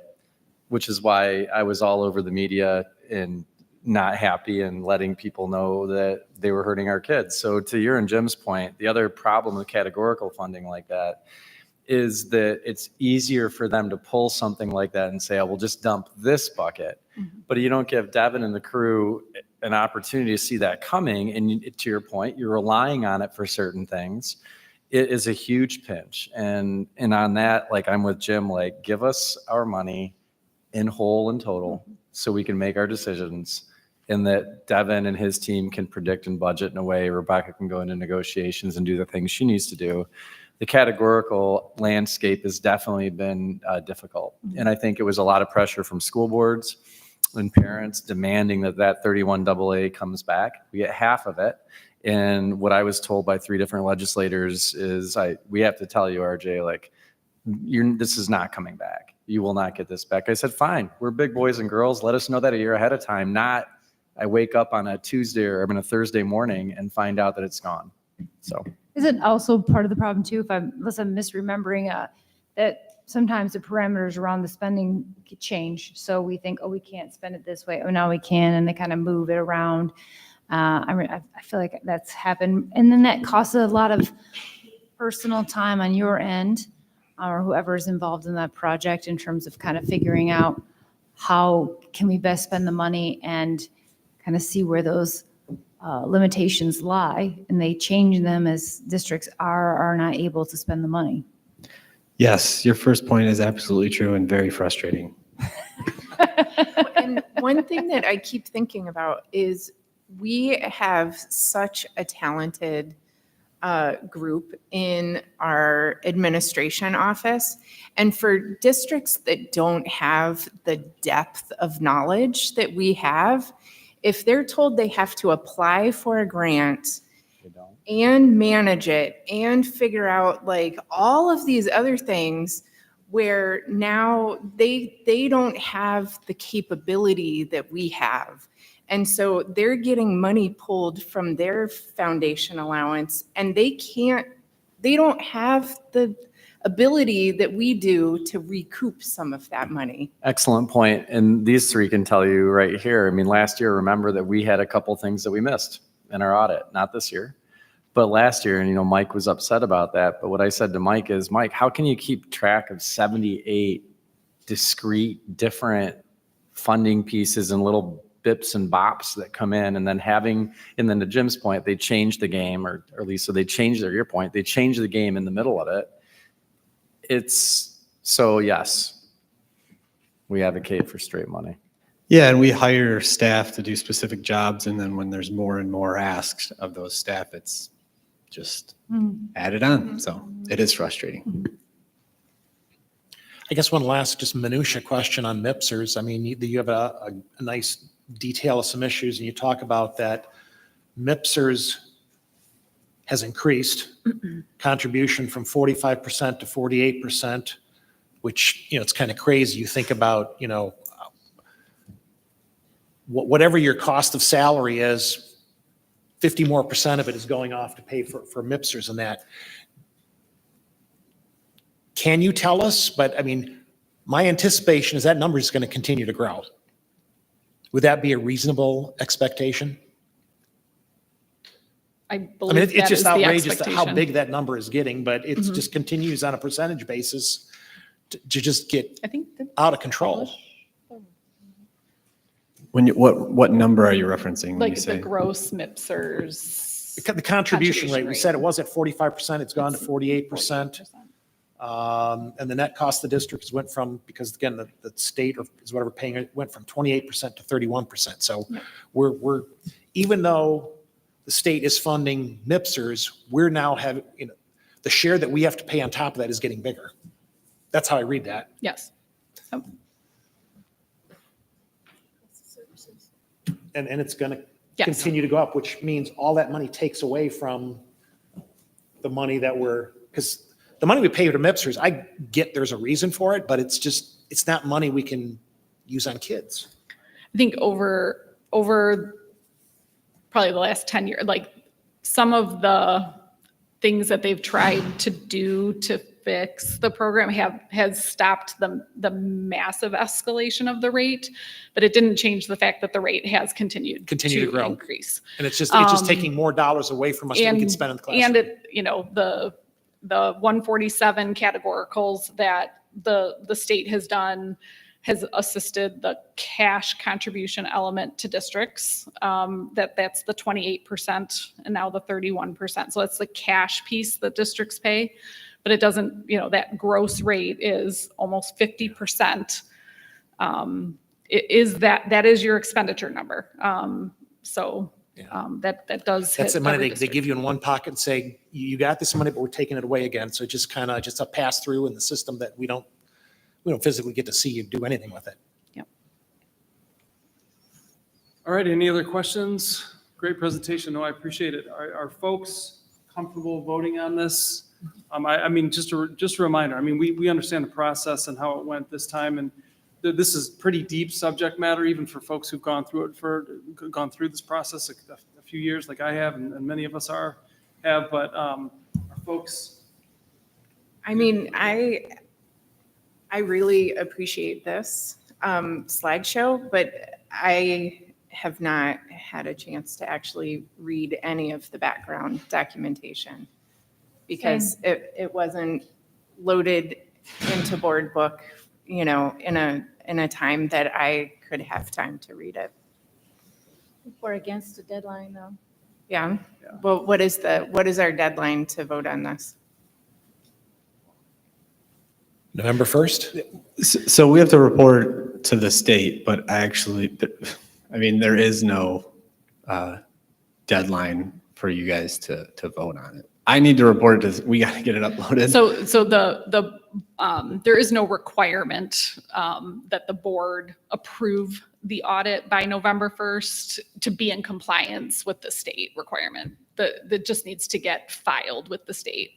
which is why I was all over the media and not happy and letting people know that they were hurting our kids. So to your and Jim's point, the other problem with categorical funding like that is that it's easier for them to pull something like that and say, oh, we'll just dump this bucket. Mm-hmm. But you don't give Devin and the crew an opportunity to see that coming. And to your point, you're relying on it for certain things. It is a huge pinch. And on that, like I'm with Jim, like give us our money in whole and total so we can make our decisions, and that Devin and his team can predict and budget in a way. Rebecca can go into negotiations and do the things she needs to do. The categorical landscape has definitely been difficult. And I think it was a lot of pressure from school boards and parents demanding that 31 AA comes back. We get half of it. And what I was told by 3 different legislators is we have to tell you, RJ, like, this is not coming back. You will not get this back. I said, fine, we're big boys and girls. Let us know that a year ahead of time, not I wake up on a Tuesday or a Thursday morning and find out that it's gone. So Isn't also part of the problem too, unless I'm misremembering, that sometimes the parameters around the spending change. So we think, oh, we can't spend it this way. Oh, now we can. And they kind of move it around. I feel like that's happened. And then that costs a lot of personal time on your end or whoever's involved in that project in terms of kind of figuring out how can we best spend the money and kind of see where those limitations lie. And they change them as districts are or are not able to spend the money. Yes, your first point is absolutely true and very frustrating. And one thing that I keep thinking about is we have such a talented group in our administration office. And for districts that don't have the depth of knowledge that we have, if they're told they have to apply for a grant and manage it and figure out like all of these other things where now they don't have the capability that we have. And so they're getting money pulled from their foundation allowance and they don't have the ability that we do to recoup some of that money. Excellent point. And these three can tell you right here. I mean, last year, remember that we had a couple things that we missed in our audit, not this year, but last year. And, Mike was upset about that. But what I said to Mike is, Mike, how can you keep track of 78 discrete, different funding pieces and little bips and bops that come in and then to Jim's point, they change the game or at least so they change your point, they change the game in the middle of it. So yes, we advocate for straight money. Yeah, and we hire staff to do specific jobs, and then when there's more and more asked of those staff, it's just added on. So it is frustrating. I guess one last just minutia question on MIPSers. I mean, you have a nice detail of some issues, and you talk about that MIPSers has increased contribution from 45% to 48%, which, it's kind of crazy. You think about, whatever your cost of salary is, 50% more of it is going off to pay for MIPSers and that. Can you tell us? But I mean, my anticipation is that number is going to continue to grow. Would that be a reasonable expectation? I believe it's just that is the outrageous how expectation. big that number is getting, but it just continues on a percentage basis to just get out of control. What number are you referencing when Like you say? the gross MIPSers. The contribution rate, we said it was at 45%, it's gone to 48%. And the net cost of the districts went from, because again, the state or is whatever paying it, went from 28% to 31%. So we're, even though the state is funding MIPSers, we're now having, the share that we have to pay on top of that is getting bigger. That's how I read that. Yes. And it's going to continue to go up, which means all that money takes away from the money that because the money we pay to MIPSers, I get there's a reason for it, but it's not money we can use on kids. I think over probably the last 10 years, like some of the things that they've tried to do to fix the program has stopped the massive escalation of the rate, but it didn't change the fact that the rate has continued to grow, increase. And it's just taking more dollars away from us that we can spend in the classroom. And the 147 categoricals that the state has done has assisted the cash contribution element to districts. That's the 28% and now the 31%. So that's the cash piece that districts pay, but it doesn't, that gross rate is almost 50%. That is your expenditure number. That does That's hit the money every they district. give you in one pocket and say, you got this money, but we're taking it away again. So just a pass through in the system that we don't physically get to see you do anything with it. Yep. All right, any other questions? Great presentation. No, I appreciate it. Are folks comfortable voting on this? I mean, just a reminder, I mean, we understand the process and how it went this time, and this is pretty deep subject matter, even for folks who've gone through this process a few years, like I have, and many of us have. But are folks? I mean, I really appreciate this slideshow, but I have not had a chance to actually read any of the background documentation because it wasn't loaded into board book, in a time that I could have time to read it. We're against the deadline, though. Yeah. Well, what is our deadline to vote on this? November 1st? So we have to report to the state, but there is no deadline for you guys to vote on it. I need to report it we got to get it uploaded. So there is no requirement that the board approve the audit by November 1st to be in compliance with the state requirement. That just needs to get filed with the state.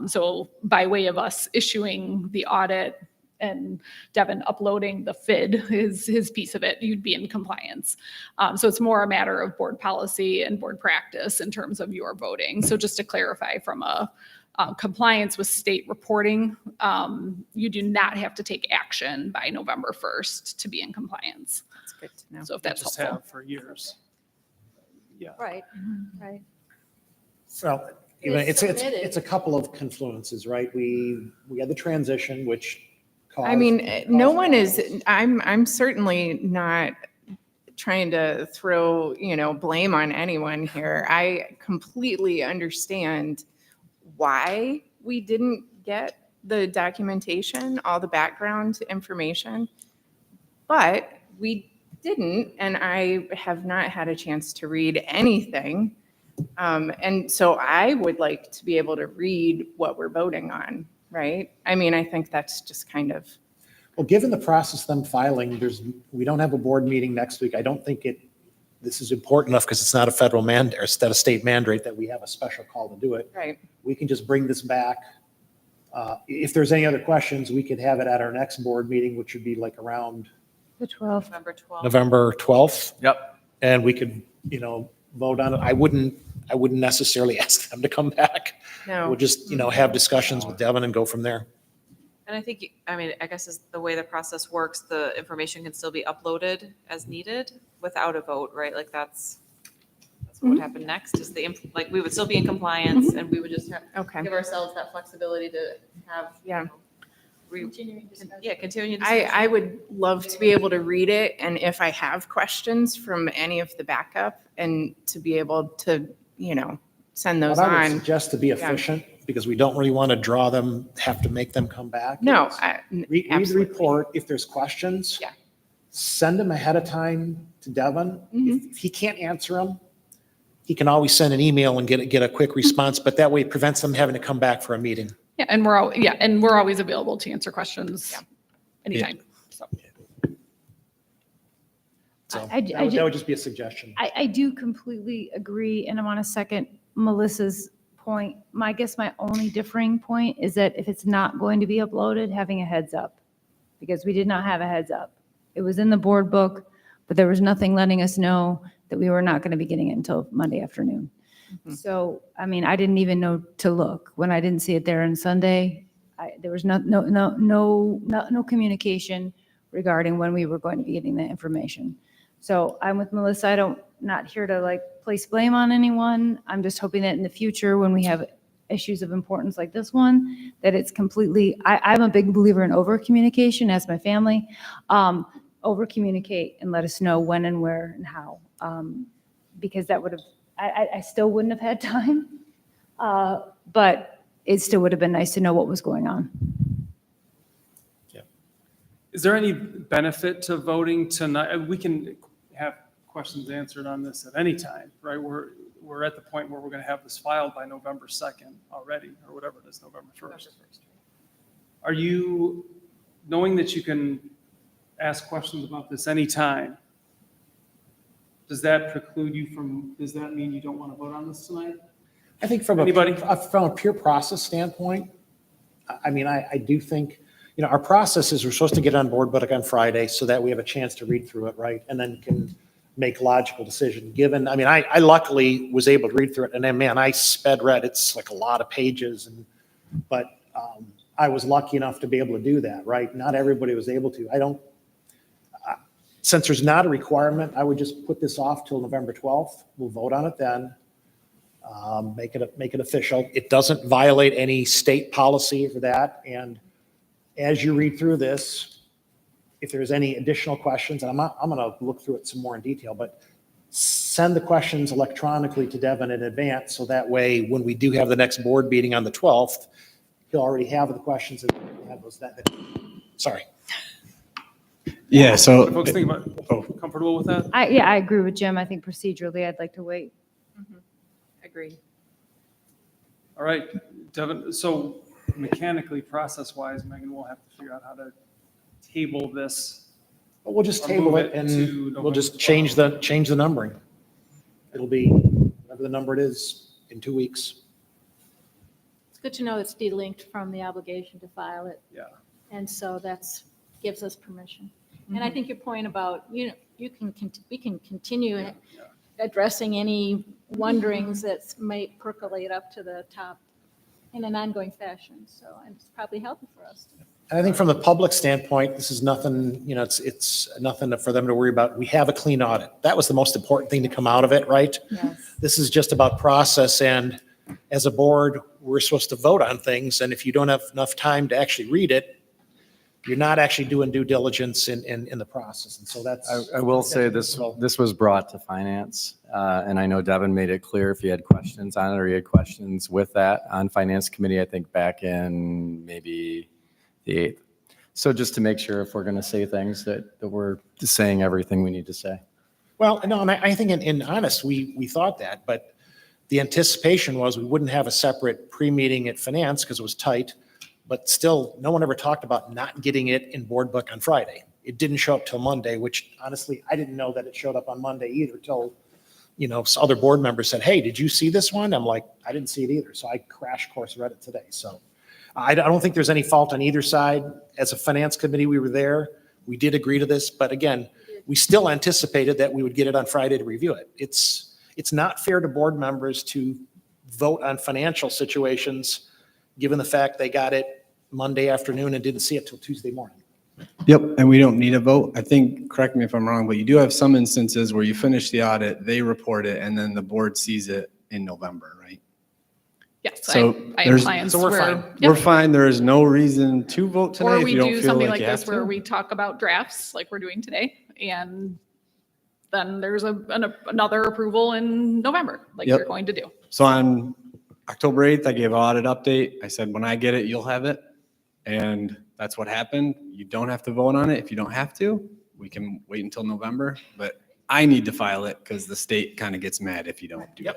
So by way of us issuing the audit and Devin uploading the FID, his piece of it, you'd be in compliance. So it's more a matter of board policy and board practice in terms of your voting. So just to clarify, from a compliance with state reporting, you do not have to take action by November 1st to be in compliance. That's good to know. So if that's Just helpful. have for years. Yeah. Right, right. Well, it's a couple of confluences, right? We had the transition, which caused. No one is, I'm certainly not trying to throw, blame on anyone here. I completely understand why we didn't get the documentation, all the background information, but we didn't, and I have not had a chance to read anything. And so I would like to be able to read what we're voting on, right? I think that's just kind of. Well, given the process of them filing, we don't have a board meeting next week. I don't think this is important enough because it's not a federal mandate or a state mandate that we have a special call to do it. Right. We can just bring this back. If there's any other questions, we could have it at our next board meeting, which would be like around The 12th. November 12th. November 12th. Yep. And we could, vote on it. I wouldn't necessarily ask them to come back. No. We'll just, have discussions with Devin and go from there. And I think, I guess is the way the process works, the information can still be uploaded as needed without a vote, right? Like that's what would happen next is we would still be in compliance and we would just have, give ourselves that flexibility to have, continuing discussion. I would love to be able to read it, and if I have questions from any of the backup, and to be able to, send those What I would on. suggest to be efficient, because we don't really want to draw them, have to make them come back. No, Read the report. If there's questions, send them ahead of time to Devin. If he can't answer them, he can always send an email and get a quick response, but that way it prevents them having to come back for a meeting. Yeah, and we're always available to answer questions anytime. So. So I that would just be a suggestion. I do completely agree, and I want to second Melissa's point. I guess my only differing point is that if it's not going to be uploaded, having a heads up, because we did not have a heads up. It was in the board book, but there was nothing letting us know that we were not going to be getting it until Monday afternoon. So, I didn't even know to look. When I didn't see it there on Sunday, there was no communication regarding when we were going to be getting the information. So I'm with Melissa. I'm not here to place blame on anyone. I'm just hoping that in the future, when we have issues of importance like this one, that it's completely, I'm a big believer in over communication, as my family. Over communicate and let us know when and where and how, because that would have, I still wouldn't have had time, but it still would have been nice to know what was going on. Is there any benefit to voting tonight? We can have questions answered on this at any time, right? We're at the point where we're going to have this filed by November 2nd already, or whatever it is, November 1st. Are you, knowing that you can ask questions about this anytime, does that preclude you does that mean you don't want to vote on this tonight? I think from a pure process standpoint, I do think, our process is we're supposed to get on board but on Friday so that we have a chance to read through it, right? And then can make logical decision given, I luckily was able to read through it, and then, man, I sped read. It's like a lot of pages, but I was lucky enough to be able to do that, right? Not everybody was able to. Since there's not a requirement, I would just put this off till November 12th. We'll vote on it then. Make it official. It doesn't violate any state policy for that. And as you read through this, if there's any additional questions, and I'm going to look through it some more in detail, but send the questions electronically to Devin in advance, so that way when we do have the next board meeting on the 12th, he'll already have the questions and have those. Sorry. Yeah, What so, do folks think about, comfortable with that? I agree with Jim. I think procedurally, I'd like to wait. Agreed. All right, Devin, so mechanically, process-wise, Megan, we'll have to figure out how to table this. But we'll just Or table move it it and to we'll just November change the numbering. It'll be whatever the number it is in 2 weeks. It's good to know it's delinked from the obligation to file it. Yeah. And so gives us permission. And I think your point about, we can continue addressing any wonderings that might percolate up to the top in an ongoing fashion. So it's probably healthy for us. And I think from the public standpoint, this is nothing, it's nothing for them to worry about. We have a clean audit. That was the most important thing to come out of it, right? Yes. This is just about process, and as a board, we're supposed to vote on things, and if you don't have enough time to actually read it, you're not actually doing due diligence in the process. And so that's. I will say this was brought to finance, and I know Devin made it clear if he had questions on it or he had questions with that on finance committee, I think back in maybe the 8th. So just to make sure if we're going to say things that we're saying everything we need to say. Well, no, and I think in honest, we thought that, but the anticipation was we wouldn't have a separate pre-meeting at finance because it was tight, but still, no one ever talked about not getting it in board book on Friday. It didn't show up till Monday, which honestly, I didn't know that it showed up on Monday either till, other board members said, hey, did you see this one? I'm like, I didn't see it either. So I crash course read it today. So I don't think there's any fault on either side. As a finance committee, we were there. We did agree to this, but again, we still anticipated that we would get it on Friday to review it. It's not fair to board members to vote on financial situations, given the fact they got it Monday afternoon and didn't see it till Tuesday morning. yep, and we don't need a vote. I think, correct me if I'm wrong, but you do have some instances where you finish the audit, they report it, and then the board sees it in November, right? Yes, So I have there's- clients so we're where. fine. Yep. We're fine. There is no reason to vote tonight Or if we you don't do feel something like like you have this where to. we talk about drafts like we're doing today, and then there's another approval in November, like Yep. you're going to do. So on October 8th, I gave an audit update. I said, when I get it, you'll have it. And that's what happened. You don't have to vote on it. If you don't have to, we can wait until November. But I need to file it because the state kind of gets mad if you don't do it.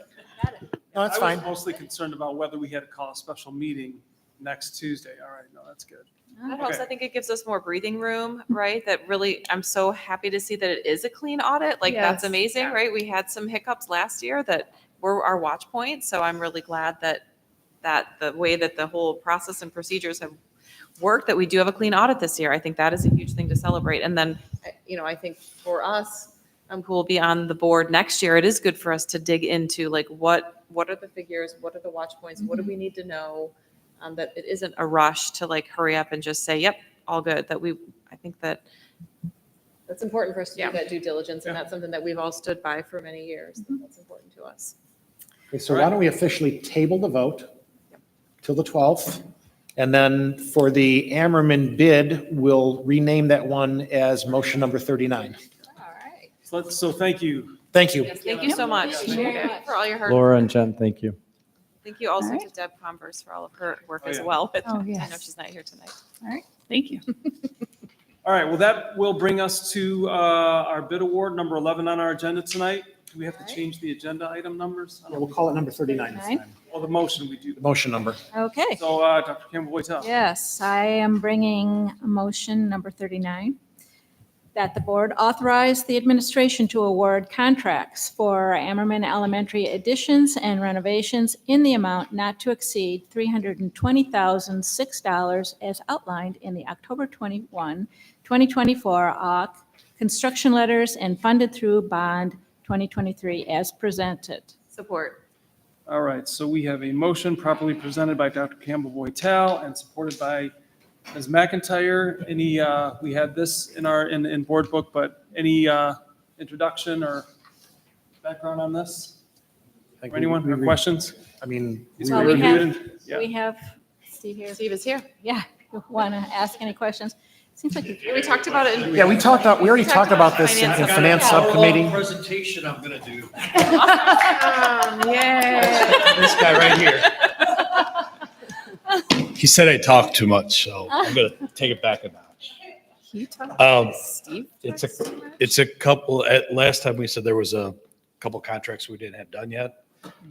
No, that's I fine. was mostly concerned about whether we had to call a special meeting next Tuesday. All right, no, that's good. That helps. Okay. I think it gives us more breathing room, right? That really, I'm so happy to see that it is a clean audit. Like, that's Yes. amazing, Yeah. right? We had some hiccups last year that were our watch points. So I'm really glad that the way that the whole process and procedures have worked, that we do have a clean audit this year. I think that is a huge thing to celebrate. And then, I think for us, who will be on the board next year, it is good for us to dig into like, what are the figures? What are the watch points? What do we need to know? That it isn't a rush to like hurry up and just say, yep, all good. I think that that's important for us to do that due diligence. And that's something that we've all stood by for many years. That's important to us. Okay, so why don't we officially table the vote till the 12th? And then for the Ammerman bid, we'll rename that one as motion number 39. All right. So thank you. Thank you. Yes, thank you so much for all your hard Laura work. and Jen, thank you. Thank you also to Deb Converse for all of her work Oh, as yeah. well. Oh, I know yes. she's not here tonight. All right. Thank you. All right, well, that will bring us to our bid award, number 11 on our agenda tonight. Do we have to change the agenda item numbers? Yeah, we'll call it number 39 this time. Oh, the motion we do. Motion number. Okay. So, Dr. Campbell-Boytel. Yes, I am bringing motion number 39, that the board authorize the administration to award contracts for Ammerman Elementary additions and renovations in the amount not to exceed $320,006 as outlined in the October 21, 2024 AUK construction letters and funded through bond 2023 as presented. Support. All right, so we have a motion properly presented by Dr. Campbell Boytel and supported by Ms. McIntyre. Any, we had this in board book, but any introduction or background on this? think Or anyone, we or questions? I mean, These Well, were we have, reviewed and- yeah. we have Steve here. Steve is here. Yeah, you want to ask any questions? Seems like We talked about it. Yeah, we already talked about this in finance subcommittee. Presentation I'm gonna do. Yay. This guy right here. He said I talk too much, so I'm gonna take it back a notch. You talk Steve. It's a couple, last time we said there was a couple contracts we didn't have done yet.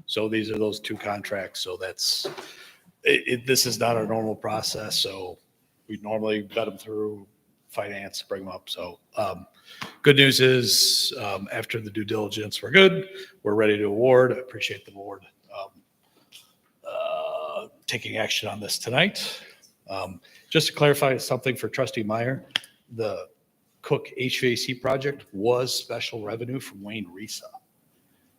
So these are those 2 contracts. So that's, this is not our normal process. So we normally vet them through finance, bring them up. So good news is after the due diligence, we're good. We're ready to award. I appreciate the board taking action on this tonight. Just to clarify something for Trustee Meyer, the Cook HVAC project was special revenue from Wayne Risa.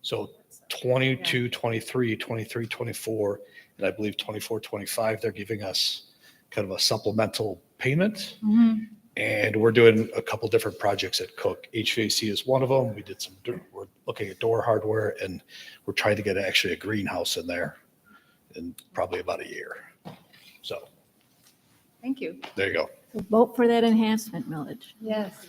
So 22, 23, 23, 24, and I believe 24, 25, they're giving us kind of a supplemental payment. And we're doing a couple different projects at Cook. HVAC is one of them. We're looking at door hardware, and we're trying to get actually a greenhouse in there in probably about a year. So Thank you. there you go. Vote for that enhancement millage. Yes.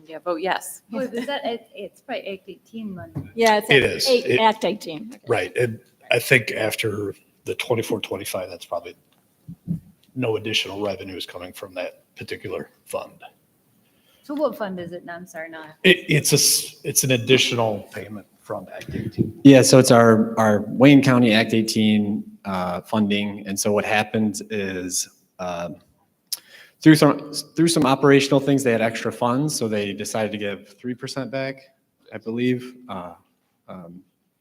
Yeah, vote yes. Oh, is that, it's probably Act 18 money. Yeah, it's It is. Act 18. Right. And I think after the 24, 25, that's probably no additional revenues coming from that particular fund. So what fund is it? No, I'm sorry, not. It's an additional payment from Act 18. Yeah, so it's our Wayne County Act 18 funding. And so what happened is through some operational things, they had extra funds. So they decided to give 3% back, I believe.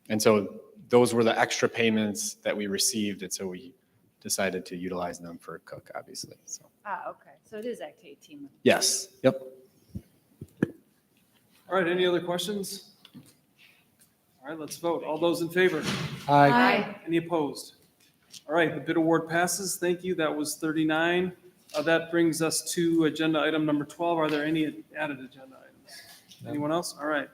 And so those were the extra payments that we received. And so we decided to utilize them for Cook, obviously. So Okay. So it is Act 18 money. yes, yep. All right, any other questions? All right, let's vote. All those in favor? Aye. Any opposed? All right, the bid award passes. Thank you. That was 39. That brings us to agenda item number 12. Are there any added agenda items? Anyone else? All right.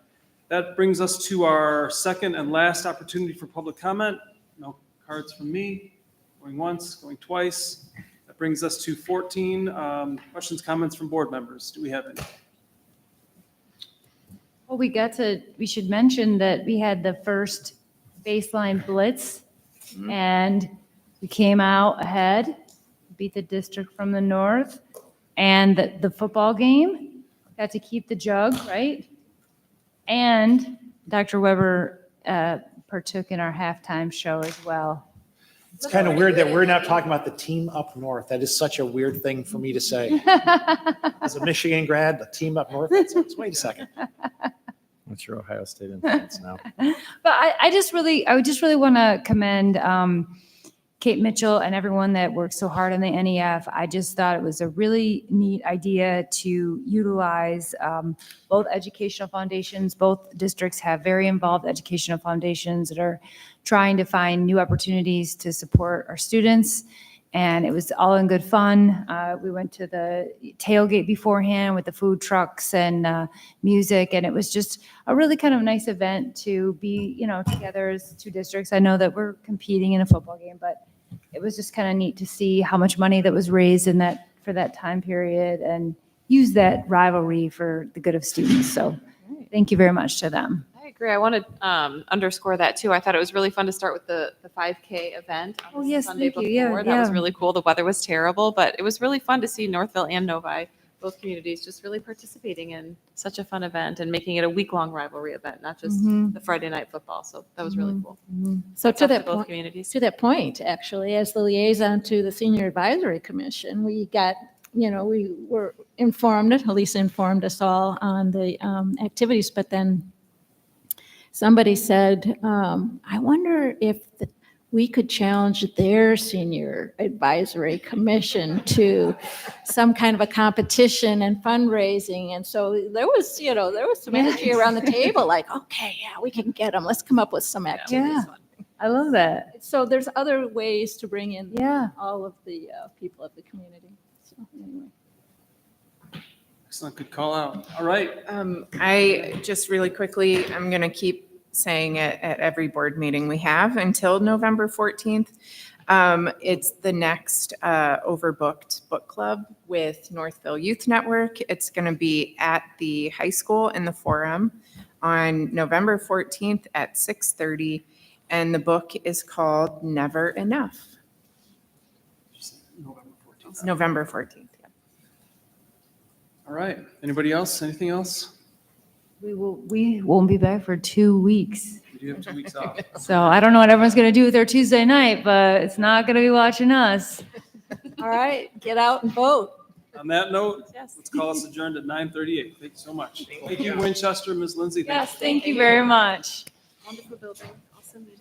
That brings us to our second and last opportunity for public comment. No cards from me. Going once, going twice. That brings us to 14. Questions, comments from board members. Do we have any? Well, we should mention that we had the first baseline blitz and we came out ahead, beat the district from the north, and the football game, got to keep the jug, right? And Dr. Weber partook in our halftime show as well. It's kind of weird that we're not talking about the team up north. That is such a weird thing for me to say. As a Michigan grad, the team up north, wait a second. What's your Ohio State influence now? But I would just really want to commend Kate Mitchell and everyone that worked so hard on the NEF. I just thought it was a really neat idea to utilize both educational foundations. Both districts have very involved educational foundations that are trying to find new opportunities to support our students. And it was all in good fun. We went to the tailgate beforehand with the food trucks and music, and it was just a really kind of nice event to be, together as 2 districts. I know that we're competing in a football game, but it was just kind of neat to see how much money that was raised for that time period and use that rivalry for the good of students. So thank you very much to them. I agree. I want to underscore that too. I thought it was really fun to start with the 5K event on the yes, Sunday thank you. Yeah, before. That was yeah. really cool. The weather was terrible, but it was really fun to see Northville and Novi, both communities, just really participating in such a fun event and making it a week-long rivalry event, not just the Friday night football. So that was really cool. So Hats to off that both point, communities. actually, as the liaison to the Senior Advisory Commission, we got, we were informed, Elisa informed us all on the activities, but then somebody said, I wonder if we could challenge their Senior Advisory Commission to some kind of a competition and fundraising. And so there was, some energy around the table, like, okay, yeah, we can get them. Let's come up with some activities. Yeah. I love that. So there's other ways to bring in Yeah. all of the people of the community. So anyway. Excellent, good call out. All right. I just really quickly, I'm going to keep saying it at every board meeting we have until November 14th. It's the next overbooked book club with Northville Youth Network. It's going to be at the high school in the Forum on November 14th at 6:30. And the book is called Never Enough. November 14th. Yeah. All right. Anybody else? Anything else? We won't be back for 2 weeks. We do have 2 weeks off. So I don't know what everyone's going to do with their Tuesday night, but it's not going to be watching us. All right, get out and vote. On that note, let's call us adjourned at 9:38. Thank you so much. Thank you, Winchester, Ms. Lindsay. Yes, thank you very much. Wonderful building, awesome meeting.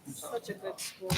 Such a good school.